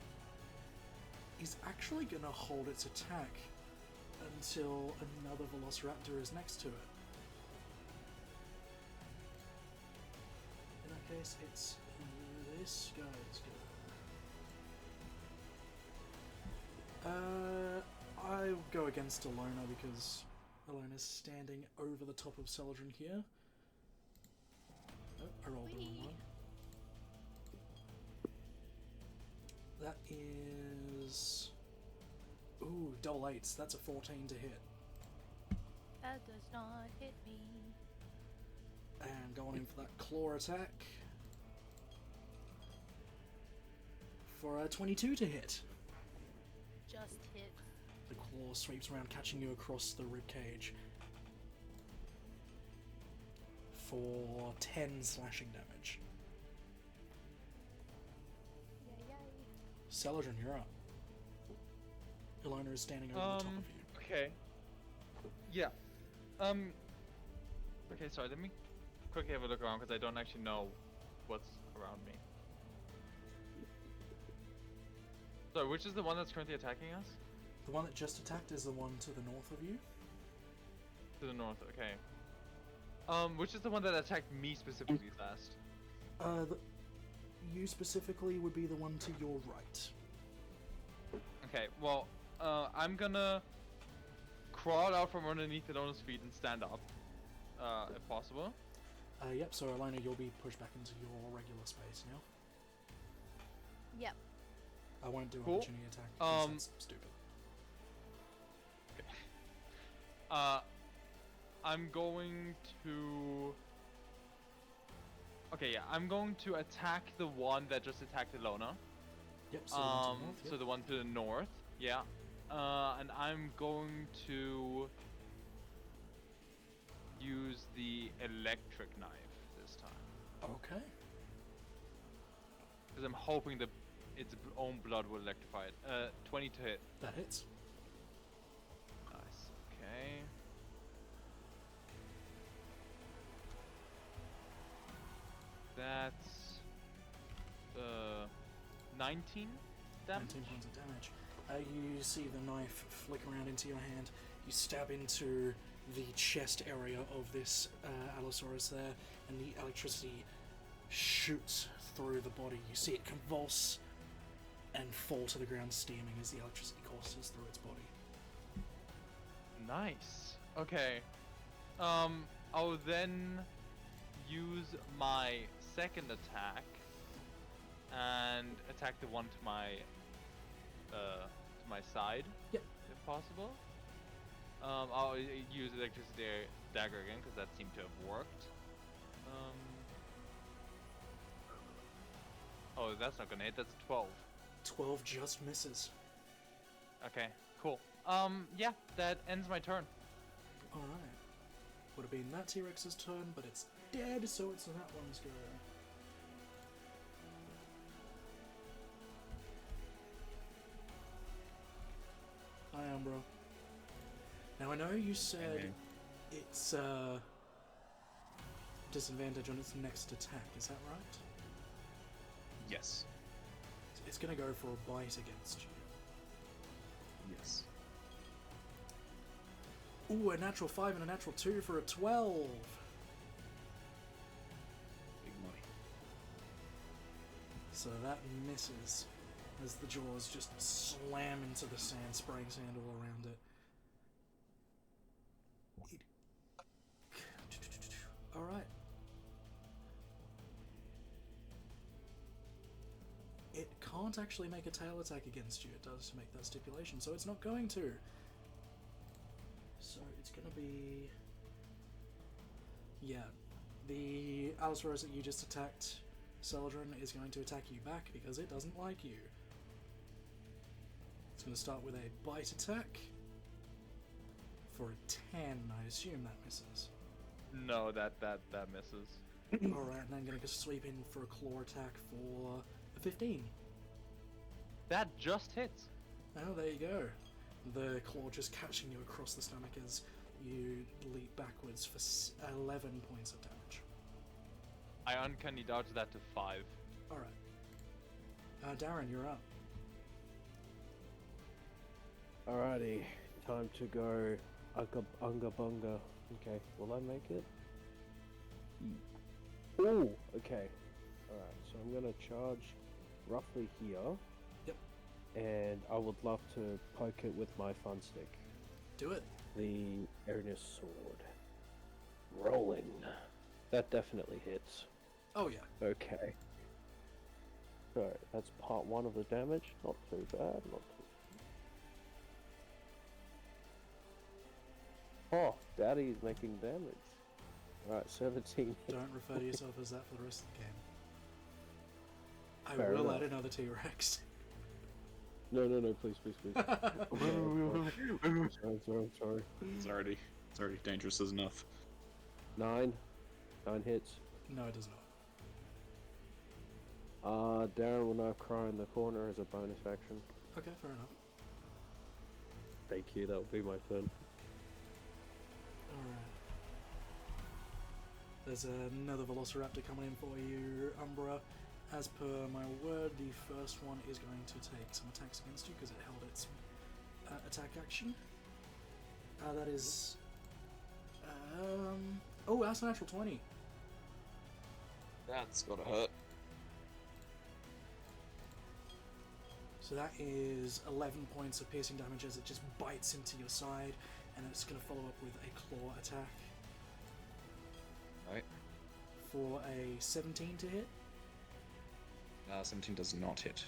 is actually going to hold its attack until another Velociraptor is next to it. In that case, it's this guy's go. I'll go against Alona because Alona's standing over the top of Celadrin here. Oh, I rolled the wrong one. That is... Ooh, double eights. That's a 14 to hit. That does not hit me. And going in for that claw attack. For a 22 to hit. Just hit. The claw sweeps around, catching you across the ribcage. For 10 slashing damage. Celadrin, you're up. Ilona is standing over the top of you. Okay. Yeah. Okay, sorry, let me quickly have a look around because I don't actually know what's around me. So, which is the one that's currently attacking us? The one that just attacked is the one to the north of you. To the north, okay. Which is the one that attacked me specifically last? You specifically would be the one to your right. Okay, well, I'm gonna crawl out from underneath Ilona's feet and stand up, if possible. Yep, so Elena, you'll be pushed back into your regular space now. Yep. I won't do Cool. opportunity attack because that's stupid. Okay. I'm going to... Okay, yeah, I'm going to attack the one that just attacked Ilona. Yep, so the one to the north, So yep. the one to the north, yeah. And I'm going to use the electric knife this time. Okay. Because I'm hoping that its own blood will electrify it. 20 to hit. That hits. Nice, okay. That's 19 damage. 19 points of damage. You see the knife flick around into your hand. You stab into the chest area of this Allosaurus there, and the electricity shoots through the body. You see it convulse and fall to the ground steaming as the electricity courses through its body. Nice. Okay. I'll then use my second attack and attack the one to my side. Yep. If possible. I'll use electricity dagger again because that seemed to have worked. Oh, that's not gonna hit. That's 12. 12 just misses. Okay. Cool. Yeah, that ends my turn. Alright. Would have been that T-Rex's turn, but it's dead, so it's that one's go. Hi, Umbro. Now I know you said it's disadvantage on its next attack, is that right? Yes. It's gonna go for a bite against you. Yes. Ooh, a natural 5 and a natural 2 for a 12. Big money. So that misses as the jaws just slam into the sand, spraying sand all around it. Alright. It can't actually make a tail attack against you. It does to make that stipulation, so it's not going to. So it's going to be... Yeah. The Allosaurus that you just attacked, Celadrin, is going to attack you back because it doesn't like you. It's going to start with a bite attack. For a 10, I assume that misses. No, that misses. Alright, and I'm going to sweep in for a claw attack for a 15. That just hits. Oh, there you go. The claw just catching you across the stomach as you leap backwards for 11 points of damage. I uncanny dodge that to 5. Alright. Darren, you're up. Alrighty, time to go unga bunga. Okay, will I make it? Ooh, okay. Alright, so I'm gonna charge roughly here. Yep. And I would love to poke it with my fun stick. Do it. The Ernest sword. Rolling. That definitely hits. Oh yeah. Okay. So that's part 1 of the damage. Not too bad, not too Oh, Daddy's making damage. Alright, 17. Don't refer to yourself as that for the rest of the game. I Fair will enough. add another T-Rex. No, please. I'm sorry. It's already dangerous as enough. 9 hits. No, it does not. Darren will now cry in the corner as a bonus action. Okay, fair enough. Thank you, that will be my turn. Alright. There's another Velociraptor coming in for you, Umbra. As per my word, the first one is going to take some attacks against you because it held its attack action. That is... oh, that's a natural 20. That's gotta hurt. So that is 11 points of piercing damage as it just bites into your side, and it's going to follow up with a claw attack. Right. For a 17 to hit. 17 does not hit.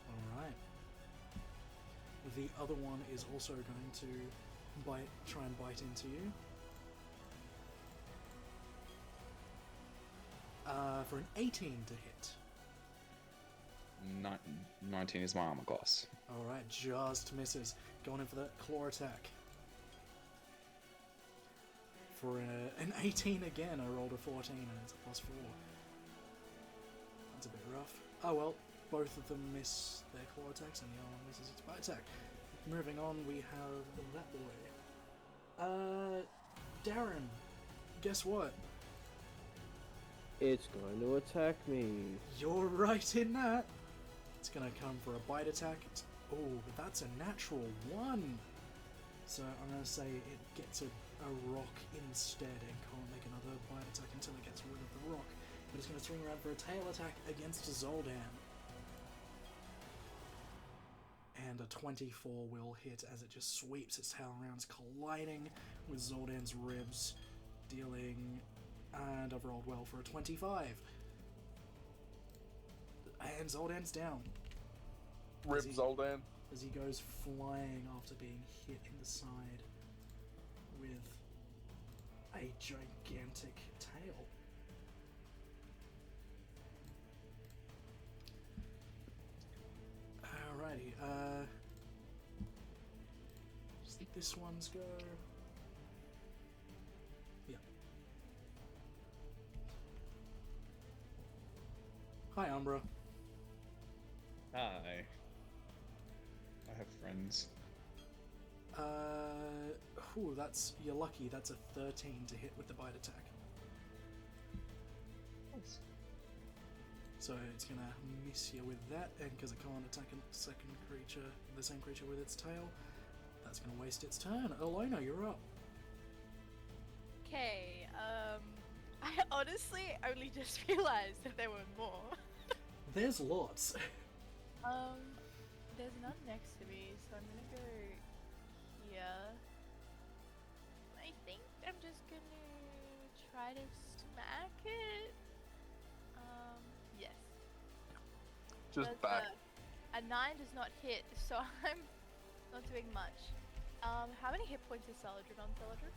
Alright. The other one is also going to try and bite into you. For an 18 to hit. 19 is my armor class. Alright, just misses. Going in for that claw attack. For an 18 again, I rolled a 14 and it's a +4. That's a bit rough. Oh well, both of them miss their claw attacks and the other one misses its bite attack. Moving on, we have that boy. Darren, guess what? It's going to attack me. You're right in that. It's gonna come for a bite attack. Oh, that's a natural 1. So I'm gonna say it gets a rock instead and can't make another bite attack until it gets rid of the rock. But it's gonna swing around for a tail attack against Zoldan. And a 24 will hit as it just sweeps its tail around, colliding with Zoldan's ribs, dealing... And I've rolled well for a 25. And Zoldan's down. Rip Zoldan. As he goes flying after being hit in the side with a gigantic tail. Alrighty, this one's go. Yeah. Hi, Umbra. Hi. I have friends. That's... You're lucky, that's a 13 to hit with the bite attack. Nice. So it's gonna miss you with that, and because it can't attack a second creature, the same creature with its tail, that's gonna waste its turn. Elena, you're up. Okay, I honestly only just realized that there were more. There's lots. There's none next to me, so I'm gonna go here. I think I'm just gonna try to smack it. Yes. Just But, back. a 9 does not hit, so I'm not doing much. How many hit points is Saladrin on, Saladrin?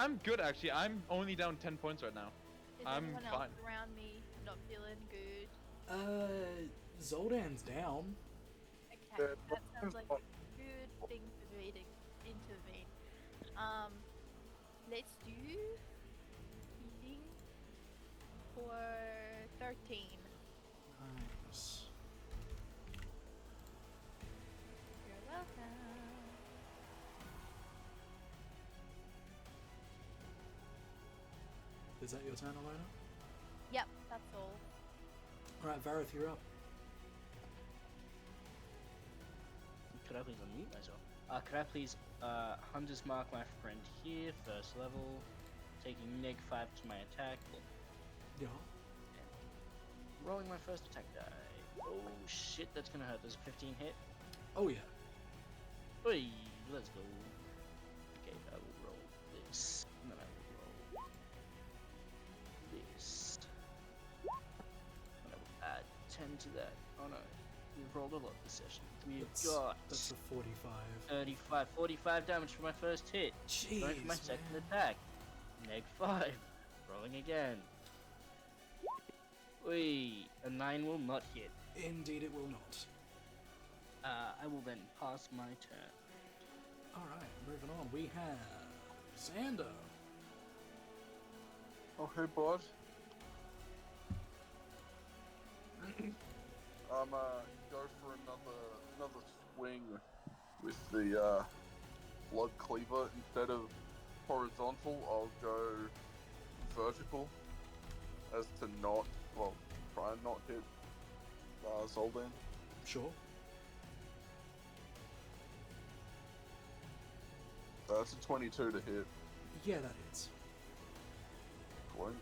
I'm good actually. I'm only down 10 points right now. Is I'm anyone fine. else around me not feeling good? Zoldan's down. Okay, that sounds like a good thing for me to intervene. Let's do healing for 13. Nice. Is that your turn, Alona? Yep, that's all. Alright, Vareth, you're up. Could I please unmute myself? Could I please Hunter's Mark my friend here, first level, taking -5 to my attack, Yeah. rolling my first attack die. Oh shit, that's gonna hurt. Does a 15 hit? Oh yeah. Oi, let's go. Okay, I will roll this, and then I will roll this, and I will add 10 to that. Oh no, we've rolled a lot this session. We've got That's a 45. 35, 45 damage for my first hit. Jeez, Going for my man. second attack. -5. Rolling again. Oi, a 9 will not hit. Indeed it will not. I will then pass my turn. Alright, moving on. We have Xander. Oh, hey, bud. I'm go for another swing with the blood cleaver. Instead of horizontal, I'll go vertical, as to not, well, try and not hit Zoldan. Sure. That's a 22 to hit. Yeah, that is. Point.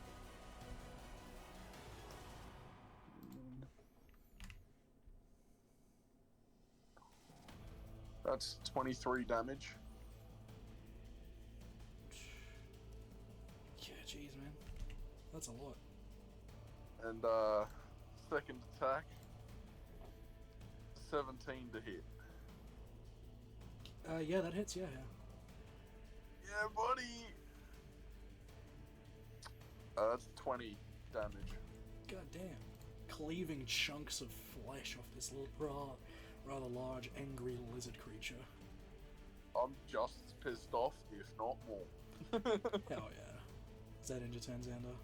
That's 23 damage. Yeah, jeez, man. That's a lot. And second attack, 17 to hit. Yeah, that hits, yeah. Yeah, buddy! That's 20 damage. God damn. Cleaving chunks of flesh off this little, rather large, angry lizard creature. I'm just as pissed off, if not more. Hell yeah. Does that end your turn, Xander?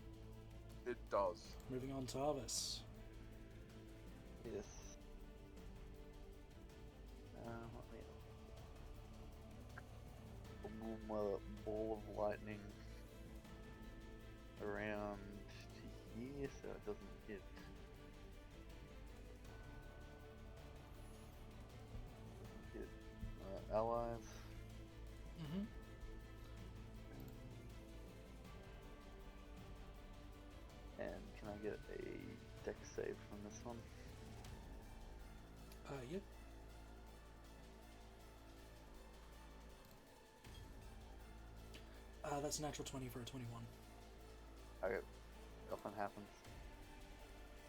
It does. Moving on, Tarvis. Yes. Let me move my ball of lightning around to here so it doesn't hit. Allies. Mm-hmm. And can I get a dex save from this one? Yep. That's a natural 20 for a 21. Okay, nothing happens.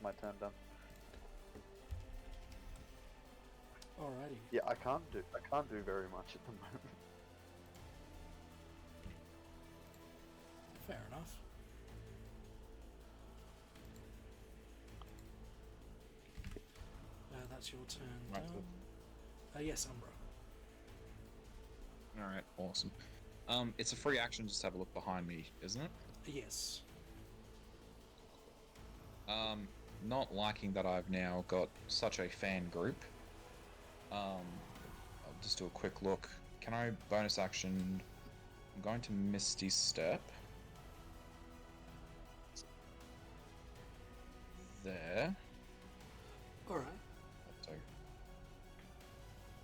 My turn done. Alrighty. Yeah, I can't do very much at the moment. Fair enough. That's your turn. Right. Down. Yes, Umbra. Alright, awesome. It's a free action just to have a look behind me, isn't it? Yes. Not liking that I've now got such a fan group. I'll just do a quick look. Can I bonus action? I'm going to Misty Step. There. Alright. So,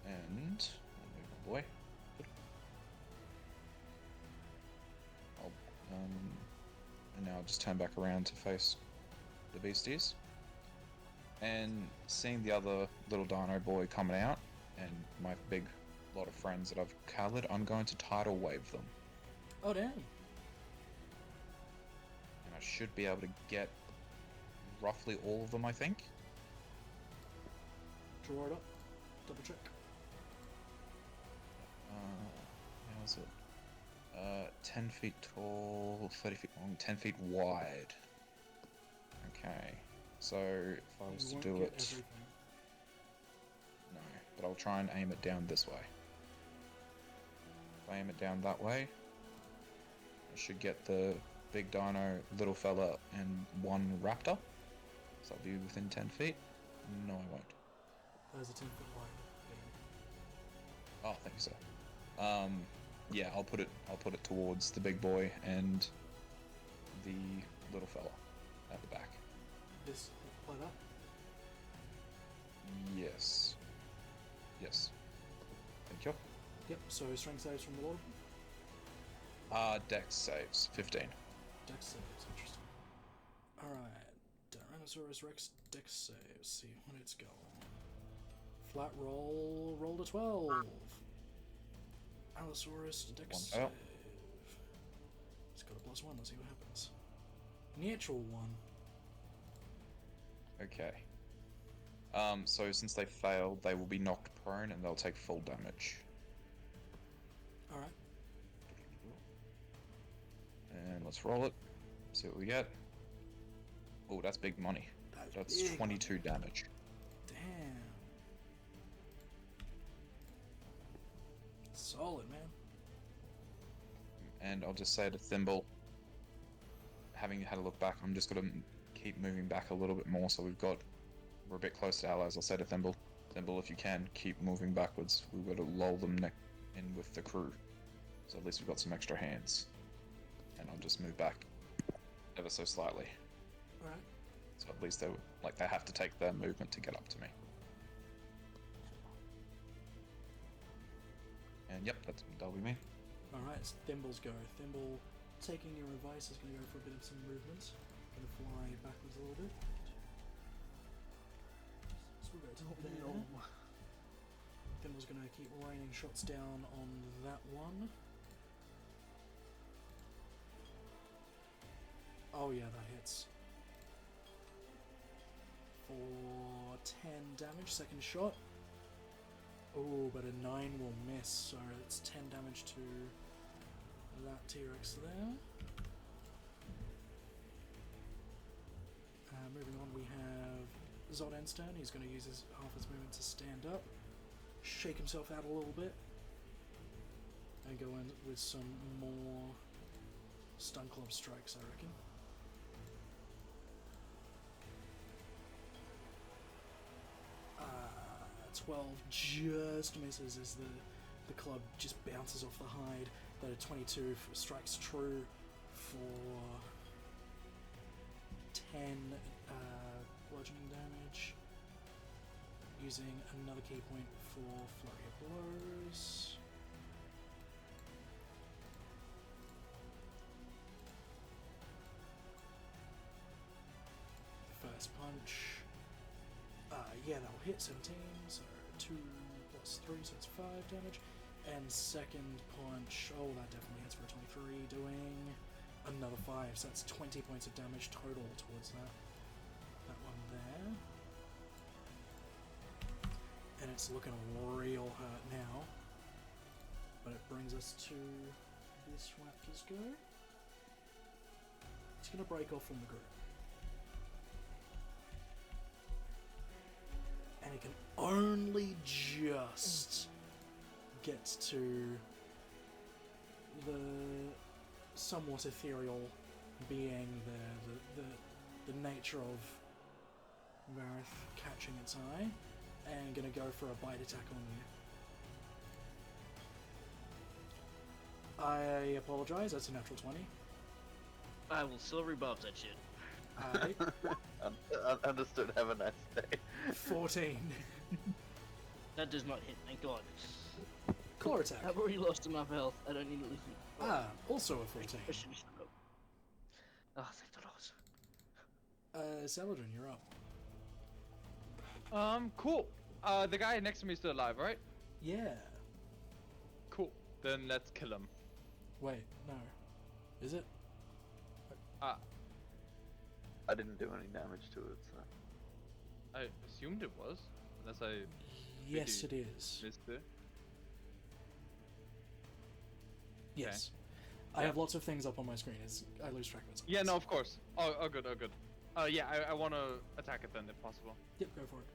and I'll move my boy. I'll and now I'll just turn back around to face the beasties. And seeing the other little dino boy coming out, and my big lot of friends that I've collared, I'm going to tidal wave them. Oh damn. And I should be able to get roughly all of them, I think. Draw it up. Double check. How's it? 10 feet tall, 30 feet long, 10 feet wide. Okay, so if I was to do it... No, but I'll try and aim it down this way. If I aim it down that way, I should get the big dino, little fella, and one raptor. So I'll be within 10 feet. No, I won't. There's a 10-foot wide. Oh, thank you, sir. Yeah, I'll put it towards the big boy and the little fella at the back. This like that. Yes. Yes. Thank you. Yep. So strength saves from the Lord. Dex saves 15. Dex saves. Interesting. All right. Dinosaurs Rex Dex saves. See what it's going. Flat roll. Rolled a 12. Allosaurus Dex One save. fail. It's got a +1. Let's see what happens. Natural 1. Okay. So since they failed, they will be knocked prone and they'll take full damage. All right. And let's roll it. See what we get. Oh, that's big money. That's big 22 damage. Damn. Solid, man. And I'll just say to Thimble, having had a look back, I'm just gonna keep moving back a little bit more so we're a bit close to allies. I'll say to Thimble, if you can, keep moving backwards. We've got to lull them in with the crew. So at least we've got some extra hands. And I'll just move back ever so slightly. Alright. So at least they have to take their movement to get up to me. And yep, that'll be me. Alright, it's Thimble's go. Thimble, taking your advice, is going to go for a bit of some movement. Going to fly backwards a little bit. So we'll go to there. Thimble's going to keep raining shots down on that one. Oh yeah, that hits. For 10 damage, second shot. Oh, but a 9 will miss, so it's 10 damage to that T-Rex there. Moving on, we have Zodenstern. He's going to use half his movement to stand up, shake himself out a little bit, and go in with some more stun club strikes, I reckon. 12 just misses as the club just bounces off the hide, but a 22 strikes true for 10 bludgeoning damage, using another key point for flurry of blows. First punch. Yeah, that'll hit 17, so 2 plus 3, so it's 5 damage. And second punch, oh, that definitely hits for a 23, doing another 5, so that's 20 points of damage total towards that one there. And it's looking real hurt now. But it brings us to this Raptor's go. It's going to break off from the group. And it can only just get to the somewhat ethereal being there, the nature of Marith catching its eye, and gonna go for a bite attack on you. I apologize, that's a natural 20. I will silvery bob that shit. Understood, have a nice day. 14. That does not hit, thank God. Claw attack. I've already lost enough health, I don't need to lose it. Also a 14. I should just go. Oh, thank the Lord. Saladin, you're up. Cool. The guy next to me is still alive, right? Yeah. Cool. Then let's kill him. Wait, no. Is it? I didn't do any damage to it, so. I assumed it was, unless I. Yes, it is. Missed it. Yes. Okay. I have lots of things up on my screen. I lose track of it. Yeah, no, of course. Oh, good, oh, good. Yeah, I want to attack it then, if possible. Yep, go for it.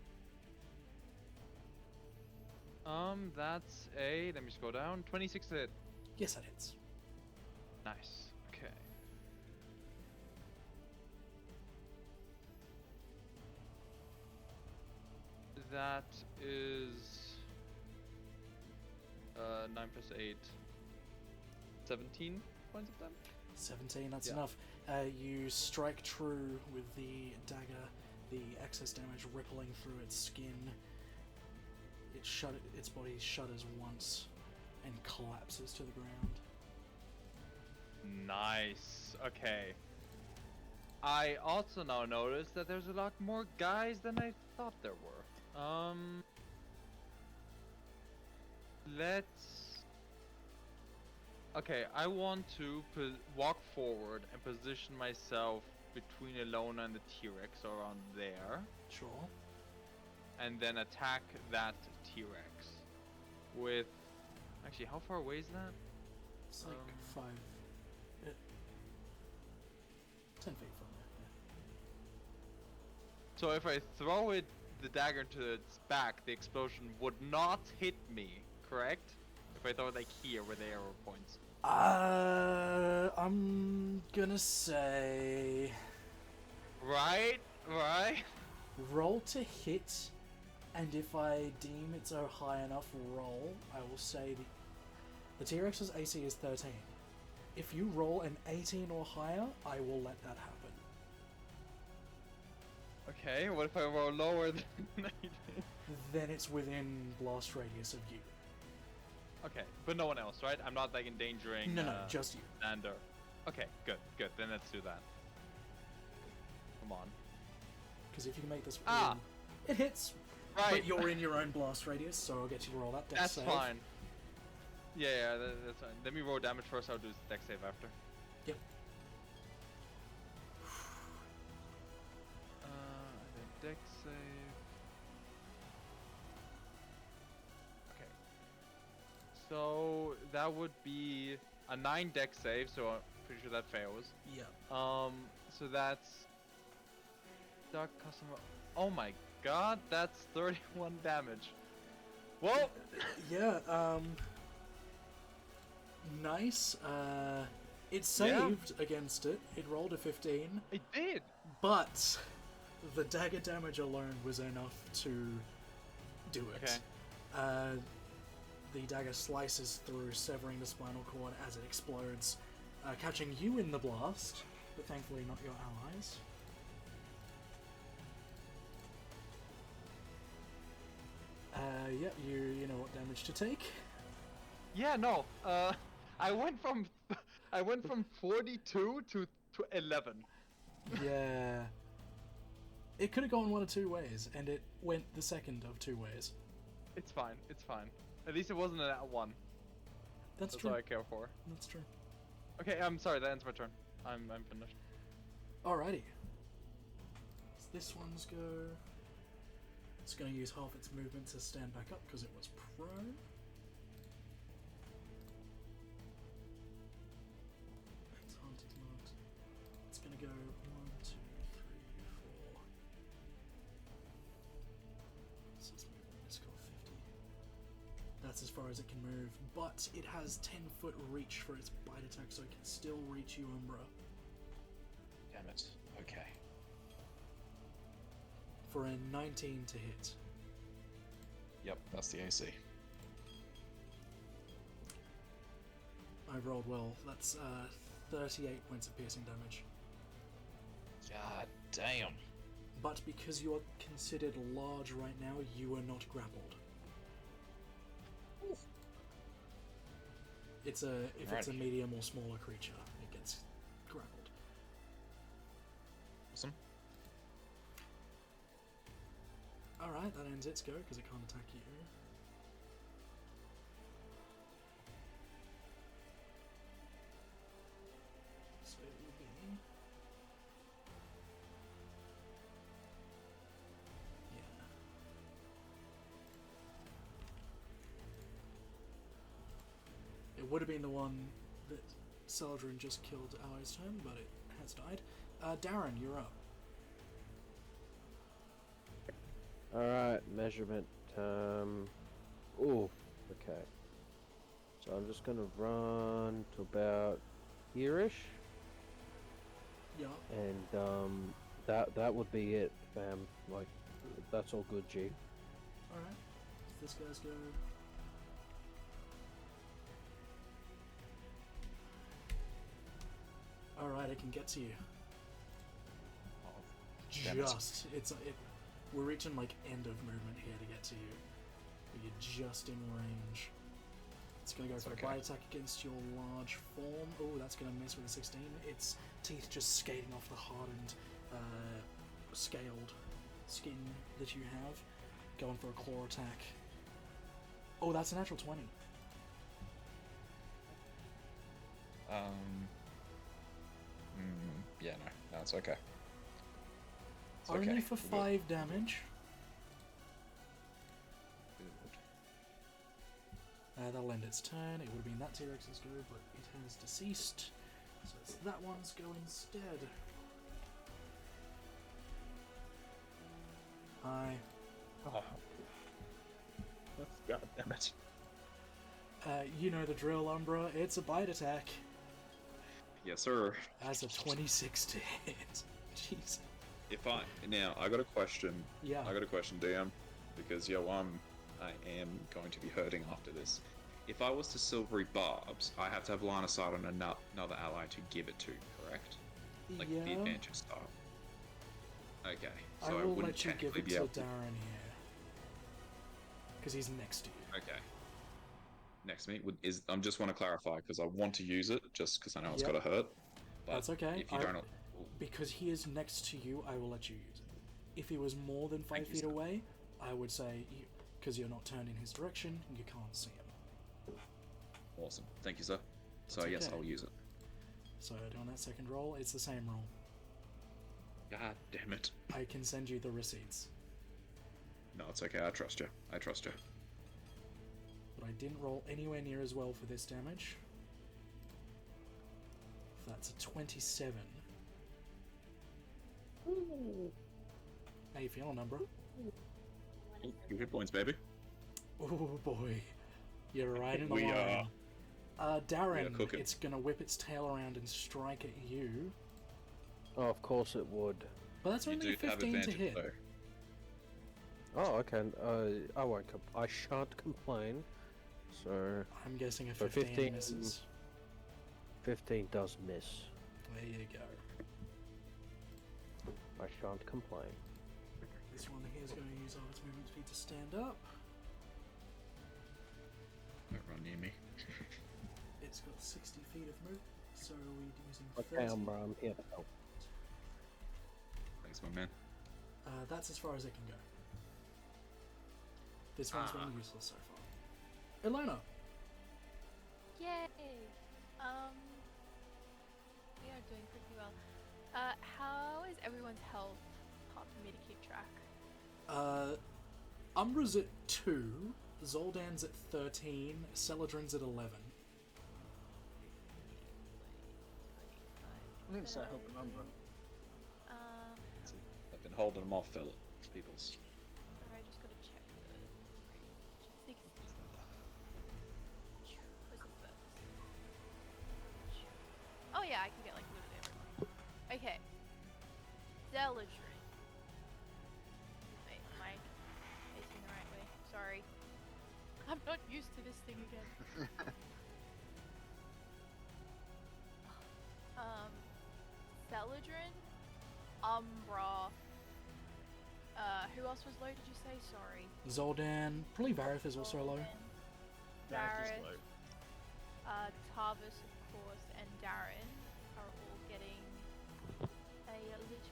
That's a. Let me scroll down. 26 to hit. Yes, that hits. Nice. Okay. That is 9 plus 8. 17 points of damage? 17, that's Yeah. enough. You strike true with the dagger, the excess damage rippling through its skin. Its body shudders once and collapses to the ground. Nice. Okay. I also now notice that there's a lot more guys than I thought there were. Let's. Okay, I want to walk forward and position myself between Alona and the T-Rex around there, Sure. and then attack that T-Rex with. Actually, how far away is that? It's like 5... 10 feet from there. So if I throw the dagger to its back, the explosion would not hit me, correct? If I throw it like here where the arrow points. I'm gonna say... Right? Roll to hit, and if I deem it's a high enough roll, I will say the T-Rex's AC is 13. If you roll an 18 or higher, I will let that happen. Okay, what if I roll lower than 19? Then it's within blast radius of you. Okay, but no one else, right? I'm not like endangering No, just you. Xander. Okay, good. Then let's do that. Come on. Because if you can make this Ah! it hits. Right. But you're in your own blast radius, so I'll get you to roll that dex That's save. fine. Yeah, that's fine. Let me roll damage first, I'll do dex save after. Yep. And then dex save. Okay. So that would be a 9 dex save, so I'm pretty sure that fails. Yep. So that's Dark Customer. Oh my god, that's 31 damage. Whoa! Yeah, nice. It saved against it. It rolled a 15. It did! But the dagger damage alone was enough to do it. Okay. The dagger slices through, severing the spinal cord as it explodes, catching you in the blast, but thankfully not your allies. Yep, you know what damage to take. Yeah, no. I went from 42 to 11. Yeah. It could have gone one of two ways, and it went the second of two ways. It's fine. At least it wasn't at 1. That's That's true. all I care for. That's true. Okay, I'm sorry, that ends my turn. I'm finished. Alrighty. So this one's go. It's going to use half its movement to stand back up because it was prone. It's haunted marked. It's going to go 1, 2, 3, 4. So its movement is called 50. That's as far as it can move, but it has 10-foot reach for its bite attack, so it can still reach you, Umbra. Damn it. Okay. For a 19 to hit. Yep, that's the AC. I rolled well. That's 38 points of piercing damage. God damn. But because you are considered large right now, you are not grappled. It's if it's a medium or smaller creature, it gets grappled. Awesome. Alright, that ends its go because it can't attack you. So it will be. Yeah. It would have been the one that Celadrin just killed Ally's turn, but it has died. Darren, you're up. Alright, measurement. Oh, okay. So I'm just gonna run to about here-ish, Yeah. and that would be it, fam. Like, that's all good, G. Alright. This guy's go. Alright, it can get to you. Oh, damn it. We're reaching like end of movement here to get to you. But you're just in range. It's gonna go for a okay. bite attack against your large form. Oh, that's gonna miss with a 16. Its teeth just skating off the hardened, scaled skin that you have. Going for a claw attack. Oh, that's a natural 20. Yeah, no, it's okay. It's Only okay. for We'll go- 5 damage. That'll end its turn. It would have been that T-Rex's go, but it has deceased. So it's that one's go instead. Hi. Oh. God damn it. You know the drill, Umbra. It's a bite attack. Yes, sir. As a 26 to hit. Jeez. I got a question. Yeah. I got a question, DM, because I am going to be hurting after this. If I was to silvery barbs, I have to have line of sight on another ally to give it to, correct? Like the Yeah. advantage style. Okay, I so I will wouldn't let you give technically it be to able to. Darren here. Because he's next to you. Okay. Next to me I'm just want to clarify because I want to use it just because I know it's Yep. got to hurt. But That's okay. If you don't, Because he is next to you, I will let you use it. If he was more than 5 feet away, I would say, because you're not turned in his direction, you can't see him. awesome. Thank you, sir. So That's yes, okay. I'll use it. So doing that second roll, it's the same roll. God damn it. I can send you the receipts. No, it's okay. I trust you. But I didn't roll anywhere near as well for this damage. That's a 27. How you feeling, Umbra? Your hit points, baby. Oh boy. You're right in the We line. Darren, cooking. it's gonna whip its tail around and strike at you. Oh, of course it would. But that's You only do have 15 to advantage, hit. though. Oh, okay. I won't. I shan't complain. So I'm guessing a So 15, 15 misses. 15 does miss. There you go. I shan't complain. This one here is going to use all its movement speed to stand up. Don't run near me. It's got 60 feet of movement, so we're using Okay, 30. Umbra, I'm here to help. Thanks, my man. That's as far as it can go. This one's been useless so far. Ilona! Yay! We are doing pretty well. How is everyone's health? Hard for me to keep track. Umbra's at 2, Zoldan's at 13, Celadrin's at 11. I'm gonna start helping Umbra. I've been holding them off, Philip. Peoples. Sorry, I just gotta check the 60. Where's the first? Oh yeah, I can get like literally everyone. Okay. Zealotry. Wait, am I facing the right way? Sorry. I'm not used to this thing again. Celadrin, Umbra. Who else was low? Did you say? Sorry. Zoldan, probably Varith is also low. Varith, Tarvis, of course, and Darren are all getting a little,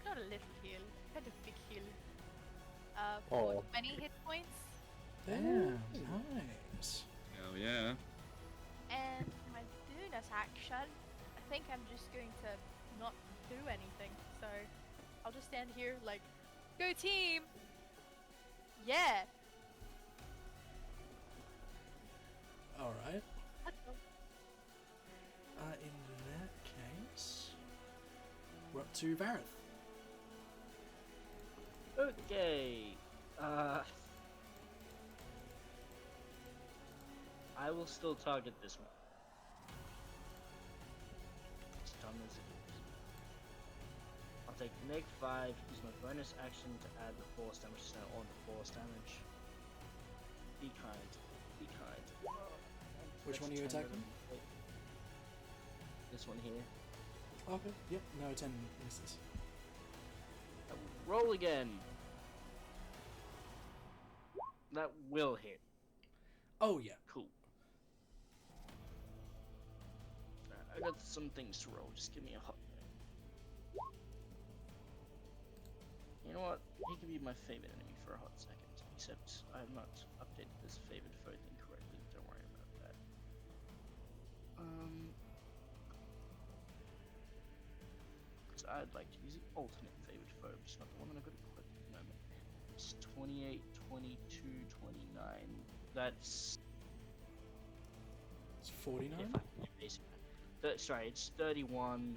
not a little heal, kind of big heal. For 20 hit points. Damn, nice. Hell yeah. And for my bonus action, I think I'm just going to not do anything. So I'll just stand here like, go team! Yeah! Alright. In that case, we're up to Varith. Okay. I will still target this one. As dumb as it is. I'll take -5, use my bonus action to add the force damage, so now on the force damage. Be kind. Be kind. Which one are you attacking? This this one here. Okay, yep, no, 10 misses. I will roll again. That will hit. Oh, yeah. Cool. I got some things to roll. Just give me a hot minute. You know what? He can be my favorite enemy for a hot second. Except I have not updated this favorite foe thing correctly. Don't worry about that. So I'd like to use the alternate favorite foe, just not the one that I've got equipped at the moment. It's 28, 22, 29. That's... It's 49? if I can do basic math. Sorry, it's 31,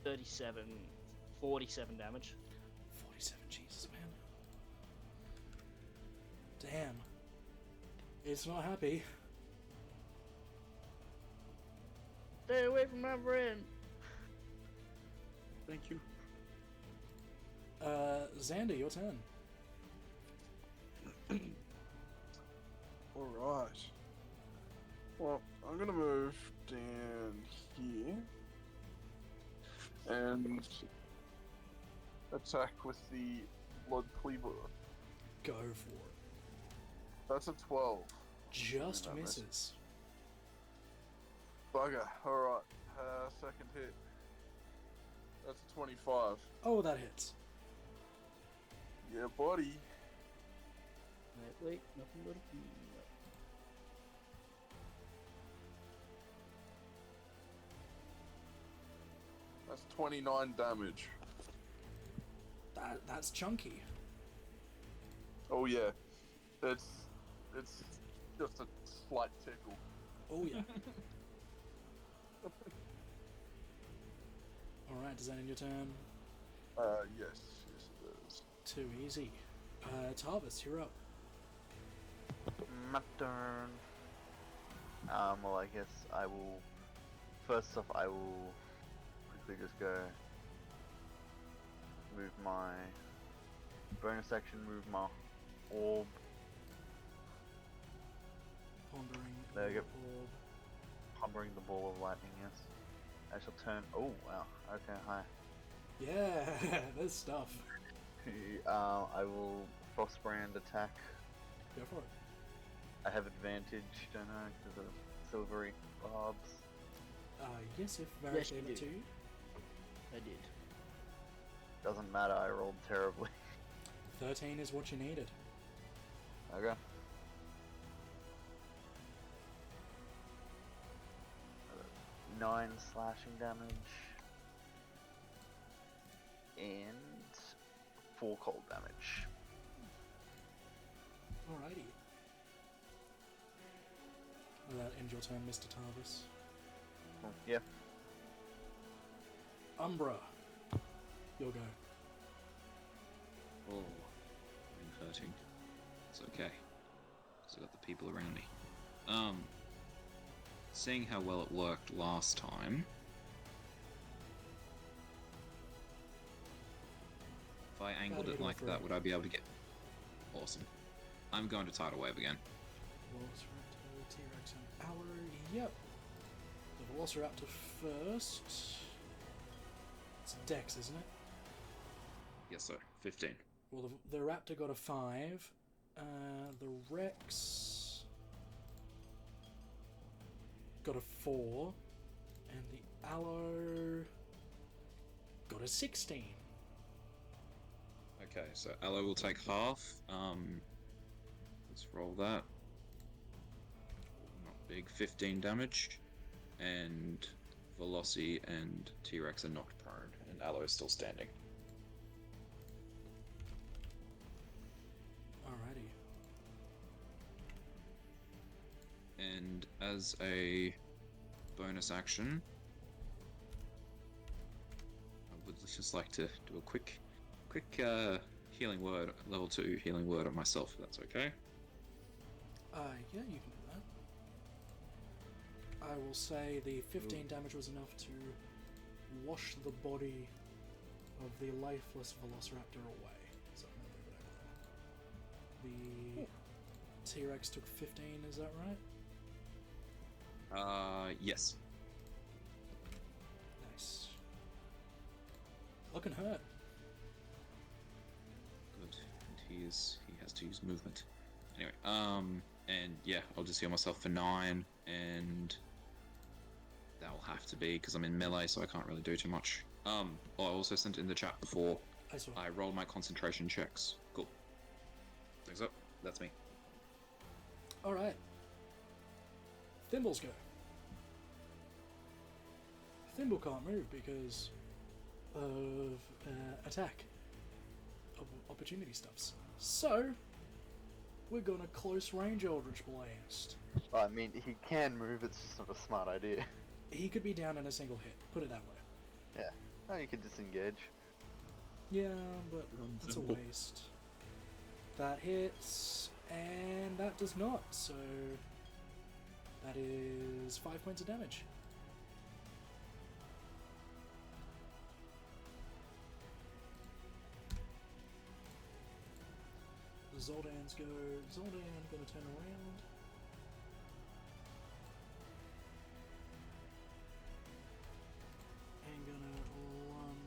37, 47 damage. 47, Jesus, man. Damn. It's not happy. Stay away from my friend! Thank you. Xander, your turn. Alright. Well, I'm gonna move down here and attack with the Blood Cleaver. Go for it. That's a 12. Just That misses. Bugger. Alright. Second hit. That's a 25. Oh, that hits. Yeah, buddy. Wait, nothing but a beam. That's 29 damage. That's chunky. Oh yeah. It's just a slight tickle. Oh, yeah. Alright, does that end your turn? Yes it is. Too easy. Tarvis, you're up. My turn. Well, I guess I will. First off, I will quickly just go move my bonus action, move my orb. Pondering. There you go. Orb. Hovering the ball of lightning, yes. I shall turn. Oh, wow. Okay, hi. Yeah, there's stuff. I will Frostbrand attack. Go for it. I have advantage, don't I, because of silvery barbs. Yes, if Varric Yes, you gave it do. to you. I did. Doesn't matter, I rolled terribly. 13 is what you needed. Okay. 9 slashing damage. And 4 cold damage. Alrighty. Will that end your turn, Mr. Tarvis? Yeah. Umbra. You'll go. Oh, I'm hurting. It's okay. Because I've got the people around me. Seeing how well it worked last time, if I angled it like that, would I be able to get... Awesome. I'm going to Tidal Wave again. Velociraptor, T-Rex, and Aloe. Yep. The Velociraptor first. It's Dex, isn't it? Yes, sir. 15. Well, the Raptor got a 5. The Rex got a 4. And the Aloe got a 16. Okay, so Aloe will take half. Let's roll that. Not big, 15 damage. And Veloci and T-Rex are knocked prone, and Aloe is still standing. Alrighty. And as a bonus action, I would just like to do a quick healing word, level 2 healing word on myself, if that's okay. Yeah, you can do that. I will say the 15 damage was enough to wash the body of the lifeless Velociraptor away. So I'm gonna move it over there. The T-Rex took 15, is that right? Yes. fucking hurt. Good. And he has to use movement. Anyway, and yeah, I'll just heal myself for 9, and that'll have to be because I'm in melee, so I can't really do too much. I also sent in the chat before. I saw. I rolled my concentration checks. Cool. Thanks up. That's me. Alright. Thimbles go. Thimble can't move because of attack. Opportunity stuffs. So, we're gonna close range Eldritch Blast. I mean, he can move, it's just not a smart idea. He could be down in a single hit, put it that way. Yeah. Oh, you can disengage. Yeah, but that's a waste. That hits, and that does not, so that is 5 points of damage. Zoldan's go. Zoldan gonna turn around. And gonna run.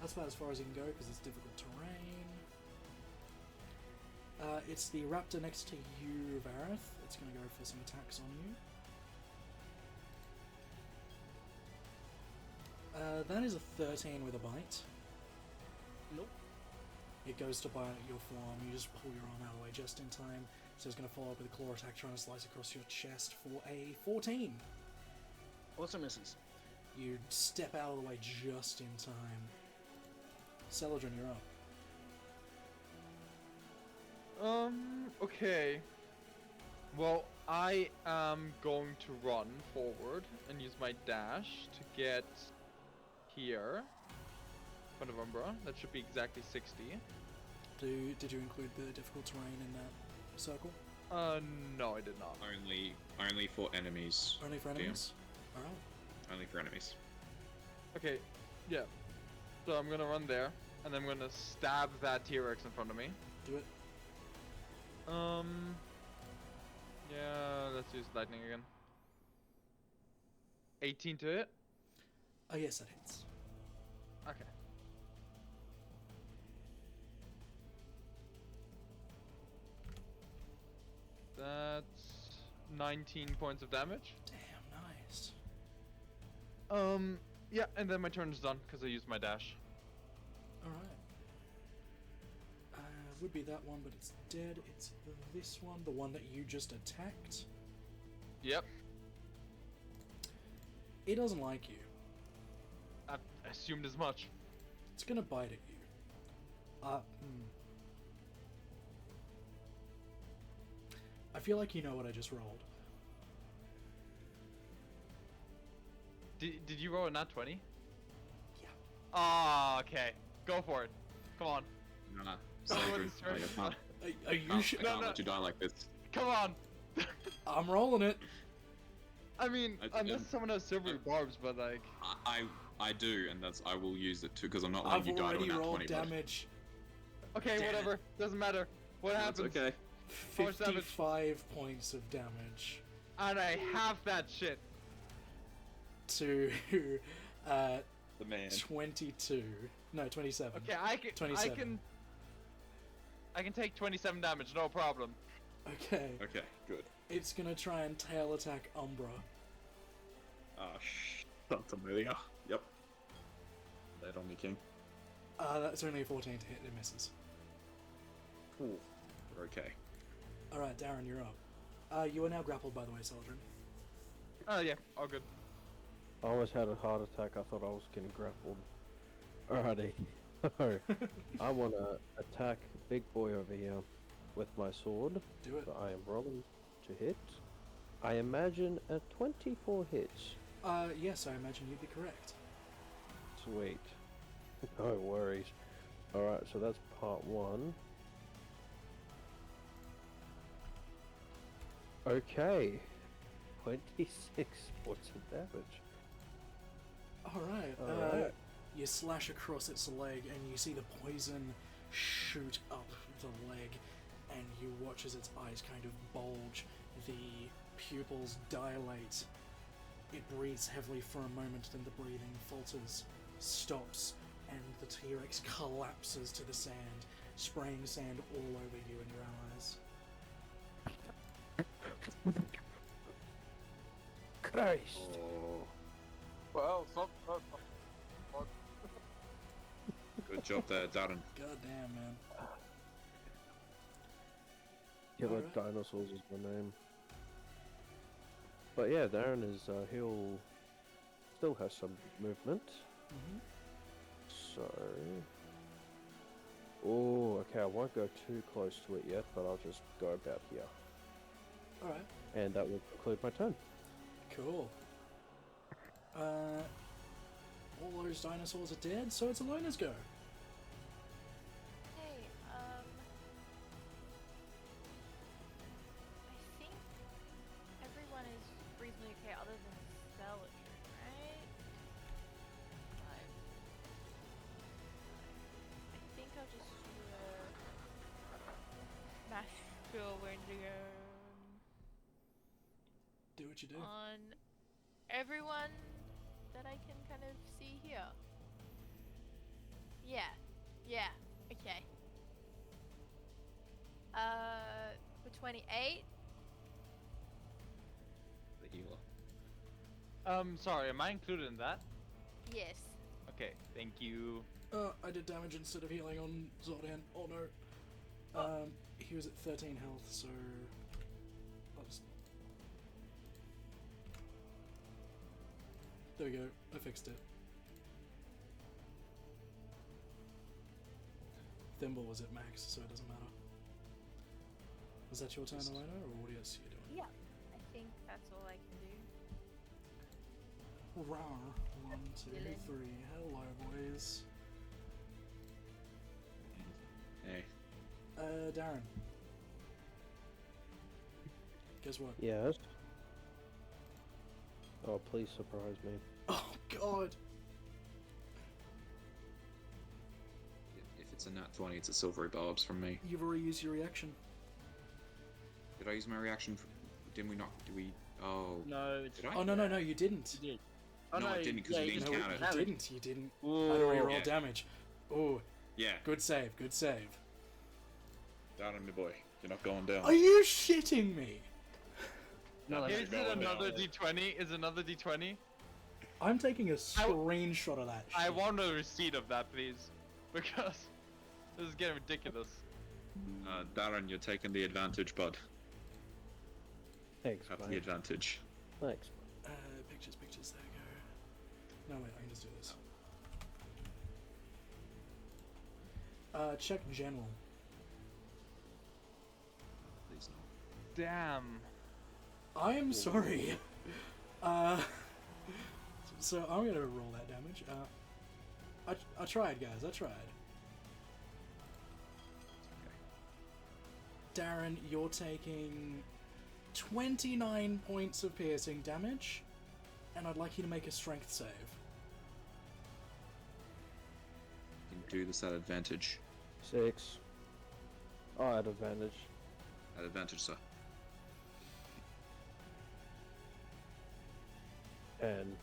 That's about as far as he can go because it's difficult terrain. It's the raptor next to you, Vareth. It's gonna go for some attacks on you. That is a 13 with a bite. Nope. It goes to bite your forearm. You just pull your arm out of the way just in time. So it's going to follow up with a claw attack trying to slice across your chest for a 14. Also misses. You step out of the way just in time. Celadrin, you're up. Okay. Well, I am going to run forward and use my dash to get here. In front of Umbra. That should be exactly 60. Did you include the difficult terrain in that circle? No, I did not. Only for enemies. Only for enemies? Alright. Only for enemies. Okay, yeah. So I'm gonna run there, and then I'm gonna stab that T-Rex in front of me. Do it. Yeah, let's use lightning again. 18 to hit? Oh yes, that hits. Okay. That's 19 points of damage. Damn, nice. Yeah, and then my turn is done because I used my dash. Alright. Would be that one, but it's dead. It's this one, the one that you just attacked. Yep. It doesn't like you. I assumed as much. It's gonna bite at you. I feel like you know what I just rolled. Did you roll a nat 20? Yeah. Ah, okay. Go for it. Come on. Nah. Go Save with him. the strength. Are you sure? I can't let you die like this. Come on. I'm rolling it. I mean, unless someone has silvery barbs, but like. I do, and I will use it too, because I'm not letting I've you die to already a nat rolled 20. damage. Okay, Damn whatever. Doesn't matter. What That's happens? okay. How much damage? 55 points of damage And I have that shit. to The man. 22. No, 27. Okay, I can. 27. I can take 27 damage, no problem. Okay. Okay, good. It's gonna try and tail attack Umbra. That's Amelia. Yep. That on me, King. That's only a 14 to hit. It misses. Cool. We're okay. Alright, Darren, you're up. You are now grappled, by the way, Celadrin. Oh yeah, all good. I almost had a heart attack. I thought I was getting grappled. Alrighty. I want to attack big boy over here with my sword. Do it. So I am rolling to hit. I imagine a 24 hits. Yes, I imagine you'd be correct. Sweet. No worries. Alright, so that's part 1. Okay. 26 points of damage. Alright, Alright. you slash across its leg and you see the poison shoot up the leg, and you watch as its eyes kind of bulge. The pupils dilate. It breathes heavily for a moment, then the breathing falters, stops, and the T-Rex collapses to the sand, spraying sand all over you and your allies. Christ. Oh. Well, it's not. Good job there, Darren. God damn, man. Killer Alright. Dinosaurs is my name. But yeah, Darren is, he'll still has some movement. Mm-hmm. So... Oh, okay, I won't go too close to it yet, but I'll just go about here. Alright, And that will conclude my turn. cool. All those dinosaurs are dead, so it's Alona's go. Hey, I think everyone is reasonably okay other than Skeleton, right? I think I'll just do a master window Do what you do. on everyone that I can kind of see here. Yeah, okay. For 28. The healer. Sorry, am I included in that? Yes. Okay, thank you. I did damage instead of healing on Zoldan. Oh no. He was at 13 health, so I'll just... There we go. I fixed it. Thimble was at max, so it doesn't matter. Was that your turn, Elena, or what else are you doing? Yeah. I think that's all I can do. Rawr. 1, 2, Dylan. 3. Hello, boys. Hey. Darren. Guess what? Yes. Oh, please surprise me. Oh, God! If it's a nat 20, it's a silvery barbs from me. You've already used your reaction. Did I use my reaction? Didn't we not? Did we? Oh. No, it's Did I? Oh, no, you didn't. You did. Oh, No, I didn't, 'cause you you didn't No, count it. you didn't. You didn't. Ooh. I'd already rolled Yeah. damage. Oh, Yeah. good save, good save. Darren, my boy. You're not going down. Are you shitting me? No, like, Is it going another down. D20? Is another D20? I'm taking a screenshot of that shit. I want a receipt of that, please. Because this is getting ridiculous. Darren, you're taking the advantage, bud. Thanks, Have the mate. advantage. Thanks. Pictures, there you go. No, wait, I can just do this. Check general. Please no. Damn. I am sorry. So I'm gonna roll that damage. I tried, guys. I tried. Darren, you're taking 29 points of piercing damage, and I'd like you to make a strength save. You can do this at advantage. 6. Oh, at advantage. At advantage, sir. 10.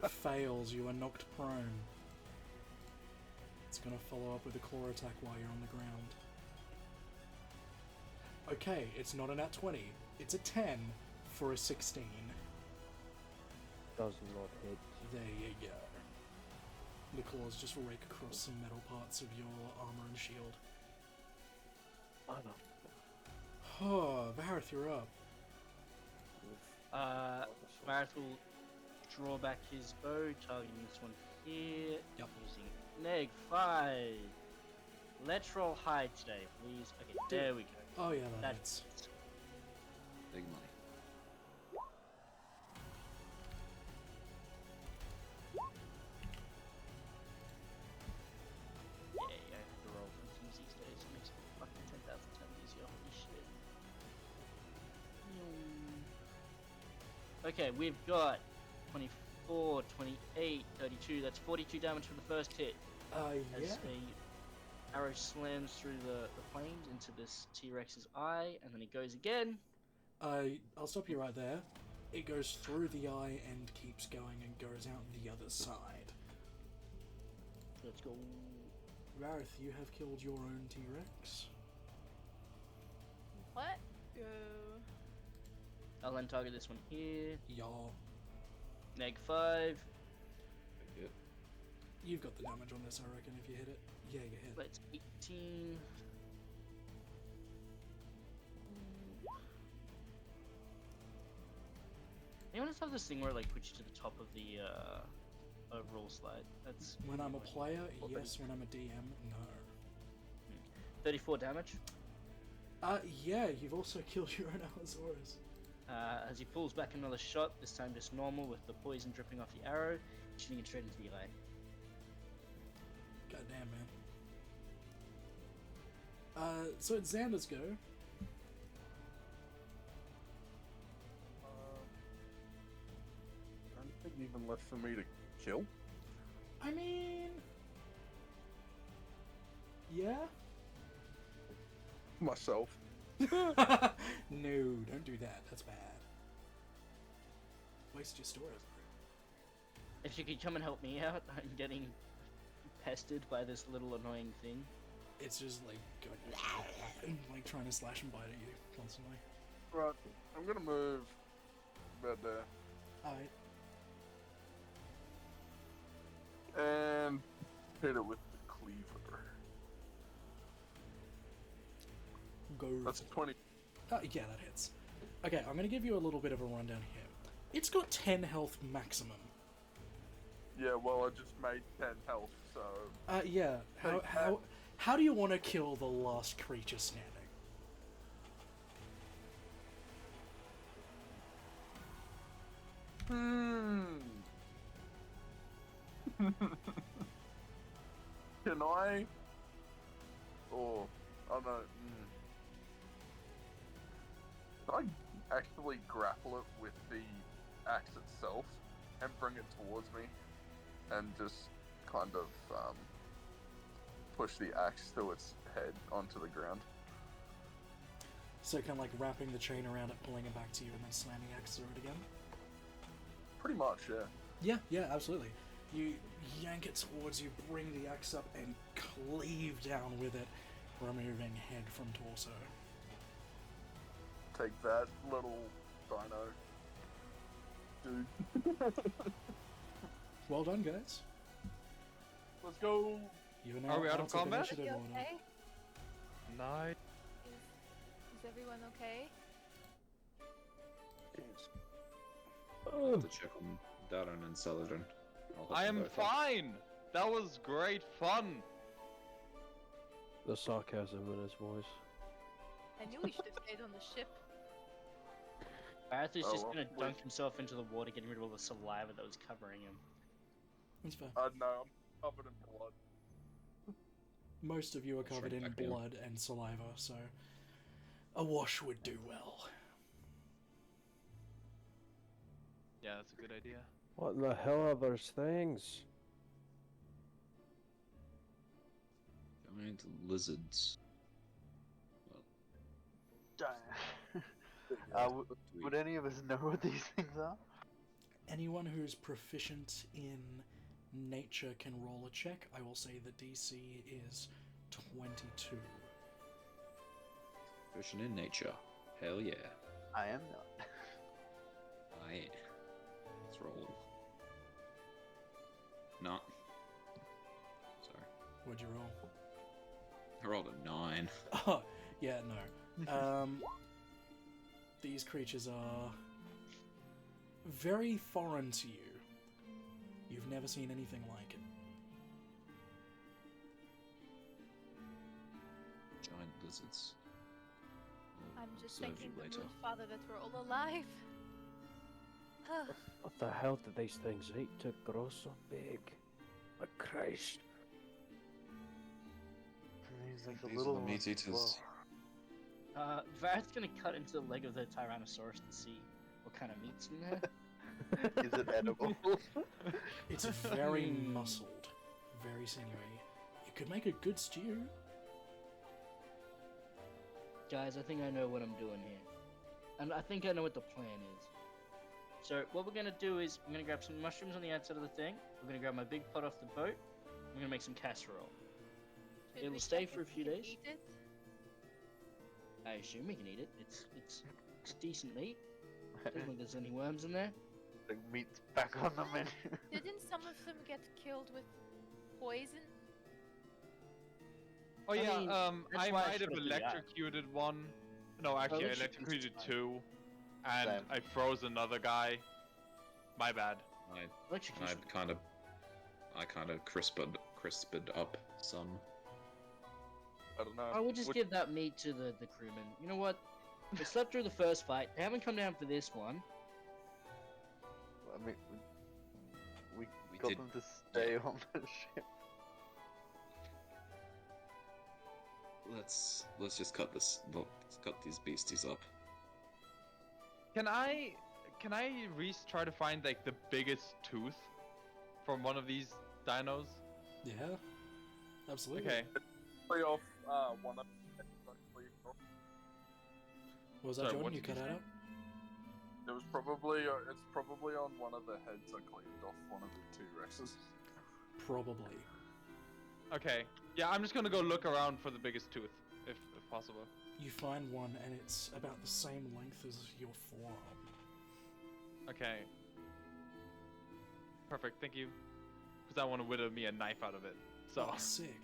That fails. You are knocked prone. It's gonna follow up with a claw attack while you're on the ground. Okay, it's not a nat 20. It's a 10 for a 16. Does not hit. There you go. The claws just rake across some metal parts of your armor and shield. Oh no. Oh, Vareth, you're up. Marith will draw back his bow, targeting this one here, Yep. using neg 5. Let's roll high today, please. Okay, there we go. Oh yeah, that That's hits. Big money. yeah, I have to roll some things these days. It makes it fucking 10,000 times easier. Holy shit. Okay, we've got 24, 28, 32. That's 42 damage for the first hit. Yeah. As a arrow slams through the planes into this T-Rex's eye, and then it goes again I'll stop you right there. It goes through the eye and keeps going and goes out the other side. Let's go. Rarith, you have killed your own T-Rex. What? Go. I'll then target this one here. Y'all. Neg 5. Yep. You've got the damage on this, I reckon, if you hit it. Yeah, you hit. Let's 18. Anyone else have this thing where it, like, puts you to the top of the roll slide? That's When I'm a annoying. player, yes. When I'm a DM, no. 34 damage. Yeah, you've also killed your own Allosaurus. As he pulls back another shot, this time just normal with the poison dripping off the arrow, shooting it straight into the eye. Goddamn, man. So it's Xander's go. Anything even left for me to kill? I mean... Yeah? Myself. No, don't do that. That's bad. Waste your stores. If you could come and help me out, I'm getting pestered by this little annoying thing. It's just like going, like trying to slash and bite at you constantly. Right, I'm gonna move about there. Alright. And hit it with the cleaver. Go. That's 20. Yeah, that hits. Okay, I'm gonna give you a little bit of a rundown here. It's got 10 health maximum. Yeah, well, I just made 10 health, so. Yeah. How do you want to kill the last creature standing? Can I? Oh, I don't know. Can I actually grapple it with the axe itself and bring it towards me and just kind of push the axe through its head onto the ground? So kind of like wrapping the chain around it, pulling it back to you, and then slamming the axe through it again? Pretty much, yeah. Yeah, absolutely. You yank it towards you, bring the axe up, and cleave down with it, removing head from torso. Take that, little dino. Dude. Well done, guys. Let's go! You are now Are we out of combat? initiative You order. okay? Night. Is everyone okay? I have to check on Darren and Saladin. I'll help I them am both out. fine. That was great fun. The sarcasm in his voice. I knew we should have stayed on the ship. Arthur's Oh, just well, gonna wait. dunk himself into the water, getting rid of all the saliva that was covering him. That's fair. No, I'm covered in blood. Most of you are covered in Shrink back down. blood and saliva, so a wash would do well. Yeah, that's a good idea. What in the hell are those things? Giant lizards. Would any of us know what these things are? Anyone who's proficient in nature can roll a check. I will say the DC is 22. Fishing in nature. Hell yeah. I am not. I am. Let's roll. Not. Sorry. What'd you roll? I rolled a 9. Oh, yeah, no. These creatures are very foreign to you. You've never seen anything like it. Giant lizards. We'll I'm just observe thanking you the later. Moon Father that we're all alive. What the hell did these things eat to grow so big? My Christ. He's like These a are little the meat ones as eaters. Varth's gonna cut into the leg of the Tyrannosaurus to see what kind of meat's in there. well. Is it edible? It's very muscled, very sinewy. It could make a good stew. Guys, I think I know what I'm doing here. And I think I know what the plan is. So what we're gonna do is I'm gonna grab some mushrooms on the outside of the thing. We're gonna grab my big pot off the boat. I'm gonna make some casserole. Should It we will stay check for a if we few can days. Eat it? I assume we can eat it. It's decent meat. Doesn't look like there's any worms in there. The meat's back on the menu. Didn't some of them get killed with poison? Oh I yeah, mean, that's I why I might have should've do that. electrocuted one. No, actually, I electrocution's electrocuted fine. two, and Same. I froze another guy. My bad. I Electrocution. kind of crisped up some. I don't know. I would just give that meat to the crewmen. You know what? They slept through the first fight. They haven't come down for this one. I mean, we We got did- them to stay on the ship. Let's just cut this. Let's cut these beasties up. Can I try to find like the biggest tooth from one of these dinos? Yeah, absolutely. Okay. Play off one of What was that, Sorry, Jordan? what You did you cut say? out? It was probably it's probably on one of the heads I cleaned off one of the T-Rexes. Probably. Okay. Yeah, I'm just gonna go look around for the biggest tooth, if possible. You find one, and it's about the same length as your forearm. Okay. Perfect. Thank you. Because I want to whittle me a knife out of it. So. Oh, sick.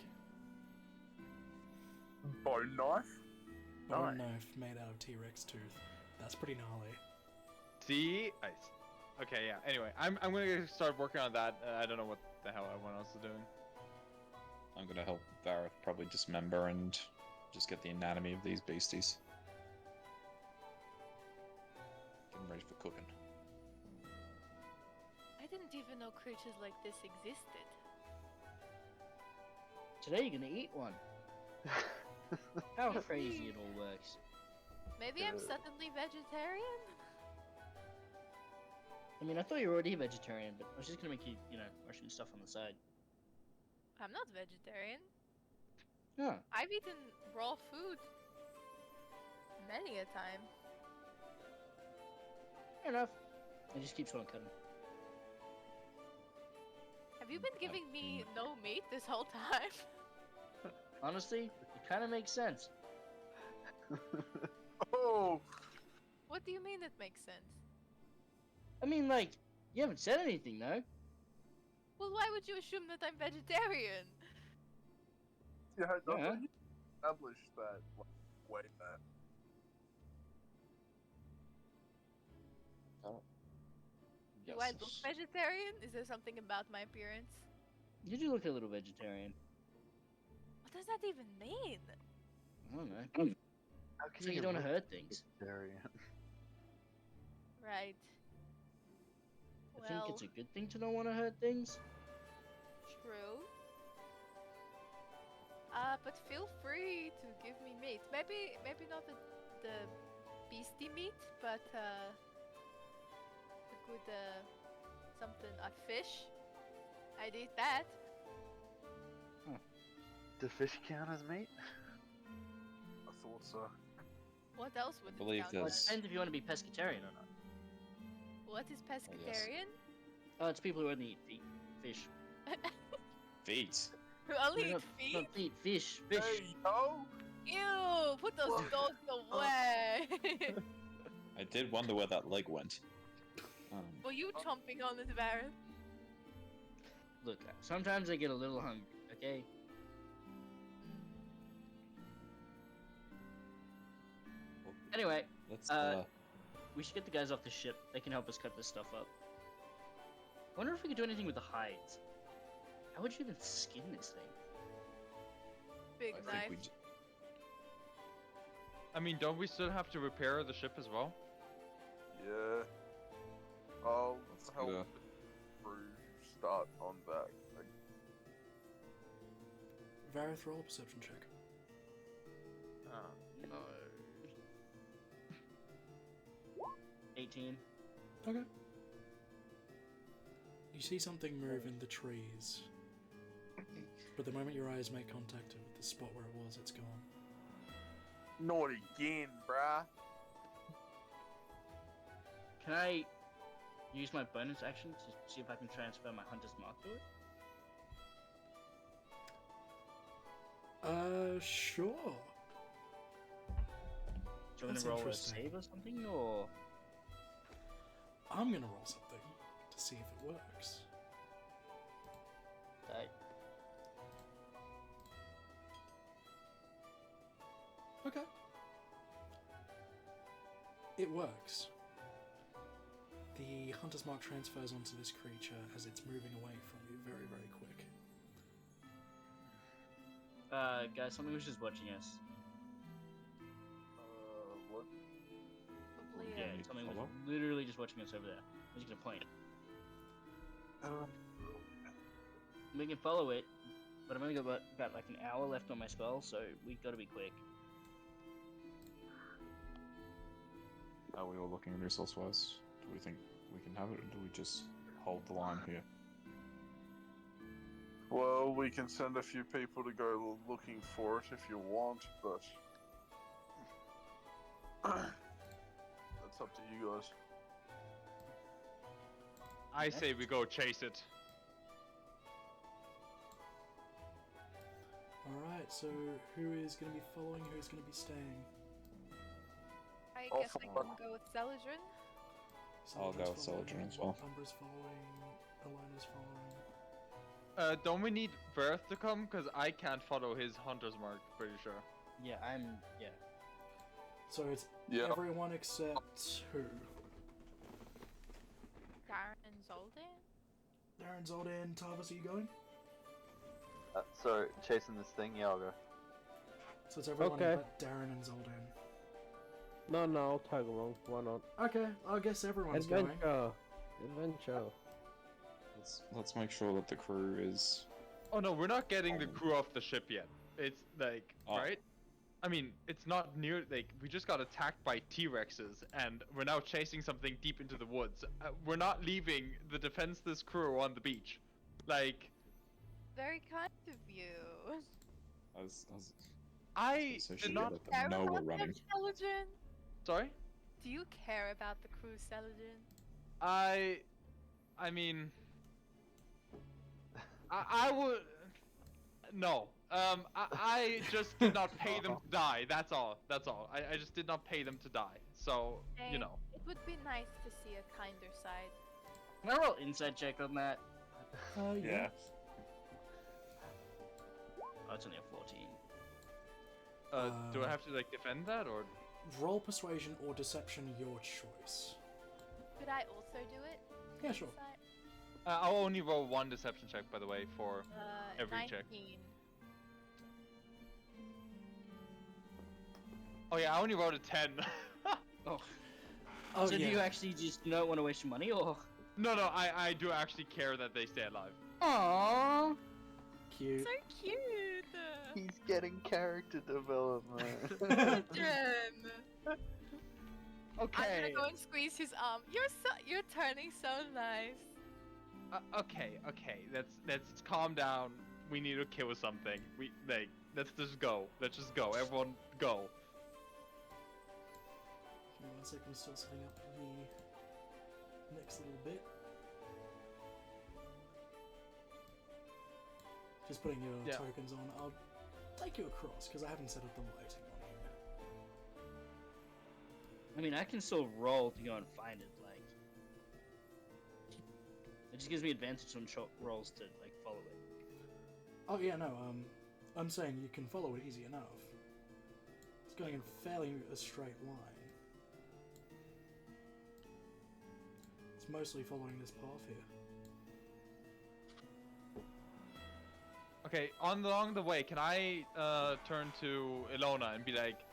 Bone knife. Bone knife made out of T-Rex tooth. That's pretty gnarly. See? Nice. Okay, yeah. Anyway, I'm gonna start working on that. I don't know what the hell everyone else is doing. I'm gonna help Vareth probably dismember and just get the anatomy of these beasties. Getting ready for cooking. I didn't even know creatures like this existed. Today you're gonna eat one. How crazy it all works. Maybe I'm suddenly vegetarian? I mean, I thought you were already a vegetarian, but I was just gonna make you, mushroom stuff on the side. I'm not vegetarian. Huh. I've eaten raw food many a time. Fair enough. It just keeps on cutting. Have you been giving me no meat this whole time? Honestly, it kind of makes sense. Oh. What do you mean it makes sense? I mean, like, you haven't said anything, though. Well, why would you assume that I'm vegetarian? Yeah, I don't Yeah. think you established that like, way back. Do I look vegetarian? Is there something about my appearance? You do look a little vegetarian. What does that even mean? I don't know. How So you don't want to hurt things. vegetarian? Right. I think it's a good thing to not want to hurt things. True. But feel free to give me meat. Maybe not the beastie meat, but a good something, a fish. I'd eat that. Do fish count as meat? I thought so. What else would I believe it count Well, it as? depends if you want to be pescatarian or not. What is pescatarian? Oh, it's people who only eat fish. Feet. Who only Not- eat not feet? feet, fish. Fish. Hey, yo! Ew! Put those dogs away! I did wonder where that leg went. Were you chomping on it, Baron? Look, sometimes I get a little hungry, okay? Anyway, Let's we should get the guys off the ship. They can help us cut this stuff up. Wonder if we could do anything with the hides. How would you even skin this thing? Big I knife. think we. I mean, don't we still have to repair the ship as well? Yeah. I'll Let's help go. the crew start on that. Like, Vareth, roll a perception check. No. 18. Okay. You see something move in the trees, but the moment your eyes make contact with the spot where it was, it's gone. not again, bruh. Can I use my bonus action to see if I can transfer my hunter's mark to it? Sure. Do you want That's to roll a interesting. save or something, or? I'm gonna roll something to see if it works. Right. Okay. It works. The Hunter's Mark transfers onto this creature as it's moving away from you very, very quick. Guys, something was just watching us. What? Probably, Yeah, need to something was follow? literally just watching us over there. I'm just gonna point. We can follow it, but I've only got about like an hour left on my spell, so we gotta be quick. Are we all looking resource-wise? Do we think we can have it, or do we just hold the line here? Well, we can send a few people to go looking for it if you want, but that's up to you guys. I say we go chase it. Alright, so who is going to be following, who's going to be staying? I I'll guess I follow. can go with Celadrin. I'll go with Celadrin's Celadrin following, as well. Umbra's following, Elena's following. Don't we need Verth to come? Because I can't follow his hunter's mark, pretty sure. Yeah, yeah. So it's Yeah. everyone except who? Darren Zoldan? Darren, Zoldan, Tarvis, are you going? So, chasing this thing, yeah, I'll go. So it's everyone Okay. but Darren and Zoldan. No, I'll tag along. Why not? Okay, I guess everyone's going. Adventure. Let's make sure that the crew is. Oh no, we're not getting the crew off the ship yet. It's like, Oh. right? I mean, it's not near, like, we just got attacked by T-Rexes, and we're now chasing something deep into the woods. We're not leaving the defenseless crew on the beach. Like, Very kind of you. I So did she not... let them Care know we're about them, running. Celadrin? Sorry? Do you care about the crew, Celadrin? I mean... I would... No. I just did not pay them to die. That's all. That's all. I just did not pay them to die. So, you Dang, know. It would be nice to see a kinder side. Can I roll inside check on that? Yeah. Oh, it's only a 14. Do I have to, like, defend that, or...? Roll persuasion or deception, your choice. Could I also do it? Yeah, sure. Inside? I'll only roll one deception check, by the way, for... every 19. check. Oh yeah, I only rolled a 10. Oh. Oh, So do yeah. you actually just not want to waste your money, or? No, I do actually care that they stay alive. Aww. Cute. So cute! He's getting character development. Celadrin! I'm Okay. gonna go and squeeze his arm. You're turning so nice. Okay. Let's calm down. We need to kill something. Let's just go. Let's just go. Everyone, go. Give me 1 second, I'm still setting up the next little bit. Just putting your Yeah. tokens on. I'll take you across, because I haven't set up the lighting on here. I mean, I can still roll to go and find it, like... It just gives me advantage on short rolls to, like, follow it. Oh yeah, no, I'm saying you can follow it easy enough. It's going in fairly a straight line. It's mostly following this path here. Okay, along the way, can I turn to Ilona and be like,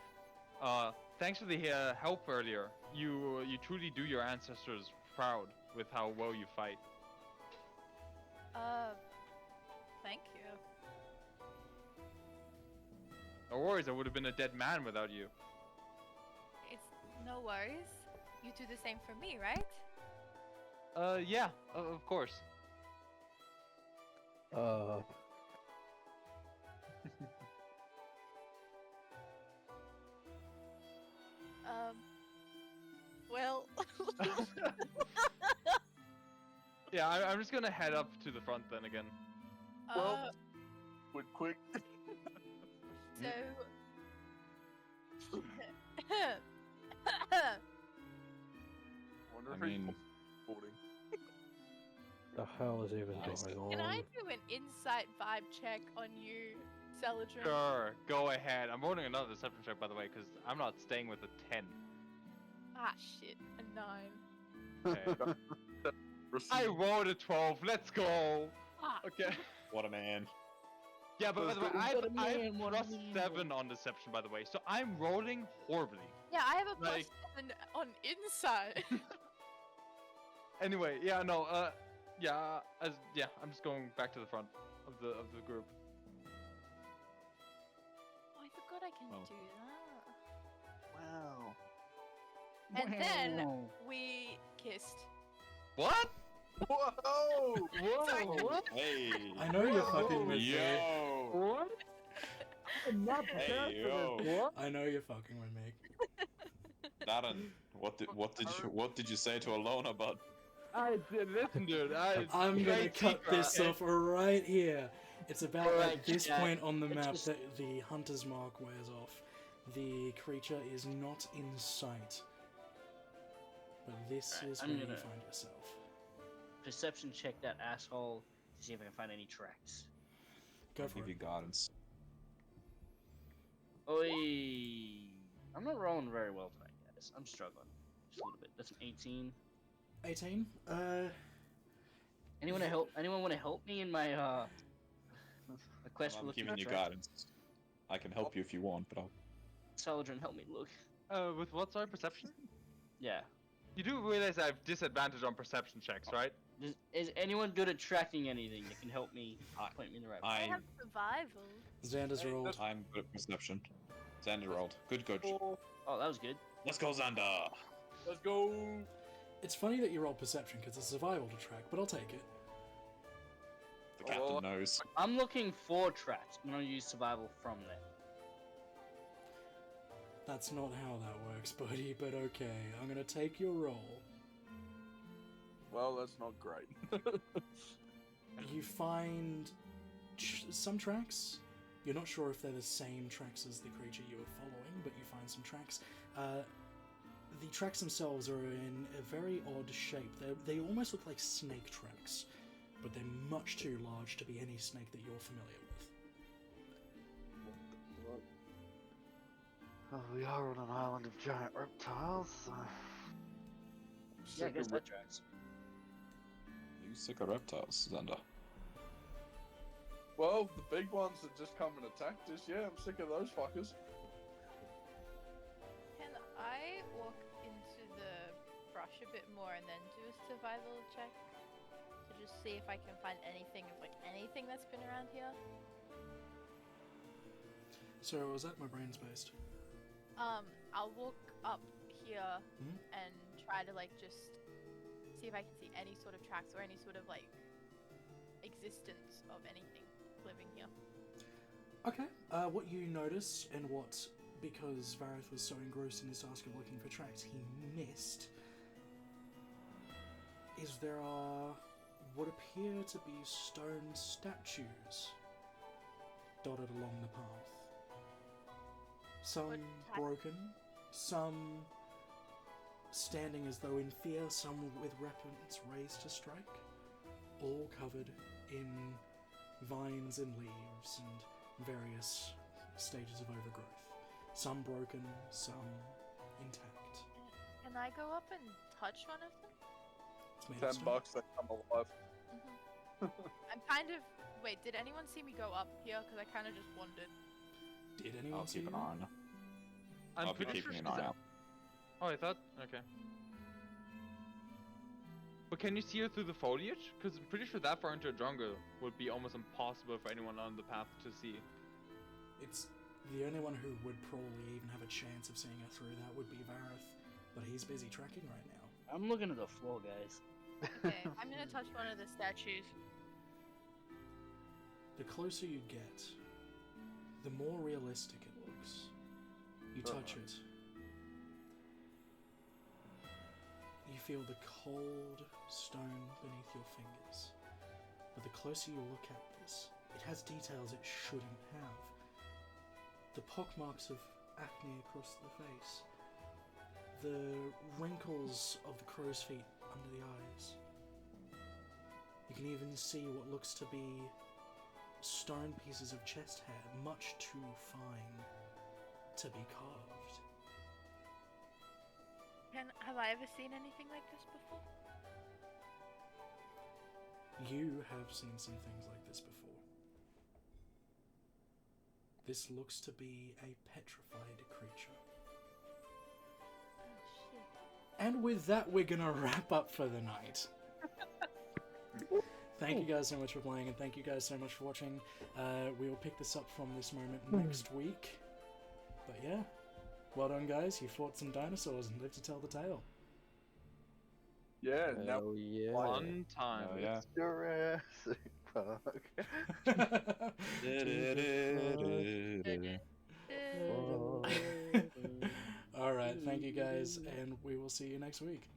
thanks for the help earlier. You truly do your ancestors proud with how well you fight. Thank you. No worries, I would have been a dead man without you. It's no worries. You do the same for me, right? Yeah, of course. Well. Yeah, I'm just gonna head up to the front then again. Well, quick. So. Wonder I if mean- he's recording. The hell is even Nice. going Can I on? do an insight vibe check on you, Celadrin? Sure, go ahead. I'm rolling another deception check, by the way, because I'm not staying with a 10. Ah, shit. A 9. Okay. I rolled a 12. Let's go. Ah. Okay. What a man. Yeah, but by the way, What a I've man, what a plus man. 7 on deception, by the way, so I'm rolling horribly. Yeah, I have a plus Like- 7 on insight. Anyway, yeah, no, I'm just going back to the front of the group. Oh, I forgot I can Oh. do that. Wow. And then we kissed. What? Whoa! Whoa! Hey. I know you're fucking with me. Yo. What? I'm not Hey, prepared for yo. this. What? I know you're fucking with me. Darren, what did you say to Alona, bud? I did listen, dude. I'm gonna cut this off right here. It's about at Alright, this chat. point on the Let's map just- that the hunter's mark wears off. The creature is not in sight. But this Alright, is I'm where you gonna- find yourself. Perception check that asshole to see if I can find any tracks. Go I'll for give it. you guidance. Oi! I'm not rolling very well tonight, guys. I'm struggling. Just a little bit. That's an 18. 18? Anyone want to help me in my my quest for I'm looking giving for you tracks? guidance. I can help you if you want, but I'll. Saladrin, help me look. With what, sorry, perception? Yeah. You do realize I have disadvantage on perception checks, right? Is anyone good at tracking anything that can help me point me in the right way? I I have survival. Xander's rolled. I'm good at perception. Xander rolled. Good coach. Oh, that was good. Let's go, Xander. Let's go. It's funny that you roll perception because it's survival to track, but I'll take it. The captain knows. I'm looking for tracks. I'm gonna use survival from there. That's not how that works, buddy, but okay. I'm gonna take your roll. Well, that's not great. You find some tracks. You're not sure if they're the same tracks as the creature you were following, but you find some tracks. The tracks themselves are in a very odd shape. They almost look like snake tracks, but they're much too large to be any snake that you're familiar with. Oh, we are on an island of giant reptiles, so... Yeah, I guess that tracks. You sick of reptiles, Xander? Well, the big ones that just come and attacked us, yeah, I'm sick of those fuckers. Can I walk into the brush a bit more and then do a survival check? To just see if I can find anything of anything that's been around here? So was that my brain's based? I'll walk up here Mhm. and try to just see if I can see any sort of tracks or any sort of existence of anything living here. Okay. What you notice and what, because Vareth was so engrossed in his task of looking for tracks, he missed, is there are what appear to be stone statues dotted along the path. Some What type? broken, some standing as though in fear, some with weapons raised to strike, all covered in vines and leaves and various stages of overgrowth. Some broken, some intact. Can I go up and touch one of them? It's made of stone. $10, they come alive. I'm kind of... Wait, did anyone see me go up here? Because I kind of just wandered. Did anyone I'll see keep an you? eye on you. I'm I'll be pretty keeping sure an she's eye out. Oh, I thought... Okay. But can you see her through the foliage? Because I'm pretty sure that far into a jungle would be almost impossible for anyone on the path to see. It's the only one who would probably even have a chance of seeing her through that would be Vareth, but he's busy tracking right now. I'm looking at the floor, guys. Okay, I'm gonna touch one of the statues. The closer you get, the more realistic it looks. You touch it. You feel the cold stone beneath your fingers. But the closer you look at this, it has details it shouldn't have. The pockmarks of acne across the face. The wrinkles of the crow's feet under the eyes. You can even see what looks to be stone pieces of chest hair, much too fine to be carved. Have I ever seen anything like this before? You have seen some things like this before. This looks to be a petrified creature. Oh shit. And with that, we're gonna wrap up for the night. Thank you guys so much for playing, and thank you guys so much for watching. We will pick this up from this moment next week. But yeah, well done, guys. You fought some dinosaurs and lived to tell the tale. Yeah, now Oh yeah. one time. Oh, yeah. Jurassic Park. All right, thank you guys, and we will see you next week.